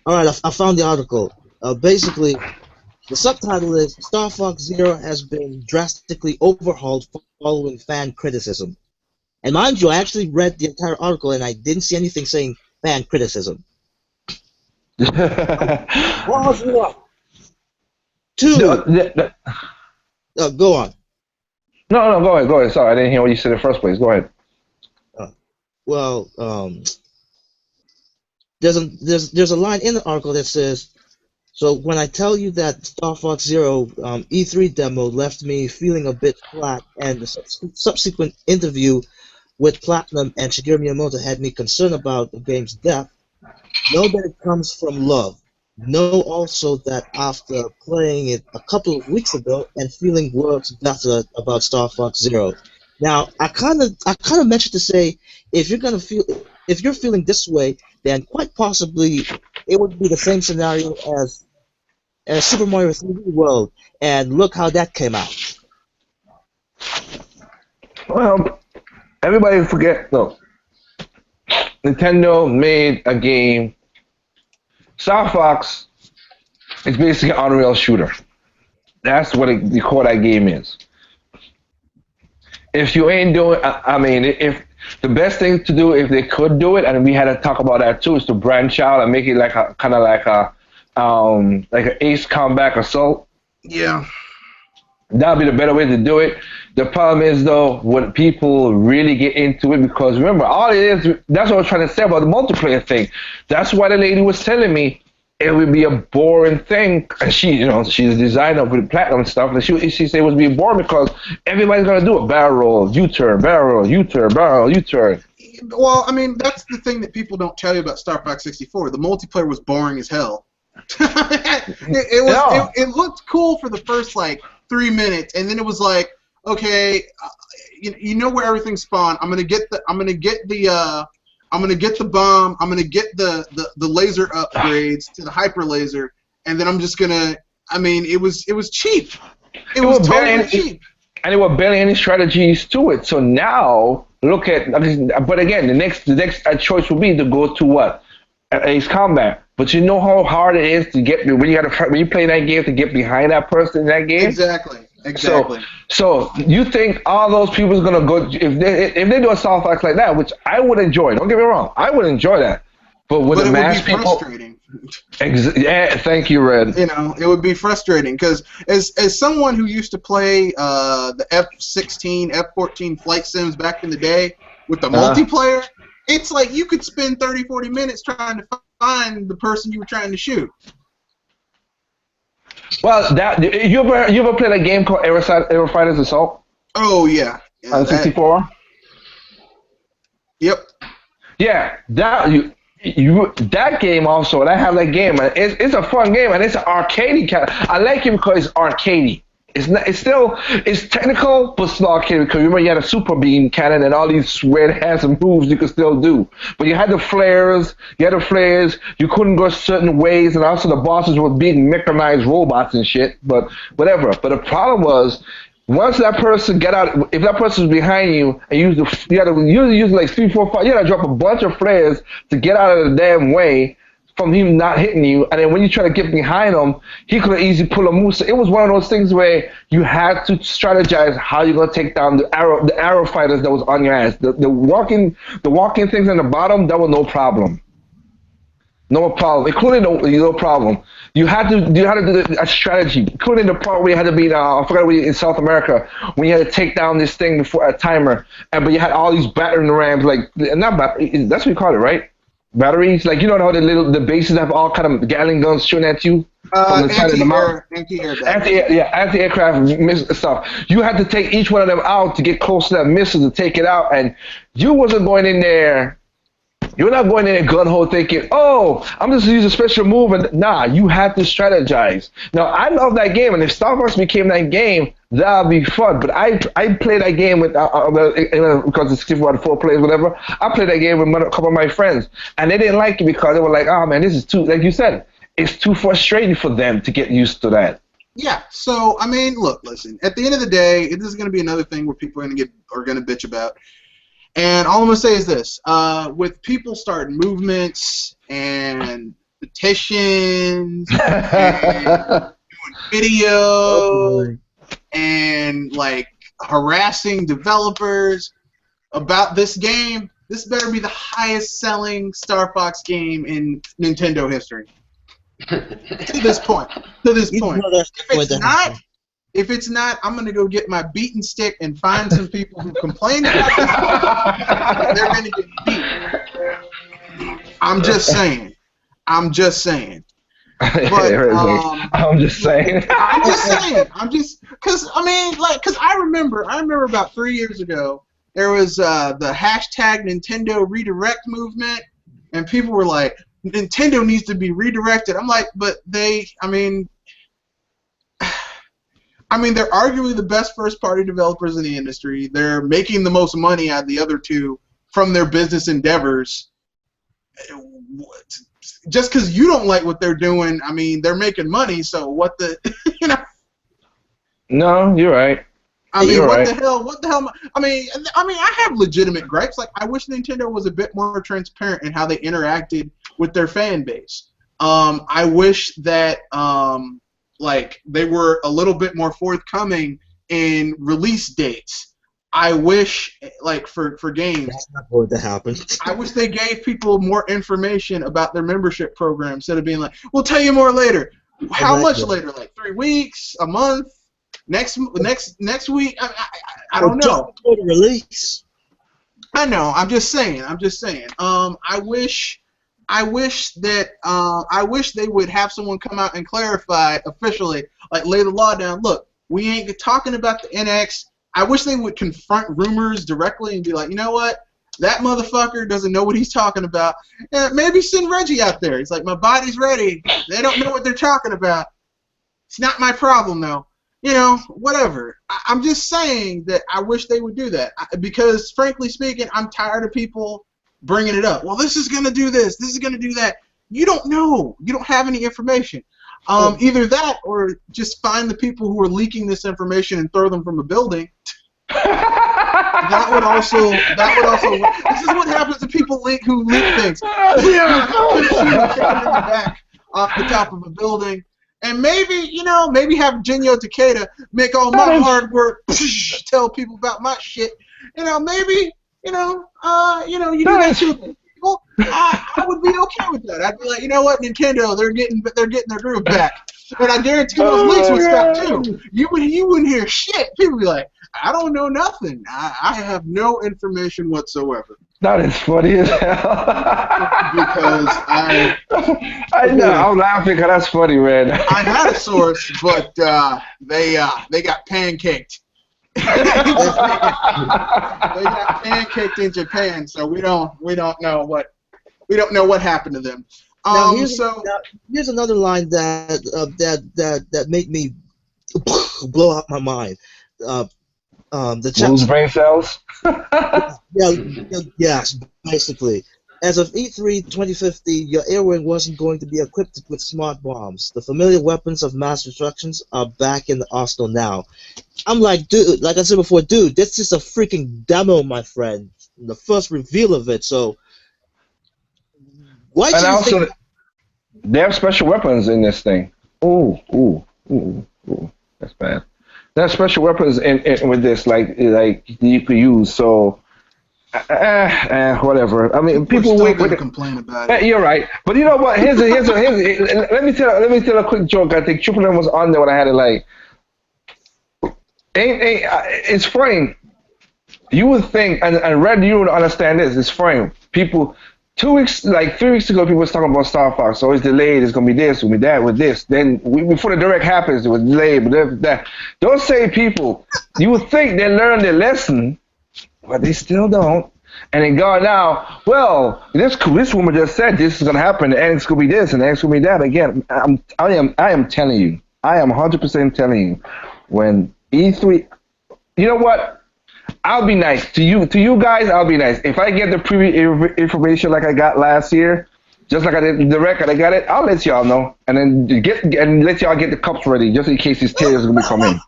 right, I found the article. Basically, the subtitle is Star Fox Zero has been drastically overhauled following fan criticism. And mind you, I actually read the entire article and I didn't see anything saying fan criticism. What was one? Two. Go on. No, go ahead. Sorry, I didn't hear what you said in the first place. Go ahead. There's a line in the article that says, so when I tell you that Star Fox Zero E3 demo left me feeling a bit flat, and the subsequent interview with Platinum and Shigeru Miyamoto had me concerned about the game's depth, know that it comes from love. know also that after playing it a couple of weeks ago and feeling worse better about Star Fox Zero. Now, I kind of mentioned to say if you're feeling this way, then quite possibly it would be the same scenario as Super Mario 3D World, and look how that came out. Well, everybody forget. No, Nintendo made a game. Star Fox is basically an on-rail shooter. That's what the core of that game is. If you ain't doing, I mean, if the best thing to do if they could do it, and we had to talk about that too, is to branch out and make it like a kind of like an Ace Combat Assault. Yeah. That'd be the better way to do it. The problem is though, when people really get into it, because remember, all it is, that's what I was trying to say about the multiplayer thing. That's why the lady was telling me it would be a boring thing. And she, she's a designer with platinum and stuff. And she said it would be boring because everybody's gonna do a barrel roll, U-turn, barrel roll, U-turn, barrel roll, U-turn. Well, I mean, that's the thing that people don't tell you about Star Fox 64. The multiplayer was boring as hell. It looked cool for the first like 3 minutes, and then it was like, okay, you know where everything spawned. I'm gonna get the bomb. I'm gonna get the laser upgrades to the hyper laser, and then I'm just gonna. I mean, it was cheap. It was totally cheap. And there were barely any strategies to it. So now look at. But again, the next choice will be to go to what? Ace Combat. But you know how hard it is to get when you play that game to get behind that person in that game. Exactly. So you think all those people are gonna go if they do a Star Fox like that, which I would enjoy. Don't get me wrong, I would enjoy that. But with the mass people, frustrating. Yeah, thank you, Red. It would be frustrating because as someone who used to play the F-16, F-14 flight sims back in the day with the multiplayer, it's like you could spend 30, 40 minutes trying to find the person you were trying to shoot. Well, you ever played a game called Aerofighters Assault? Oh yeah. On 64. Yep. Yeah, that game also, and I have that game, and it's a fun game, and it's an arcadey kind. I like it because it's arcadey. It's technical, but still arcadey. Because remember, you had a super beam cannon and all these weird handsome moves you could still do. But you had the flares. You couldn't go certain ways, and also the bosses were big mechanized robots and shit. But whatever. But the problem was, once that person get out, if that person's behind you and you had to use like 3, 4, 5, you had to drop a bunch of flares to get out of the damn way from him not hitting you. And then when you try to get behind him, he could have easily pulled a move. So it was one of those things where you had to strategize how you're gonna take down the arrow fighters that was on your ass. The walking things in the bottom, that was no problem. No problem. Including no problem. You had to do a strategy, including the part where you had to be I forgot where in South America when you had to take down this thing before a timer, but you had all these battering rams, like not that's what you call it, right? Batteries, like how the bases have all kind of Gatling guns shooting at you from the side of the mountain. Anti-aircraft stuff. You had to take each one of them out to get close to that missile to take it out, and you wasn't going in there. You're not going in there gun-ho thinking, oh, I'm just going to use a special move. And nah, you had to strategize. Now, I love that game, and if Star Fox became that game, that would be fun. But I played that game with, because it's 64 out of 4 players, whatever. I played that game with a couple of my friends, and they didn't like it because they were like, oh, man, this is too, like you said, it's too frustrating for them to get used to that. Yeah, so, I mean, listen, at the end of the day, this is going to be another thing where people are going to bitch about. And all I'm going to say is this, with people starting movements and petitions and doing video and, like, harassing developers about this game, this better be the highest-selling Star Fox game in Nintendo history. To this point. If it's not, I'm going to go get my beaten stick and find some people who complain about this. They're going to get beat. I'm just saying. But, I'm just saying. Because I remember about 3 years ago, there was the hashtag Nintendo Redirect movement, and people were like, Nintendo needs to be redirected. I'm like, but I mean, they're arguably the best first-party developers in the industry. They're making the most money out of the other two from their business endeavors. Just because you don't like what they're doing, I mean, they're making money, so what the, you know? No, you're right. I mean, You're what right. the hell? What the hell? I mean, I have legitimate gripes. Like, I wish Nintendo was a bit more transparent in how they interacted with their fan base. I wish that, like, they were a little bit more forthcoming in release dates. I wish, like, for games, That's not going to happen. I wish they gave people more information about their membership program instead of being like, "We'll tell you more later." How much later? Like 3 weeks, a month, next week? I don't know. Before the release. I know. I'm just saying. I wish they would have someone come out and clarify officially, like lay the law down. Look, we ain't talking about the NX. I wish they would confront rumors directly and be like, you know what? That motherfucker doesn't know what he's talking about. Maybe send Reggie out there. He's like, my body's ready. They don't know what they're talking about. It's not my problem, though. You know, whatever. I'm just saying that I wish they would do that. Because, frankly speaking, I'm tired of people bringing it up. Well, this is going to do this. This is going to do that. You don't know. You don't have any information. Either that or just find the people who are leaking this information and throw them from a building. That would also. This is what happens to people who leak things. Yeah, kick them in the back off the top of a building, and maybe have Genyo Takeda make all my hard work, tell people about my shit. Maybe you do that too. I would be okay with that. I'd be like, you know what, Nintendo, they're getting their groove back, and I guarantee those leaks would stop too. You wouldn't hear shit. People would be like, I don't know nothing. I have no information whatsoever. That is funny as hell. Because I know, I'm laughing because that's funny, man. I had a source, but they got pancaked. They got pancaked in Japan, so we don't know what happened to them. Now, here's another line that made me blow out my mind. Lose brain cells? Yes, basically. As of E3 2050, your air wing wasn't going to be equipped with smart bombs. The familiar weapons of mass destruction are back in the arsenal now. I'm like, dude, like I said before, dude, this is a freaking demo, my friend. The first reveal of it, so why do you think... They have special weapons in this thing. Ooh, that's bad. They have special weapons in with this, like you could use. So, whatever. I mean, people still gonna complain about it. You're right, but you know what? Here's let me tell a quick joke. I think Triple M was on there when I had it. Like, it's funny. You would think, and Red, you would understand this. It's funny. People. 3 weeks ago, people was talking about Star Fox. So it's delayed. It's gonna be this, it's gonna be that, with this. Then before the direct happens, it was delayed. But that. Those same people, you would think they learned their lesson, but they still don't. And they go now. Well, this woman just said this is gonna happen, and it's gonna be this, and it's gonna be that. Again, I am telling you, I am 100% telling you, when E3, you know what? I'll be nice to you guys. I'll be nice. If I get the preview information like I got last year, just like I did the record, I got it. I'll let y'all know, and then let y'all get the cups ready, just in case these tears gonna be coming.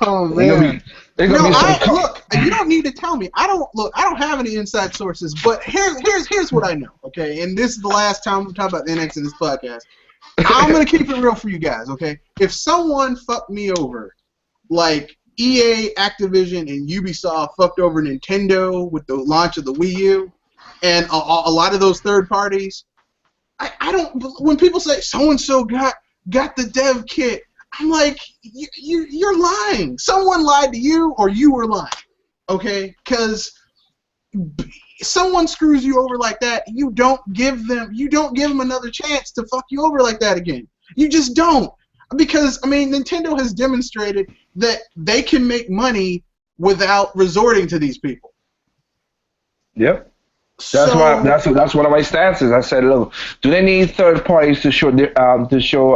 Oh man! Look, you don't need to tell me. I don't have any inside sources, but here's what I know. Okay, and this is the last time we're talking about the NX in this podcast. I'm gonna keep it real for you guys. Okay, if someone fucked me over, like EA, Activision, and Ubisoft fucked over Nintendo with the launch of the Wii U, and a lot of those third parties. I don't. When people say so and so got the dev kit, I'm like, you're lying. Someone lied to you, or you were lying. Okay, because someone screws you over like that, you don't give them another chance to fuck you over like that again. You just don't. Because, I mean, Nintendo has demonstrated that they can make money without resorting to these people. Yep. That's one of my stances. I said, look, do they need third parties to show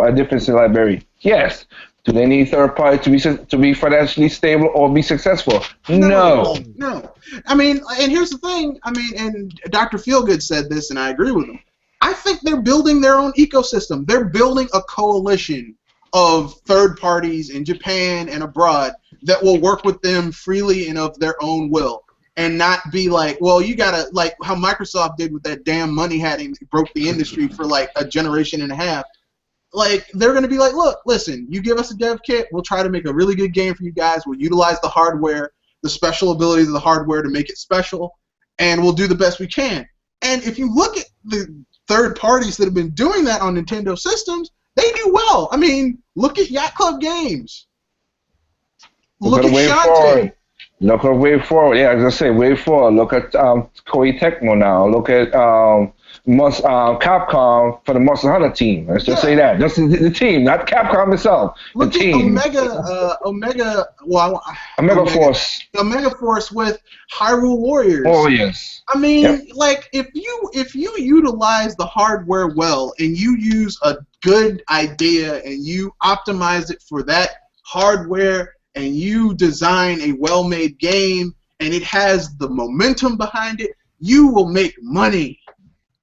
a difference in library? Yes. Do they need third parties to be financially stable or be successful? No. No. I mean, and here's the thing. I mean, and Dr. Feelgood said this, and I agree with him. I think they're building their own ecosystem. They're building a coalition of third parties in Japan and abroad that will work with them freely and of their own will, and not be like, well, you gotta, like how Microsoft did with that damn money hatting that broke the industry for like a generation and a half. Like, they're going to be like, look, listen, you give us a dev kit, we'll try to make a really good game for you guys, we'll utilize the hardware, the special abilities of the hardware to make it special, and we'll do the best we can. And if you look at the third parties that have been doing that on Nintendo systems, they do well. I mean, look at Yacht Club Games. Look at Shantae. Look at Way Forward. Yeah, I was going to say, Way Forward. Look at Koei Tecmo now. Look at Capcom for the Monster Hunter team. Let's just say that. Just the team, not Capcom itself. Look the team. Omega Force. Omega Force with Hyrule Warriors. Warriors. I mean, like, if you utilize the hardware well and you use a good idea and you optimize it for that hardware and you design a well-made game and it has the momentum behind it, you will make money.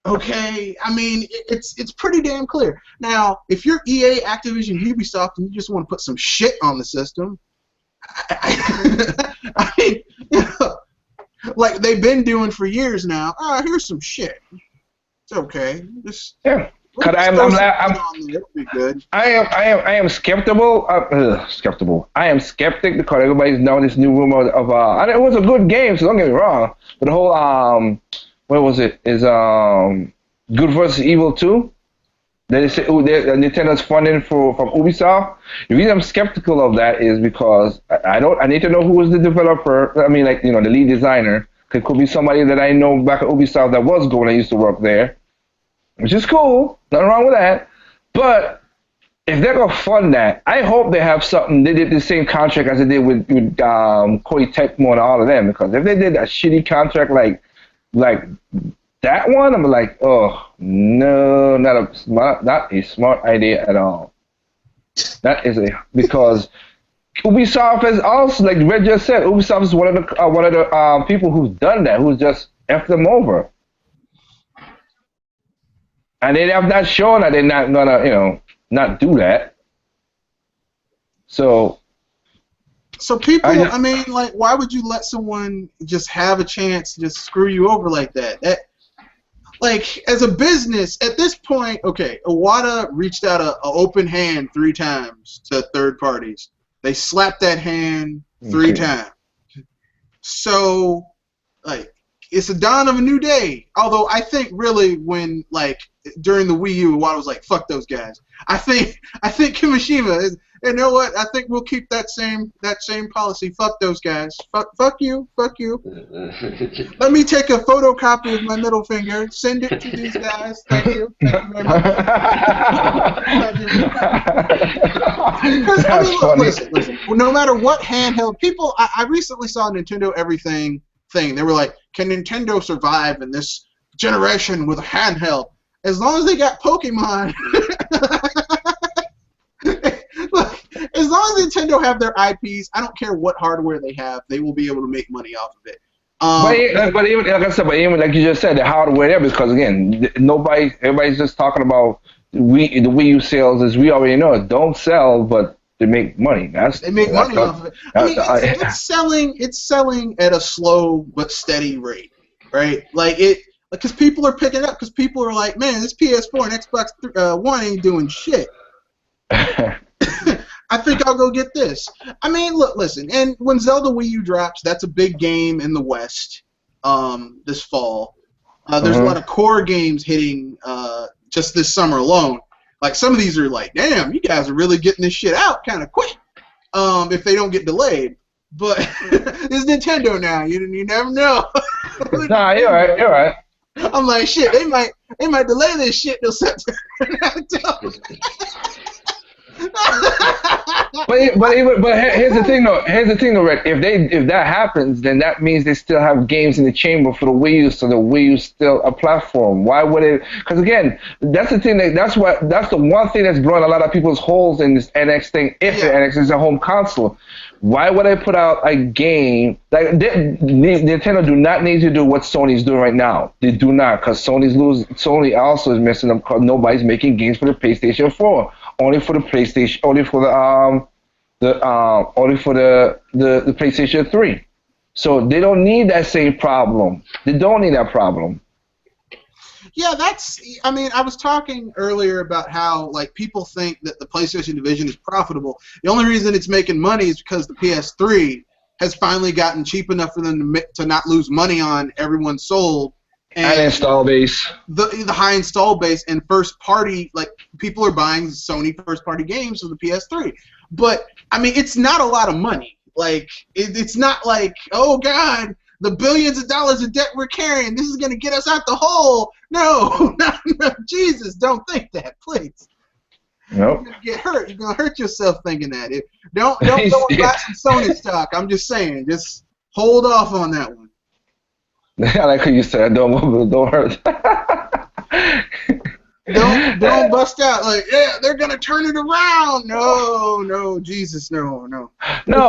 Okay, I mean, it's pretty damn clear. Now, if you're EA, Activision, Ubisoft, and you just want to put some shit on the system, I mean, you know, like they've been doing for years now. Here's some shit. It's okay. Just because I am skeptical. I am skeptic because everybody's known this new rumor of and it was a good game, so don't get me wrong. But the whole what was it? Is Good vs. Evil 2? They say Nintendo's funding from Ubisoft. The reason I'm skeptical of that is because I need to know who was the developer. I mean, like, you know, the lead designer. It could be somebody that I know back at Ubisoft that was going. I used to work there, which is cool. Nothing wrong with that. But if they're gonna fund that, I hope they have something. They did the same contract as they did with Koei Tecmo and all of them. Because if they did a shitty contract like that one, I'm like, oh no, not a smart idea at all. That is because Ubisoft is also, like Red just said, Ubisoft is one of the people who's done that, who's just effed them over, and they have not shown that they're not gonna, not do that. So people, I mean, like, why would you let someone just have a chance to just screw you over like that? Like, as a business, at this point, okay, Iwata reached out an open hand 3 times to third parties. They slapped that hand 3 times. So, like, it's a dawn of a new day. Although I think really when, like, during the Wii U, Iwata was like, fuck those guys. I think Kimishima is, you know what? I think we'll keep that same policy. Fuck those guys. Fuck you. Let me take a photocopy of my middle finger. Send it to these guys. Thank you. Thank you very much. I mean, look, listen. No matter what handheld, people. I recently saw a Nintendo Everything thing. They were like, can Nintendo survive in this generation with a handheld? As long as they got Pokemon. Look, as long as Nintendo have their IPs, I don't care what hardware they have, they will be able to make money off of it. But even like I said, like you just said, the hardware there, because again, everybody's just talking about the Wii U sales, as we already know, it don't sell, but they make money. They make money off of it. I mean, it's selling at a slow but steady rate, right? Like because people are picking up, because people are like, man, this PS4 and Xbox One ain't doing shit. I think I'll go get this. I mean, look, listen, and when Zelda Wii U drops, that's a big game in the West this fall. There's a lot of core games hitting just this summer alone. Like, some of these are like, damn, you guys are really getting this shit out kind of quick if they don't get delayed. But it's Nintendo now. You never know. Nah, you're right. I'm like, shit, they might delay this shit till September. Here's the thing though. Here's the thing though, Rick. If that happens, then that means they still have games in the chamber for the Wii U, so the Wii U is still a platform. Why would it? Because again, that's the thing. That's the one thing that's blowing a lot of people's holes in this NX thing. If the NX is a home console, why would I put out a game like Nintendo do not need to do what Sony's doing right now? They do not, because Sony also is messing up because nobody's making games for the PlayStation 4. Only for the PlayStation, only for the PlayStation 3. So they don't need that same problem. They don't need that problem. Yeah, I mean, I was talking earlier about how, like, people think that the PlayStation division is profitable. The only reason it's making money is because the PS3 has finally gotten cheap enough for them to not lose money on everyone sold. And install base. The high install base and first party, like, people are buying Sony first party games for the PS3. But, I mean, it's not a lot of money. Like, it's not like, oh, God, the billions of dollars of debt we're carrying, this is going to get us out the hole. No, no, Jesus, don't think that, please. Nope. You're going to get hurt. You're going to hurt yourself thinking that. Don't go and buy some Sony stock. I'm just saying. Just hold off on that one. I like how you said, don't hurt. Don't bust out like, yeah, they're gonna turn it around. No, Jesus, no. No,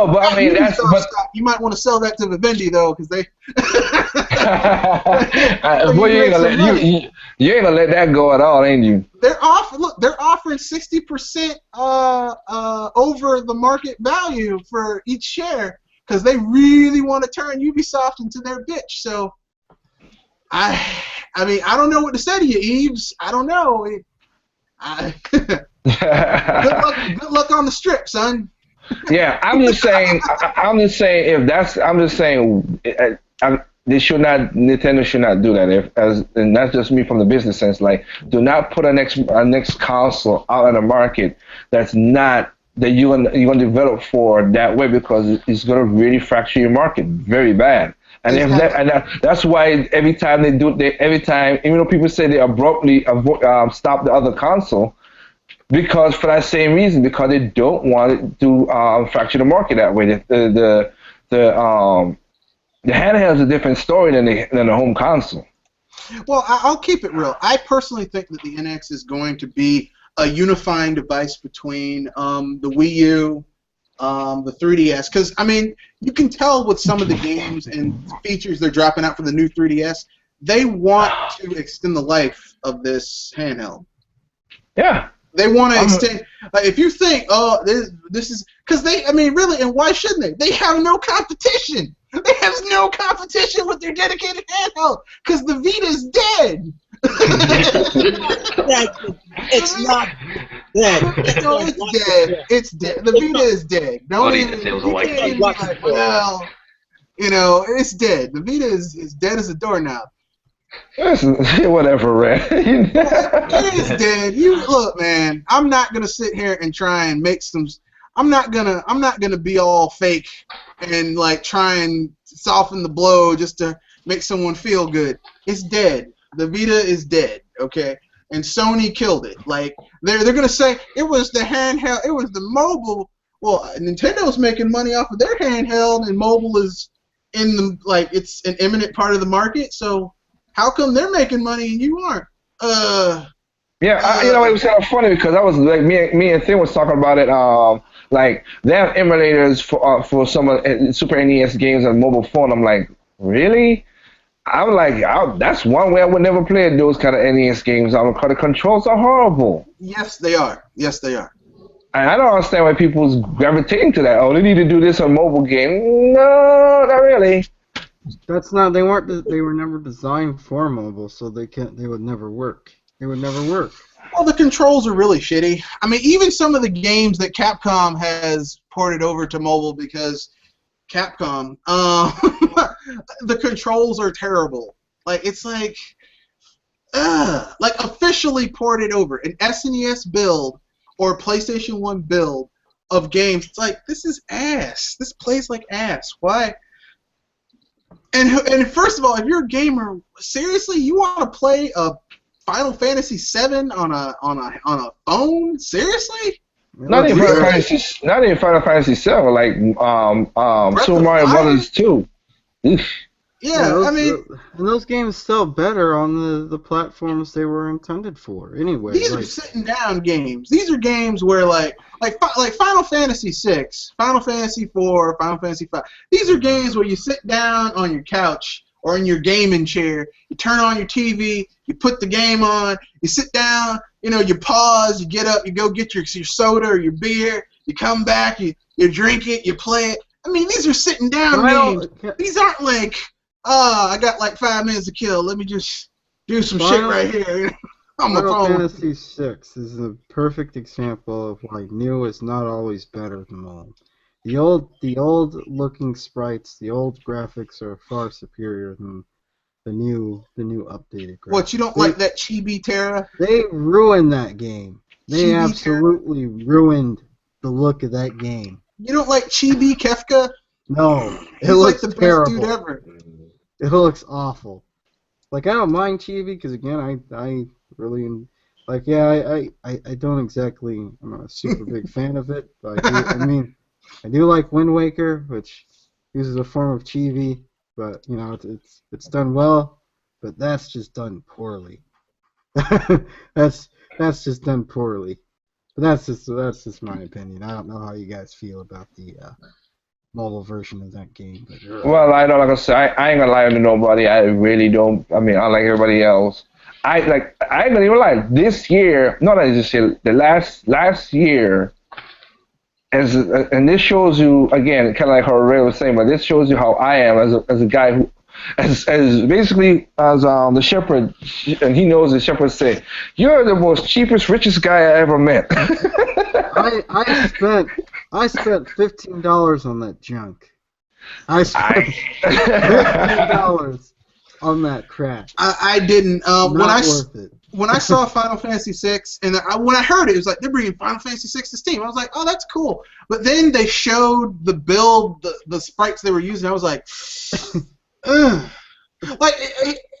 but I mean you might want to sell that to Vivendi though, because they. Boy, you ain't gonna let that go at all, ain't you? They're offering 60% over the market value for each share because they really want to turn Ubisoft into their bitch. So. I mean, I don't know what to say to you, Eves. I don't know. Good luck on the strip, son. Yeah, I'm just saying. Nintendo should not do that. And that's just me from the business sense. Like, do not put a next console out on the market that's not that you're gonna develop for that way, because it's gonna really fracture your market very bad. And that's why every time even though people say they abruptly stop the other console, because for that same reason, because they don't want it to fracture the market that way. The handheld is a different story than the home console. Well, I'll keep it real. I personally think that the NX is going to be a unifying device between the Wii U, the 3DS, because I mean, you can tell with some of the games and features they're dropping out for the new 3DS, they want to extend the life of this handheld. Yeah. They want to extend. If you think, oh, this is because I mean, really, and why shouldn't they? They have no competition. They have no competition with their dedicated handheld because the Vita's dead. It's not dead. No, it's dead. It's dead. The Vita is dead. Don't even like, well, you know, it's dead. The Vita is dead as a doorknob. Whatever, Red. It is dead. You look, man. I'm not gonna sit here and try and make some. I'm not gonna be all fake and like try and soften the blow just to make someone feel good. It's dead. The Vita is dead. Okay, and Sony killed it. Like they're gonna say it was the handheld. It was the mobile. Well, Nintendo's making money off of their handheld, and mobile is in the it's an imminent part of the market. So. How come they're making money and you aren't? Yeah, you know, it was kind of funny because I was like, me and Tim was talking about it. Like they have emulators for some of Super NES games on mobile phone. I'm like, really? I'm like, that's one way I would never play those kind of NES games. Because the controls are horrible. Yes, they are. Yes, they are. And I don't understand why people's gravitating to that. Oh, they need to do this on mobile game. No, not really. That's not. They were never designed for mobile, so they would never work. They would never work. Well, the controls are really shitty. I mean, even some of the games that Capcom has ported over to mobile because Capcom, the controls are terrible. Like it's like officially ported over an SNES build or PlayStation 1 build of games. It's like this is ass. This plays like ass. Why? And first of all, if you're a gamer, seriously, you want to play a Final Fantasy VII on a phone? Seriously? It Not looks even Really? Final Fantasy, not even Final Fantasy 7, like Breath Super of Mario Fire? Brothers 2. Eesh. Yeah, Yeah, I mean, and those games sell better on the platforms they were intended for. Anyway, these are like, sitting down games. These are games where like Final Fantasy 6, Final Fantasy 4, Final Fantasy 5. These are games where you sit down on your couch or in your gaming chair, you turn on your TV, you put the game on, you sit down, you pause, you get up, you go get your soda or your beer, you come back, you drink it, you play it. I mean, these are sitting down games. These aren't like, I got like 5 minutes to kill. Let me just do some shit Final, right here on my Final phone. Fantasy VI is a perfect example of why new is not always better than old. The old looking sprites, the old graphics are far superior than the new updated What, you graphics. don't like that Chibi Terra? They ruined that game. They Chibi Terra? absolutely ruined the look of that game. You don't like Chibi Kefka? No, it He's like looks the best dude terrible. ever. It looks awful. Like, I don't mind Chibi because, again, I really like, yeah, I don't exactly, I'm not a super big fan of it, but I do like Wind Waker, which uses a form of Chibi, but it's done well, but that's just done poorly. that's just done poorly. But that's just my opinion. I don't know how you guys feel about the mobile version of that game, but Well, I don't like I say I ain't gonna lie to nobody. I really don't. I mean, unlike everybody else, I ain't gonna even lie. This year, not this year, the last year, and this shows you again, kind of like how Ray was saying, but this shows you how I am as a guy who. As basically as the shepherd, and he knows the shepherd say, "You're the most cheapest, richest guy I ever met." I spent $15 on that junk. I spent $15 on that crap. I didn't. Worth it. When I saw Final Fantasy VI, and when I heard it, it was like, they're bringing Final Fantasy VI to Steam. I was like, oh, that's cool. But then they showed the build, the sprites they were using. I was like, ugh. Like,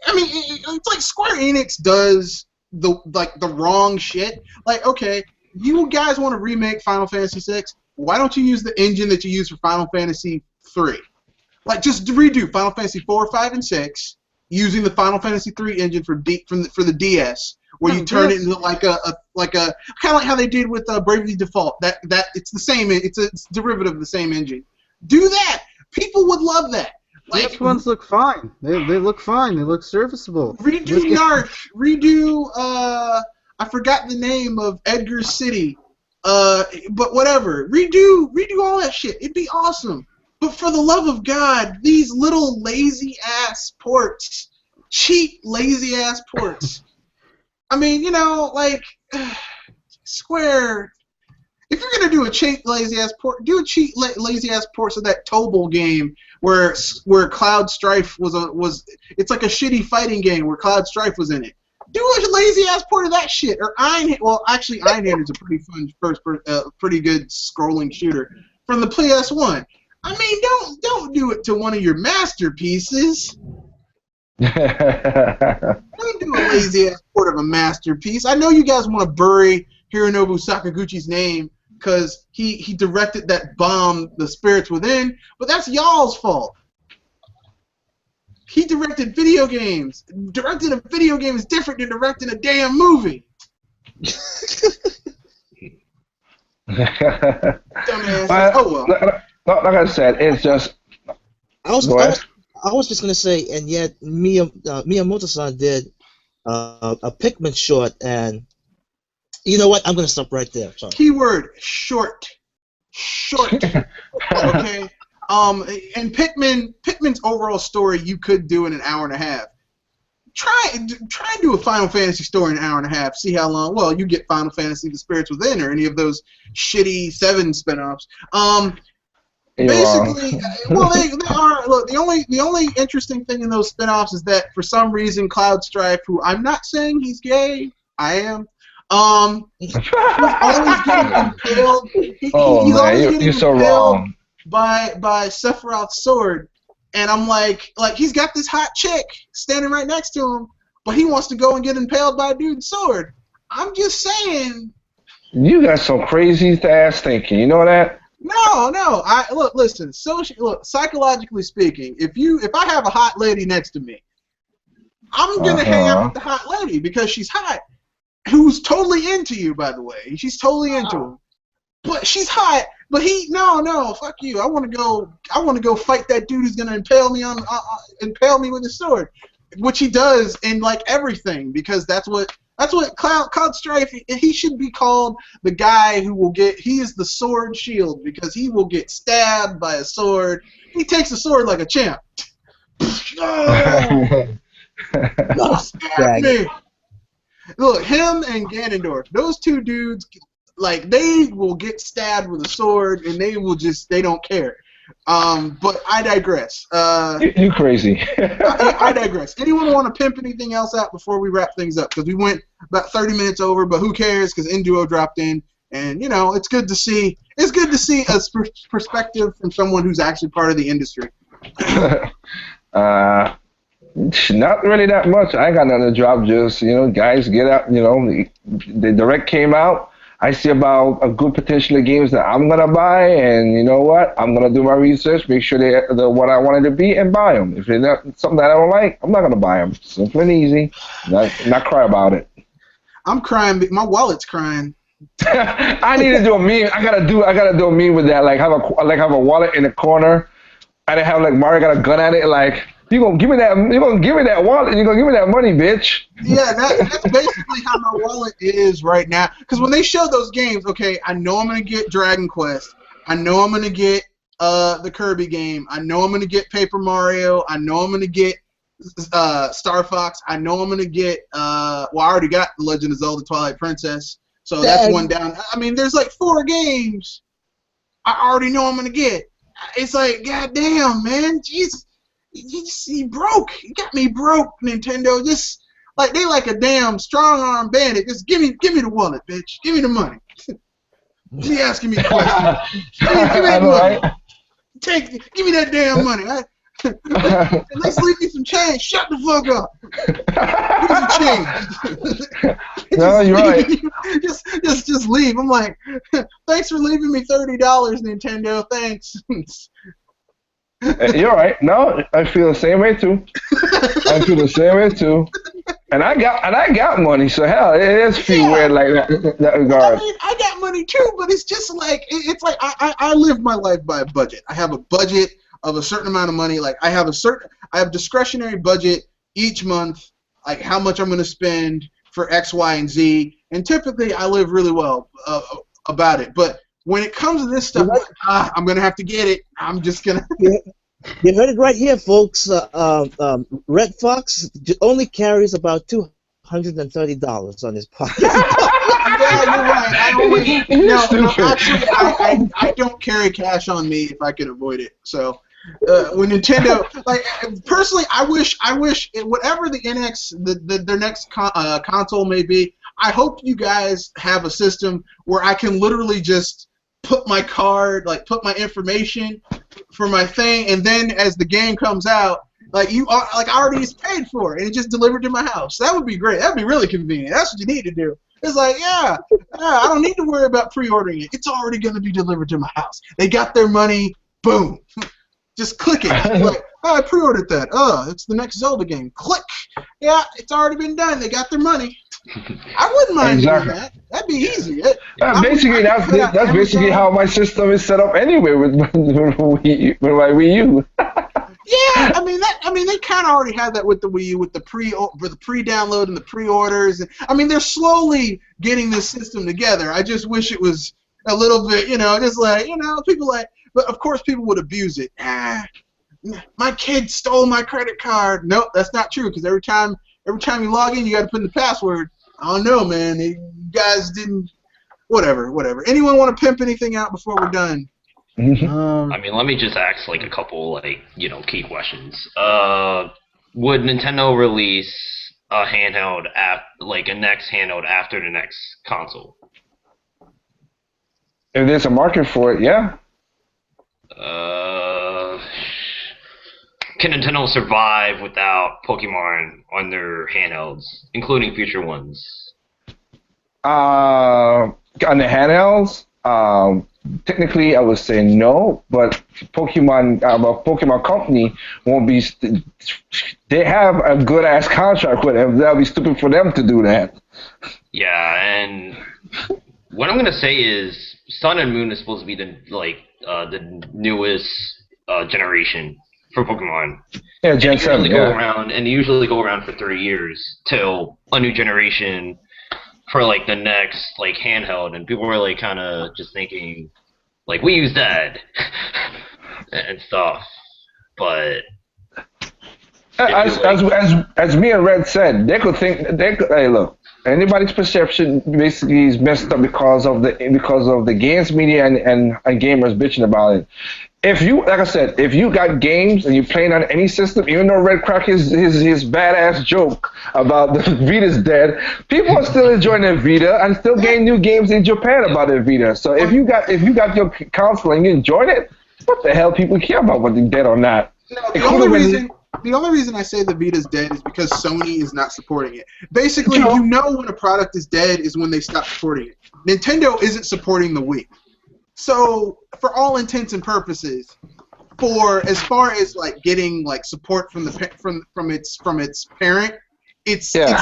I mean, it's like Square Enix does the wrong shit. Like, okay, you guys want to remake Final Fantasy VI? Why don't you use the engine that you use for Final Fantasy III? Like, just redo Final Fantasy 4, 5, and 6 using the Final Fantasy III engine for the DS, where you turn it into like a kind of like how they did with Bravely Default. That it's the same. It's a derivative of the same engine. Do that. People would love that. Like, these ones look fine. They look fine. They look serviceable. Redo Narf. Redo I forgot the name of Edgar City. But whatever. Redo all that shit. It'd be awesome. But for the love of God, these little lazy ass ports, cheap lazy ass ports. I mean, like Square. If you're gonna do a cheap lazy ass port, do a cheap lazy ass port of that Tobal game where Cloud Strife was. It's like a shitty fighting game where Cloud Strife was in it. Do a lazy ass port of that shit. Or well, actually, Iron Hand is a pretty fun pretty good scrolling shooter from the PS1. I mean, don't do it to one of your masterpieces. Don't do a lazy ass port of a masterpiece. I know you guys want to bury Hironobu Sakaguchi's name because he directed that bomb, The Spirits Within, but that's y'all's fault. He directed video games. Directing a video game is different than directing a damn movie. Dumbasses. Oh well. Like I said, it's just. I was just gonna say, and yet Miyamoto-san did a Pikmin short, and you know what? I'm gonna stop right there. Sorry. Keyword short. Okay. And Pikmin's overall story you could do in an hour and a half. Try and do a Final Fantasy story in an hour and a half. See how long. Well, you get Final Fantasy: The Spirits Within or any of those shitty 7 spinoffs. Basically, well, they are. Look, the only interesting thing in those spinoffs is that for some reason Cloud Strife, who I'm not saying he's gay, I am. He's always getting impaled. He's always getting you're so impaled wrong. by Sephiroth's sword, and I'm like he's got this hot chick standing right next to him, but he wants to go and get impaled by a dude's sword. I'm just saying, You got some crazy ass thinking. You know that? No. Listen. Psychologically speaking, if I have a hot lady next to me, I'm gonna hang out with the hot lady because she's hot. Who's totally into you, by the way. She's totally into him. But she's hot. But no, fuck you. I want to go fight that dude who's gonna impale me with his sword, which he does in like everything, because that's what Cloud Strife. He should be called the guy who will get. He is the sword shield, because he will get stabbed by a sword. He takes a sword like a champ. Oh, stab me. Look, him and Ganondorf, those two dudes, like, they will get stabbed with a sword, and they don't care. But I digress. You crazy. I digress. Anyone want to pimp anything else out before we wrap things up? Because we went about 30 minutes over, but who cares? Because Induo dropped in, and it's good to see. It's good to see a perspective from someone who's actually part of the industry. Not really that much. I ain't got nothing to drop. Just guys, get out. The direct came out. I see about a good potential of games that I'm gonna buy, and you know what? I'm gonna do my research, make sure they're what I wanted to be, and buy them. If they're not something that I don't like, I'm not gonna buy them. Simple and easy. Not cry about it. I'm crying. My wallet's crying. I need to do a meme. I gotta do a meme with that. Like have a wallet in the corner, and I have like Mario got a gun at it. Like you're gonna give me that wallet. You're gonna give me that money, bitch. Yeah, that's basically how my wallet is right now. Because when they show those games, okay, I know I'm gonna get Dragon Quest. I know I'm gonna get the Kirby game. I know I'm gonna get Paper Mario. I know I'm gonna get Star Fox. I know I'm gonna get I already got The Legend of Zelda: Twilight Princess. So that's one down. I mean, there's like 4 games I already know I'm gonna get. It's like, goddamn, man, jeez, you broke. You got me broke, Nintendo. Just like they like a damn strong arm bandit. Just give me the wallet, bitch. Give me the money. Be asking me questions. Give me that money. Right? Give me that damn money. Let's leave me some change. Shut the fuck up. Give me some change. No, you're right. Just leave. I'm like, thanks for leaving me $30, Nintendo. Thanks. You're right. No, I feel the same way too. And I got money, so hell, it is feel weird like that regard. I mean, I got money too, but it's just like I live my life by a budget. I have a budget of a certain amount of money. Like I have discretionary budget each month, like how much I'm going to spend for X, Y, and Z. And typically, I live really well about it. But when it comes to this stuff, I'm going to have to get it. I'm just going to. You heard it right here, folks. Red Fox only carries about $230 on his pocket. Yeah, you're right. Actually, I don't carry cash on me if I can avoid it. So when Nintendo, like personally, I wish whatever the NX, their next console may be, I hope you guys have a system where I can literally just put my card, like put my information for my thing, and then as the game comes out, like I already paid for it, and it just delivered to my house. That would be great. That would be really convenient. That's what you need to do. It's like, yeah, I don't need to worry about pre-ordering it. It's already going to be delivered to my house. They got their money. Boom. Just click it. Like, oh, I pre-ordered that. Oh, it's the next Zelda game. Click. Yeah, it's already been done. They got their money. I wouldn't mind doing that. That'd be easy. Basically, that's basically how my system is set up anyway with my Wii U. Yeah, I mean they kind of already had that with the Wii U, with the pre-download and the pre-orders. I mean, they're slowly getting this system together. I just wish it was a little bit, just like, people like. But of course, people would abuse it. My kid stole my credit card. Nope, that's not true. Because every time you log in, you got to put in the password. I don't know, man. You guys didn't. Whatever. Anyone want to pimp anything out before we're done? I mean, let me just ask like a couple key questions. Would Nintendo release a handheld a next handheld after the next console? If there's a market for it, yeah. Can Nintendo survive without Pokemon on their handhelds, including future ones? on the handhelds, technically I would say no, but Pokemon Company won't be. They have a good ass contract with them. That'll be stupid for them to do that. Yeah, and what I'm gonna say is Sun and Moon is supposed to be the newest generation for Pokemon. Yeah, Gen 7. And they usually go around for 3 years till a new generation for like the next like handheld, and people were like kind of just thinking like we use that and stuff, but as me and Red said, they could think hey, look, anybody's perception basically is messed up because of the games media and gamers bitching about it. If you, like I said, if you got games and you're playing on any system, even though Red cracked his badass joke about the Vita's dead, people are still enjoying their Vita and still getting new games in Japan about their Vita. So if you got your console and you enjoyed it, what the hell people care about whether they're dead or not? No, the only reason I say the Vita's dead is because Sony is not supporting it. Basically, you know when a product is dead is when they stop supporting it. Nintendo isn't supporting the Wii. So, for all intents and purposes, for as far as like getting like support from its parent, it's dead.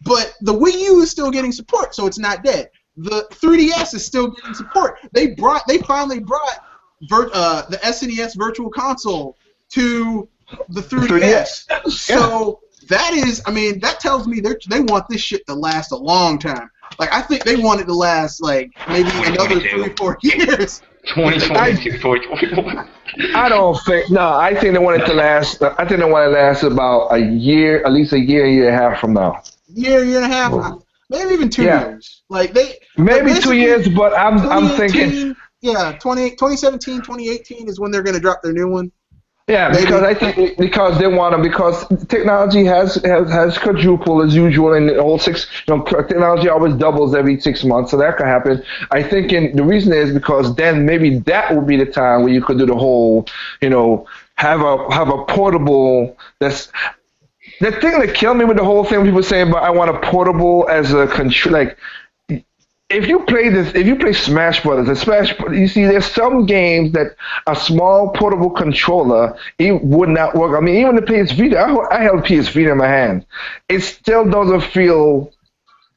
But the Wii U is still getting support, so it's not dead. The 3DS is still getting support. They finally brought the SNES Virtual Console to the 3DS. So that tells me they want this shit to last a long time. Like, I think they want it to last, like, maybe another 3-4 years. 2022, 2021. I think they want it to last, about a year, at least a year and a half from now. Year and a half, maybe even 2 years. Maybe 2 years, but I'm thinking. Yeah, 2017, 2018 is when they're going to drop their new one. Yeah, Maybe. Because I think because technology has quadrupled as usual in the whole technology always doubles every 6 months, so that could happen. I think the reason is because then maybe that would be the time where you could do the whole, have a portable. That's the thing that killed me with the whole thing. People saying, but I want a portable as a control, like. If you play Smash Brothers, you see there's some games that a small portable controller it would not work. I mean, even the PS Vita, I held PS Vita in my hand. It still doesn't feel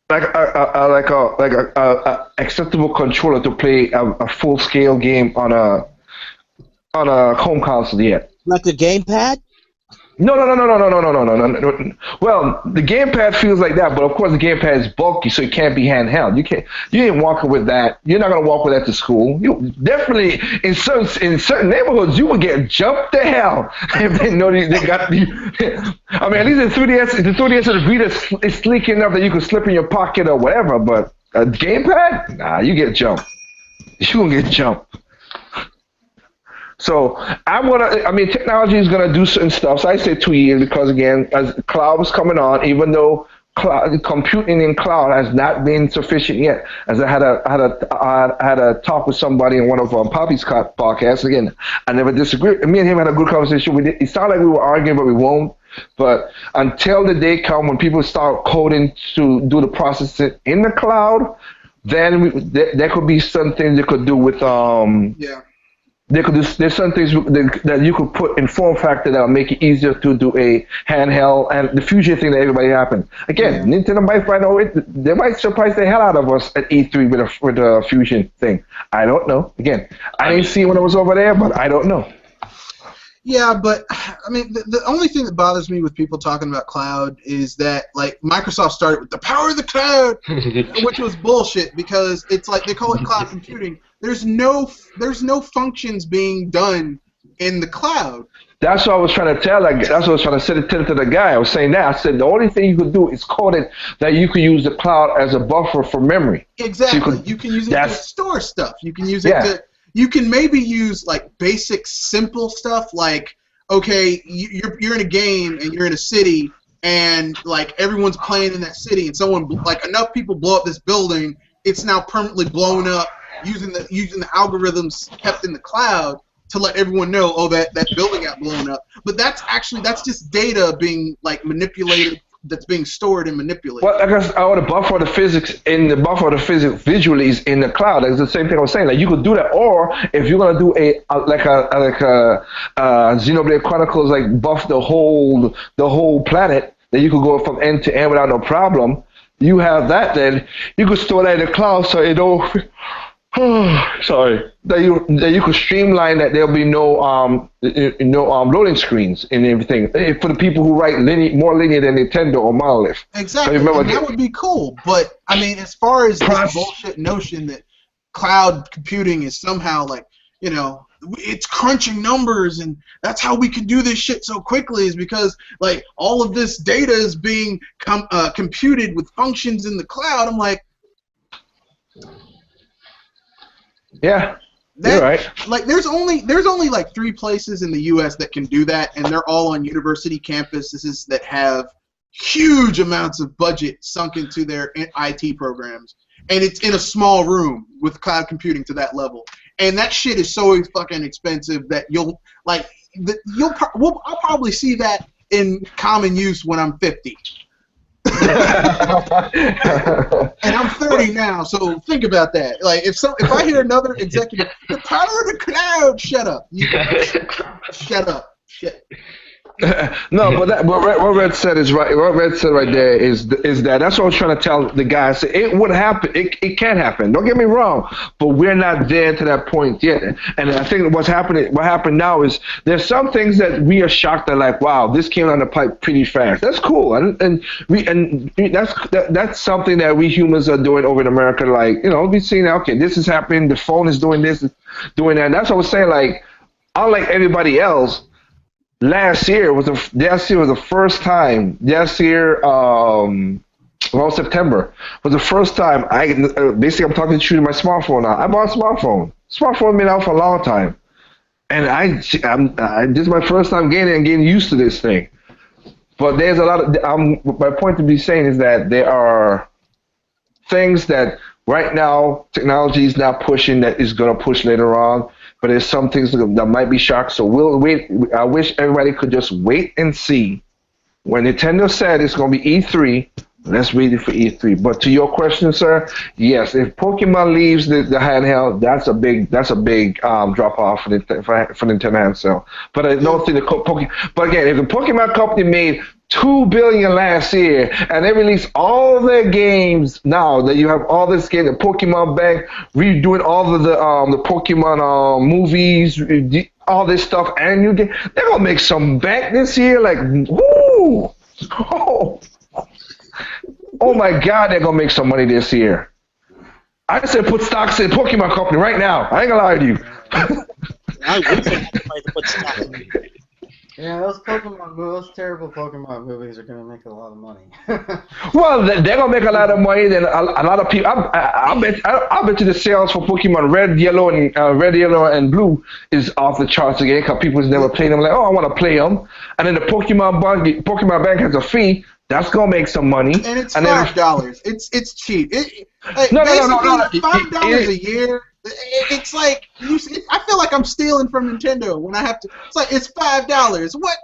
like a acceptable controller to play a full scale game on a home console yet. Like a gamepad? No. Well, the gamepad feels like that, but of course the gamepad is bulky, so it can't be handheld. You ain't walking with that. You're not gonna walk with that to school. You definitely in certain neighborhoods you would get jumped to hell if they know they got the. I mean, at least the 3DS and the Vita is sleek enough that you can slip in your pocket or whatever. But a gamepad, nah, you get jumped. You gonna get jumped. So technology is gonna do certain stuff. So I say 2 years because again, as cloud was coming on, even though computing in cloud has not been sufficient yet. As I had a talk with somebody in one of Poppy's podcasts. Again, I never disagreed. Me and him had a good conversation. It sounded like we were arguing, but we won't. But until the day comes when people start coding to do the processing in the cloud, then there could be some things they could do with There's some things that you could put in form factor that'll make it easier to do a handheld and the fusion thing that everybody happened. Again, Nintendo might find out they might surprise the hell out of us at E3 with a fusion thing. I don't know. Again, I didn't see it when I was over there, but I don't know. Yeah, but I mean, the only thing that bothers me with people talking about cloud is that like Microsoft started with the power of the cloud, which was bullshit because it's like they call it cloud computing. There's no functions being done in the cloud. That's what I was trying to tell. That's what I was trying to tell to the guy. I was saying that. I said the only thing you could do is code it that you could use the cloud as a buffer for memory. Exactly. So you can use it to store stuff. You can use it to. You can maybe use like basic, simple stuff like, okay, you're in a game and you're in a city and like everyone's playing in that city and enough people blow up this building, it's now permanently blown up using the algorithms kept in the cloud to let everyone know, that building got blown up. But that's just data being like manipulated that's being stored and manipulated. Well, I guess the buffer the physics visually is in the cloud. It's the same thing I was saying. Like you could do that, or if you're gonna do a Xenoblade Chronicles, like buff the whole planet, then you could go from end to end without no problem. You have that, then you could store that in the cloud, so it don't. Sorry. That you could streamline that. There'll be no loading screens and everything for the people who write more linear than Nintendo or Monolith. Exactly. And that would be cool. But I mean, as far as this bullshit notion that cloud computing is somehow like, you know, it's crunching numbers and that's how we can do this shit so quickly is because like all of this data is being computed with functions in the cloud. I'm like. Yeah, you're right. Like, there's only like 3 places in the U.S. that can do that, and they're all on university campuses that have huge amounts of budget sunk into their IT programs, and it's in a small room with cloud computing to that level. And that shit is so fucking expensive that I'll probably see that in common use when I'm 50. And I'm 30 now, so think about that. Like, if I hear another executive, the power of the cloud, shut up. Shut up. Shit. No, but what Red said is right. What Red said right there is that's what I was trying to tell the guys. It would happen. It can happen. Don't get me wrong, but we're not there to that point yet. And I think what happened now is there's some things that we are shocked at, like, wow, this came down the pipe pretty fast. That's cool, and that's something that we humans are doing over in America. Like, you know, we've seen, okay, this is happening. The phone is doing this, doing that. And that's what I was saying. Like, unlike everybody else. Last year was the first time. September was the first time basically I'm talking to you to my smartphone now. I bought a smartphone. Smartphone been out for a long time, and this is my first time getting used to this thing. But there's a lot of my point to be saying is that there are things that right now technology is not pushing that is going to push later on. But there's some things that might be shocked, so we'll wait. I wish everybody could just wait and see. When Nintendo said it's going to be E3, let's wait for E3. But to your question, sir, yes, if Pokemon leaves the handheld, that's a big drop off for Nintendo handheld. But I don't think But again, if the Pokemon company made $2 billion last year, and they release all their games now that you have all this game, the Pokemon Bank, redoing all of the Pokemon movies, all this stuff, and new game, they're gonna make some bank this year. Like, woo! Oh my God, they're gonna make some money this year. I said put stocks in Pokemon Company right now. I ain't gonna lie to you. I wish I had money to put stock in. Yeah, those terrible Pokemon movies are gonna make a lot of money. Well, they're gonna make a lot of money. Then a lot of people. I bet you the sales for Pokemon Red, Yellow, and Blue is off the charts again because people's never played them. Like, oh, I want to play them. And then the Pokemon Bank has a fee. That's gonna make some money. And it's $5. It's cheap. No. $5 a year. It's like I feel like I'm stealing from Nintendo when I have to. It's like it's $5. What?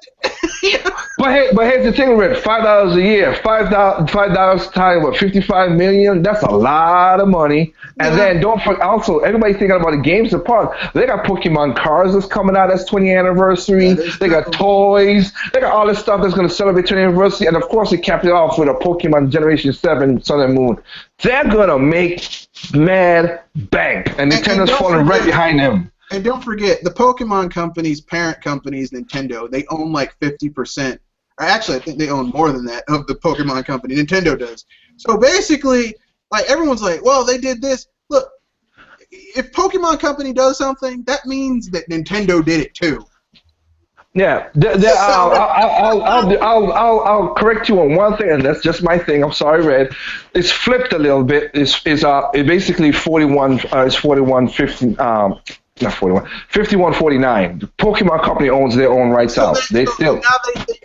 But here's the thing, Rick. $5 a year. $5 times what? 55 million. That's a lot of money. And then don't forget. Also, everybody thinking about the games apart. They got Pokemon cards that's coming out. That's 20th anniversary. They got toys. They got all this stuff that's going to celebrate 20th anniversary. And of course, they capped it off with a Pokemon Generation 7 Sun and Moon. They're gonna make mad bank, and Nintendo's falling right behind them. And don't forget, the Pokemon company's parent company is Nintendo. They own like 50%. Or actually, I think they own more than that of the Pokemon company. Nintendo does. So basically, like everyone's like, well, they did this. Look, if Pokemon company does something, that means that Nintendo did it too. Yeah, I'll correct you on one thing, and that's just my thing. I'm sorry, Red. It's flipped a little bit. It's basically 41. It's 41.50. Not 41. 51.49. The Pokemon company owns their own rights out. They still.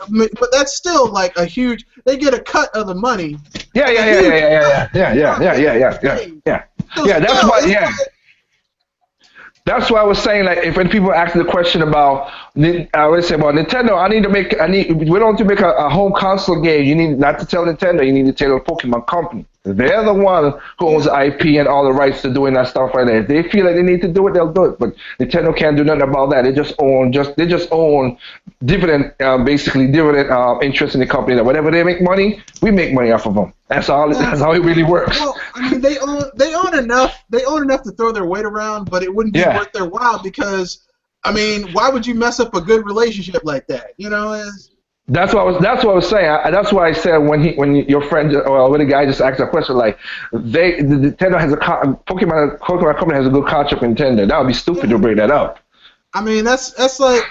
But that's still like a huge. They get a cut of the money. Yeah. Yeah. That's why. Yeah. That's why I was saying, like, if when people ask the question about, I always say about Nintendo, we don't to make a home console game. You need not to tell Nintendo, you need to tell the Pokemon company. They're the one who owns the IP and all the rights to doing that stuff right there. If they feel like they need to do it, they'll do it. But Nintendo can't do nothing about that. They just own dividend, basically dividend interest in the company. That whatever they make money, we make money off of them. That's all. That's how it really works. Well, I mean, they own enough. They own enough to throw their weight around, but it wouldn't be worth their while because, I mean, why would you mess up a good relationship like that? You know. That's what I was saying. That's why I said when your friend or when the guy just asked that question, like Nintendo has Pokemon company has a good contract with Nintendo. That would be stupid to bring that up. I mean, that's like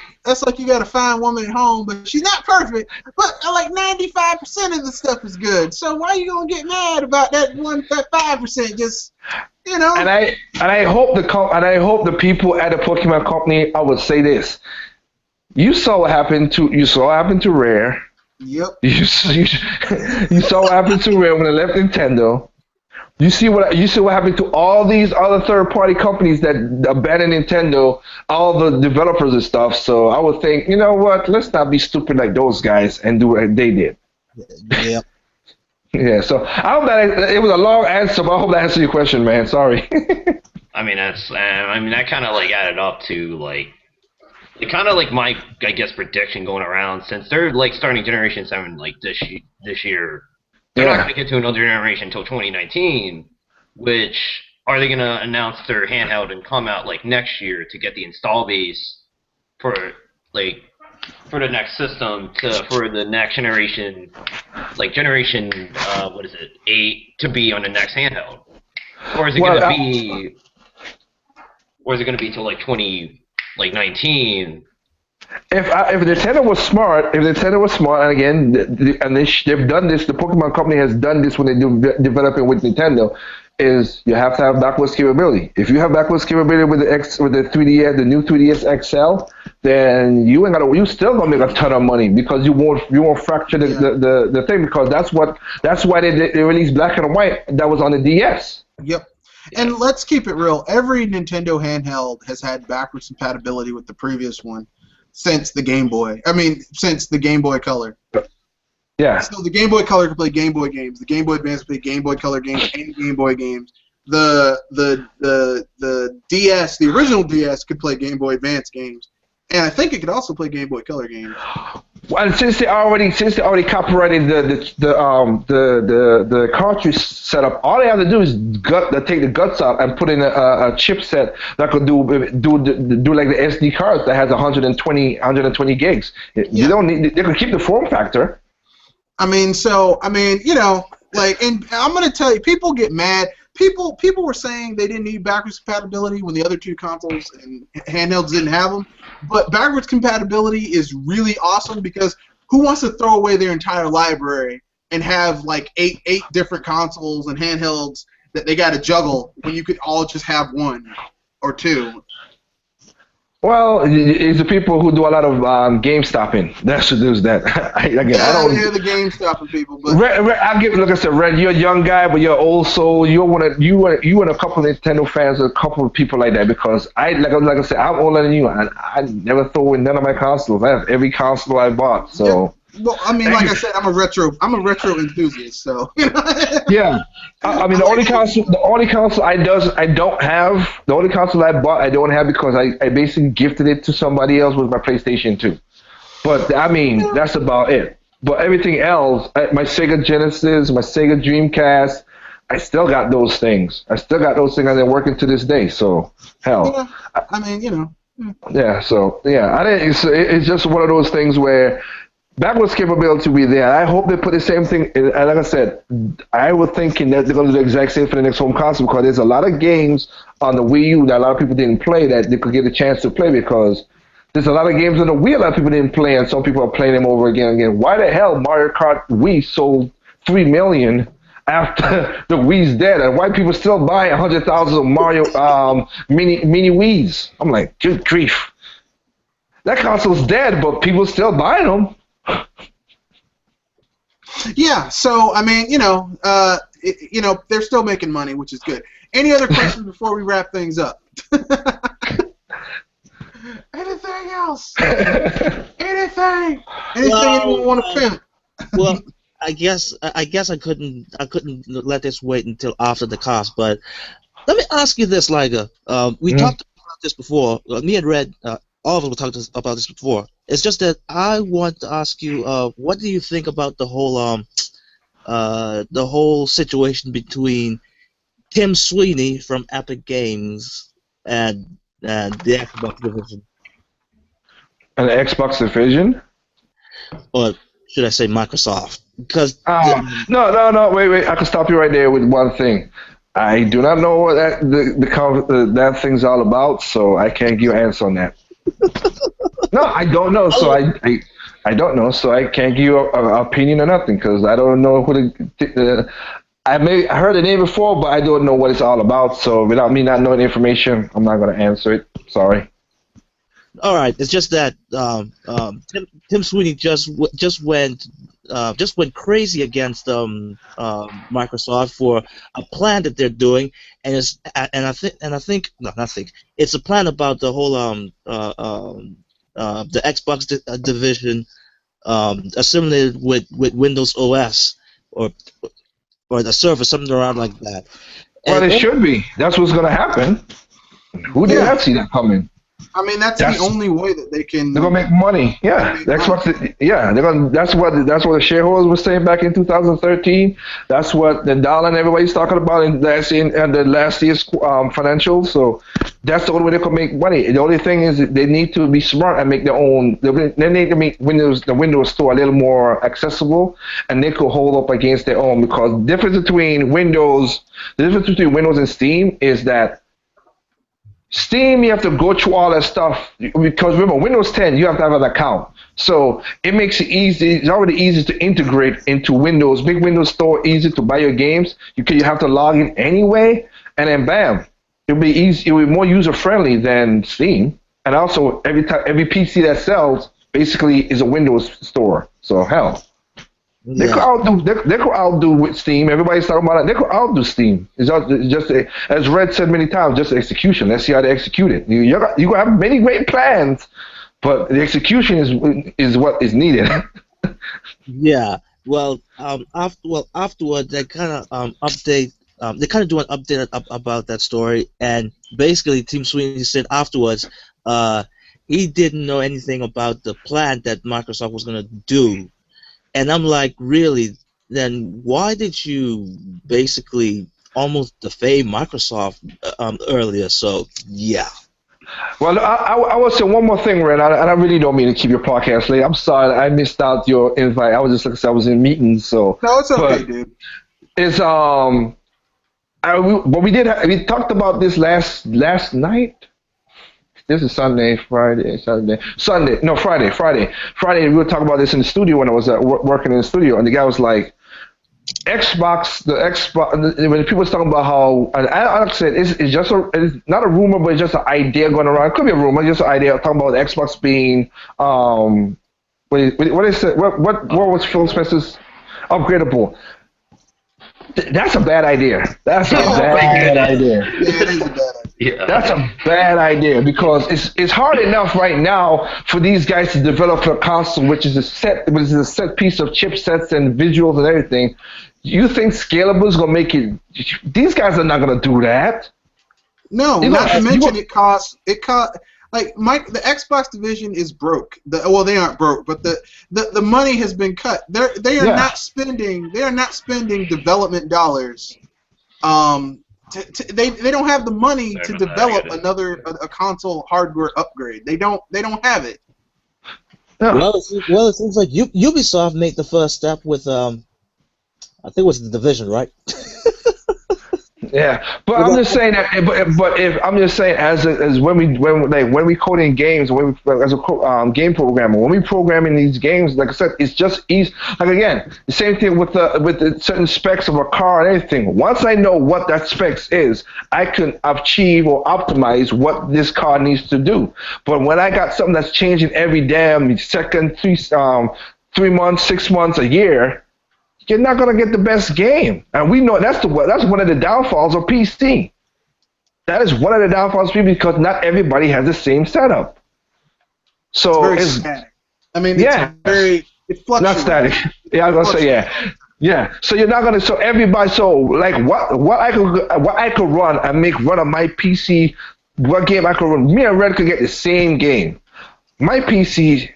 you got a fine woman at home, but she's not perfect. But like 95% of the stuff is good. So why are you gonna get mad about that 5%? Just you know. And I hope the people at the Pokemon company. I would say this. You saw what happened to Rare. Yep. You saw what happened to Rare when they left Nintendo. You see what happened to all these other third-party companies that abandoned Nintendo, all the developers and stuff. So I would think, you know what? Let's not be stupid like those guys and do what they did. Yep. Yeah. So I hope that it was a long answer, but I hope that answered your question, man. Sorry. I mean, that kind of like added up to like. It kind of like my, I guess, prediction going around since they're like starting Generation 7 like this year. They're not going to get to another generation until 2019. Which are they going to announce their handheld and come out like next year to get the install base for the next system for the next generation, like generation 8 to be on the next handheld, or is it going to be, till like 2019? If Nintendo was smart, and again, they've done this. The Pokemon Company has done this when they do developing with Nintendo. Is you have to have backwards capability. If you have backwards capability with the 3DS, the new 3DS XL, then you still gonna make a ton of money because you won't fracture the thing, because that's why they released Black and White that was on the DS. Yep. And let's keep it real. Every Nintendo handheld has had backwards compatibility with the previous one since the Game Boy. Since the Game Boy Color. Yeah. So the Game Boy Color could play Game Boy games. The Game Boy Advance could play Game Boy Color games and Game Boy games. The DS, the original DS, could play Game Boy Advance games, and I think it could also play Game Boy Color games. Well, since they already copyrighted the cartridge setup, all they have to do is take the guts out and put in a chipset that could do like the SD cards that has 120 gigs. You don't need. They could keep the form factor. And I'm gonna tell you, people get mad. People were saying they didn't need backwards compatibility when the other two consoles and handhelds didn't have them. But backwards compatibility is really awesome because who wants to throw away their entire library and have like eight different consoles and handhelds that they got to juggle when you could all just have one or two? Well, it's the people who do a lot of game stopping. That's who does that. I don't hear the game stopping people. But Red, like I said, Red, you're a young guy, but you're old soul. You and a couple of Nintendo fans, a couple of people like that. Because like I said, I'm older than you, and I never throw in none of my consoles. I have every console I bought. So. Yeah. Well, like I said, I'm a retro enthusiast. So. Yeah. The only console I don't have, the only console I bought I don't have because I basically gifted it to somebody else was my PlayStation 2. But that's about it. But everything else, my Sega Genesis, my Sega Dreamcast, I still got those things. And they're working to this day. So hell. Yeah. Yeah. So yeah, it's just one of those things where. Backwards capability will be there. I hope they put the same thing. And like I said, I was thinking that they're going to do the exact same for the next home console because there's a lot of games on the Wii U that a lot of people didn't play that they could get a chance to play because there's a lot of games on the Wii a lot of people didn't play and some people are playing them over again and again. Why the hell Mario Kart Wii sold 3 million after the Wii's dead and why people still buy 100,000 Mario mini Wiis? I'm like, good grief. That console's dead, but people still buy them. Yeah, so they're still making money, which is good. Any other questions before we wrap things up? house. Anything anyone want to pimp. Well, I guess I couldn't let this wait until after the cast, but let me ask you this, Liger. We talked about this before. Me and Red, all of us talked about this before. It's just that I want to ask you, what do you think about the whole situation between Tim Sweeney from Epic Games and the Xbox division, An Xbox division? or should I say Microsoft? Because No, wait. I can stop you right there with one thing. I do not know what that thing's all about, so I can't give you an answer on that. No, I don't know, so I don't know, so I can't give you an opinion or nothing, because I don't know who I heard the name before, but I don't know what it's all about, so without me not knowing the information, I'm not going to answer it. Sorry. All right, it's just that Tim Sweeney just went crazy against Microsoft for a plan that they're doing, and it's a plan about the whole the Xbox division assimilated with Windows OS or the server, something around like that. Well, it should be. That's what's going to happen. Who did not see that coming? I mean, that's the only way that they can. They're gonna make money. Yeah, Xbox. Yeah, they're gonna. That's what the shareholders were saying back in 2013. That's what the dollar and everybody's talking about in the last year's financials. So that's the only way they can make money. The only thing is that they need to be smart and make their own. They need to make the Windows Store a little more accessible, and they could hold up against their own, because the difference between Windows and Steam is that Steam, you have to go through all that stuff, because remember, Windows 10, you have to have an account. So it makes it easy. It's already easy to integrate into Windows. Big Windows Store, easy to buy your games. You have to log in anyway, and then bam, it'll be easy. It'll be more user friendly than Steam. And also, every PC that sells basically is a Windows store. So hell. They could outdo with Steam. Everybody's talking about it. They could outdo Steam. It's just as Red said many times, just execution. Let's see how they execute it. You have many great plans, but the execution is what is needed. Yeah. Well, afterward, they kind of update. They kind of do an update about that story, and basically, Tim Sweeney said afterwards, he didn't know anything about the plan that Microsoft was going to do. And I'm like, really? Then why did you basically almost defame Microsoft earlier? So, yeah. Well, I will say one more thing, Red, and I really don't mean to keep your podcast late. I'm sorry, I missed out your invite. I was just, like I said, I was in meetings, so. No, it's okay, dude. It's we talked about this last night. This is Friday. Friday, we were talking about this in the studio when I was working in the studio, and the guy was like, Xbox, when people was talking about how, and I said, it's not a rumor, but it's just an idea going around. It could be a rumor, just an idea talking about Xbox being, what is it? What was Phil Spencer's upgradable? That's a bad idea. That's a bad idea. Yeah. That's a bad idea, because it's hard enough right now for these guys to develop a console which is a set piece of chipsets and visuals and everything. You think scalable is gonna make it? These guys are not gonna do that. No, not to mention it costs. Like the Xbox division is broke. Well, they aren't broke, but the money has been cut. They are not spending development dollars. They don't have the money to develop a console hardware upgrade. They don't have it. No. Well, it seems like Ubisoft made the first step with I think it was the Division, right? Yeah, but I'm just saying that. But if I'm just saying, as when we code in games, as a game programmer, when we program in these games, like I said, it's just easy. Like again, the same thing with the certain specs of a car and everything. Once I know what that specs is, I can achieve or optimize what this car needs to do. But when I got something that's changing every damn second, 3 months, 6 months, a year, you're not gonna get the best game, and we know that's one of the downfalls of PC. That is one of the downfalls of PC, because not everybody has the same setup. It's So very it's static. I mean, yeah, it fluctuates. not static. Yeah, I was gonna say yeah. So you're not gonna. So everybody. So like what I could run on my PC. What game I could run? Me and Red could get the same game. My PC.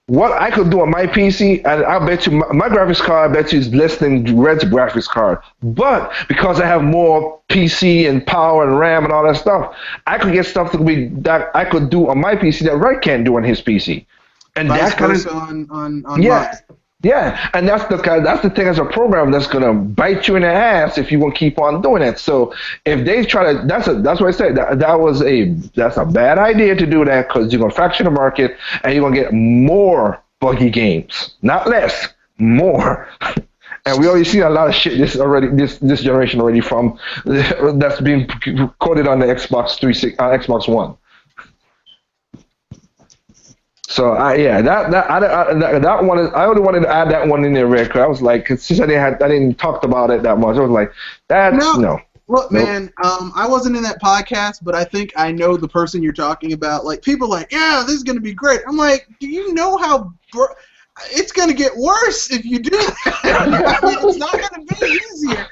What I could do on my PC, and I bet you my graphics card, I bet you is less than Red's graphics card. But because I have more PC and power and RAM and all that stuff, I could get stuff that I could do on my PC that Red can't do on his PC. And Vice that's kind versa of on yeah. mine. Yeah, and that's the thing as a program that's gonna bite you in the ass if you want to keep on doing it. So if they try to, that's what I said. That's a bad idea to do that because you're gonna fracture the market and you're gonna get more buggy games, not less, more. And we already seen a lot of shit this generation already from that's being coded on the Xbox 360, Xbox One. So that one is, I only wanted to add that one in there, Rick. I was like, 'cause since I didn't talk about it that much, I was like, no. Look, man, I wasn't in that podcast, but I think I know the person you're talking about. Like, people are like, yeah, this is going to be great. I'm like, do you know how it's going to get worse if you do that? I mean, it's not going to be easier.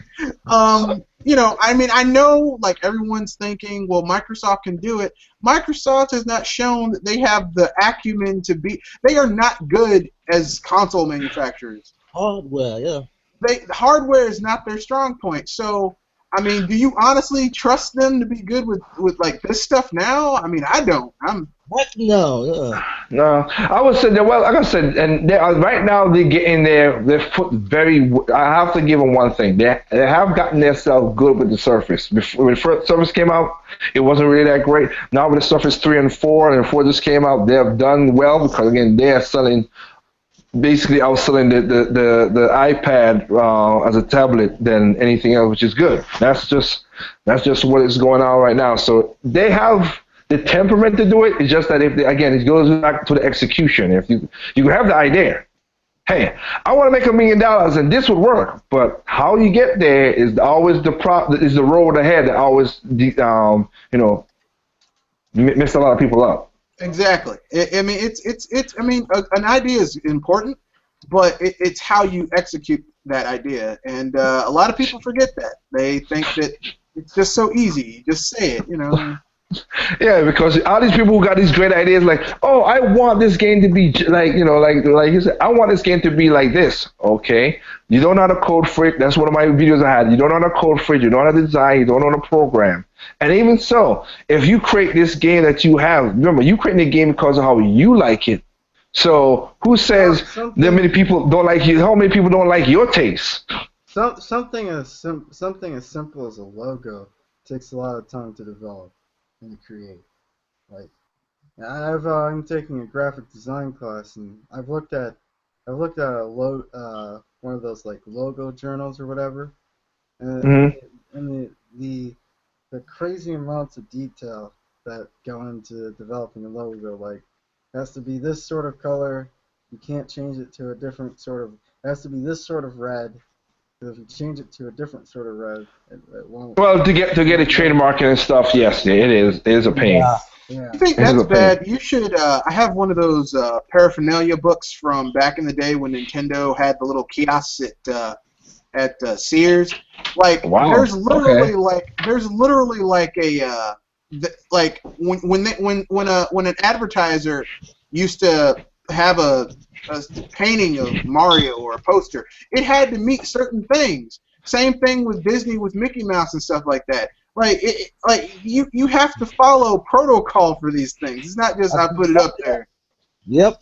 I mean, I know, like, everyone's thinking, well, Microsoft can do it. Microsoft has not shown that they have the acumen to be. They are not good as console manufacturers. Hardware, yeah. Hardware is not their strong point. So, I mean, do you honestly trust them to be good with like this stuff now? I mean, I don't. What? No. No, I would say that. Well, like I said, and they are, right now they get in there. Their foot very. I have to give them one thing. They have gotten themselves good with the Surface. Before, when the first Surface came out, it wasn't really that great. Now with the Surface 3 and 4, and 4 just came out, they have done well because again they are selling. Basically, outselling the iPad as a tablet than anything else, which is good. That's just what is going on right now. So they have the temperament to do it. It's just that it goes back to the execution. If you have the idea, hey, I want to make $1 million and this would work, but how you get there is always the road ahead that always mess a lot of people up. Exactly. I mean, I mean, an idea is important, but it's how you execute that idea, and a lot of people forget that. They think that it's just so easy. You just say it, Yeah, because all these people who got these great ideas, like, oh, I want this game to be like you said, I want this game to be like this. Okay, you don't know how to code for it. That's one of my videos I had. You don't know how to code for it. You don't know how to design. You don't know how to program. And even so, if you create this game that you have, remember, you create the game because of how you like it. So who says that many people don't like you? How many people don't like your taste? Something as simple as a logo takes a lot of time to develop and to create. Like, I'm taking a graphic design class, and I've looked at one of those like logo journals or whatever, and the crazy amounts of detail that go into developing a logo. Like, it has to be this sort of color. You can't change it to a different sort of. It has to be this sort of red. Because if you change it to a different sort of red, it won't. Well, to get a trademark and stuff, yes, it is. It is a pain. Yeah. I think that's bad. You should. I have one of those paraphernalia books from back in the day when Nintendo had the little kiosks at Sears. Like, wow. There's literally like a like when an advertiser used to have a painting of Mario or a poster, it had to meet certain things. Same thing with Disney with Mickey Mouse and stuff like that. Like, you have to follow protocol for these things. It's not just I put it up there. Yep.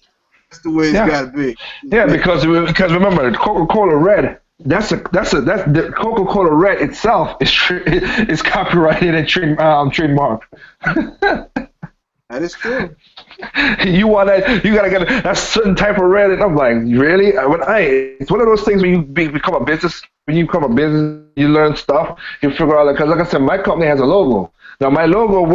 That's the way it's got to be. Yeah, because remember, Coca-Cola Red. That's the Coca-Cola Red itself is copyrighted and trademarked. That is true. You gotta get a certain type of red, and I'm like, really? It's one of those things when you become a business. When you become a business, you learn stuff. You figure out, because like I said, my company has a logo. Now my logo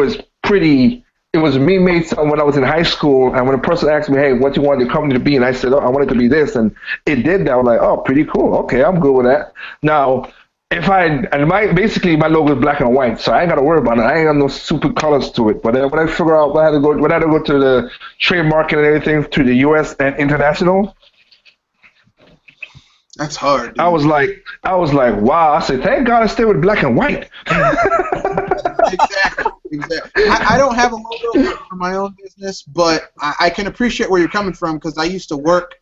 is pretty. It was me made something when I was in high school, and when a person asked me, hey, what do you want your company to be? And I said, oh, I want it to be this, and it did that. I was like, oh, pretty cool. Okay, I'm good with that. Now, if I and my basically my logo is black and white, so I ain't got to worry about it. I ain't got no super colors to it. But then when I figure out when I had to go to the trademark and everything to the U.S. and international, That's hard, dude. I was like, wow. I said, thank God I stayed with black and white. Exactly. I don't have a logo for my own business, but I can appreciate where you're coming from because I used to work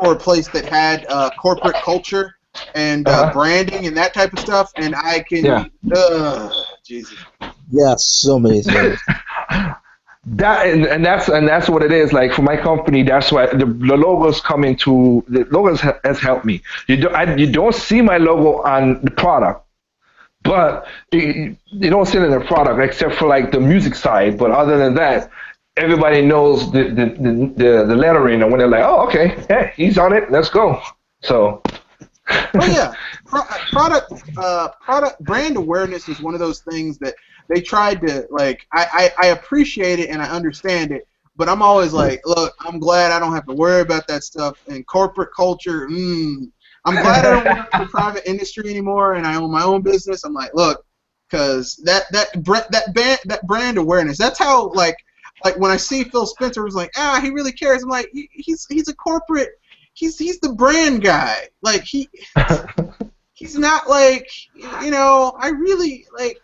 for a place that had corporate culture and branding and that type of stuff, and I can. Yeah. Jesus. Yeah, so many things. That's what it is. Like for my company, that's why the logos the logos has helped me. You don't see my logo on the product, but you don't see it in the product except for like the music side. But other than that, everybody knows the lettering, and when they're like, oh, okay, yeah, he's on it, let's go. So. Oh yeah, product brand awareness is one of those things that they tried to like. I appreciate it and I understand it, but I'm always like, look, I'm glad I don't have to worry about that stuff in corporate culture. I'm glad I don't work for private industry anymore and I own my own business. I'm like, look, because that brand awareness. That's how like when I see Phil Spencer was like, he really cares. I'm like, he's a corporate. He's the brand guy. Like he's not like I really like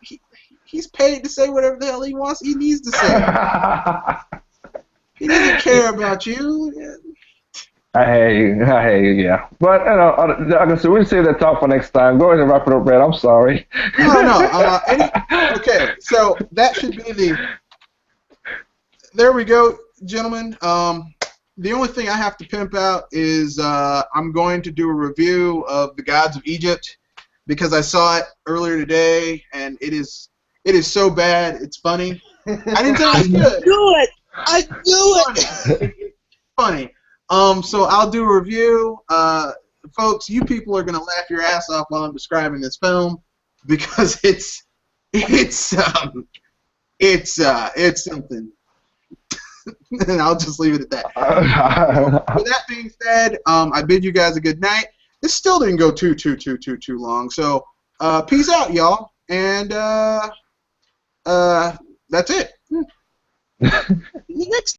he's paid to say whatever the hell he wants. He needs to say. He doesn't care about you. I hear you, yeah. But like I said, we'll save that talk for next time. Go ahead and wrap it up, Brad. I'm sorry. No. Okay, so that should be the. There we go, gentlemen. The only thing I have to pimp out is I'm going to do a review of The Gods of Egypt because I saw it earlier today and it is so bad it's funny. I didn't say it was good. I knew it. It's funny. So I'll do a review. Folks, you people are gonna laugh your ass off while I'm describing this film because it's something. And I'll just leave it at that. With that being said, I bid you guys a good night. This still didn't go too long. So peace out, y'all. And that's it. Next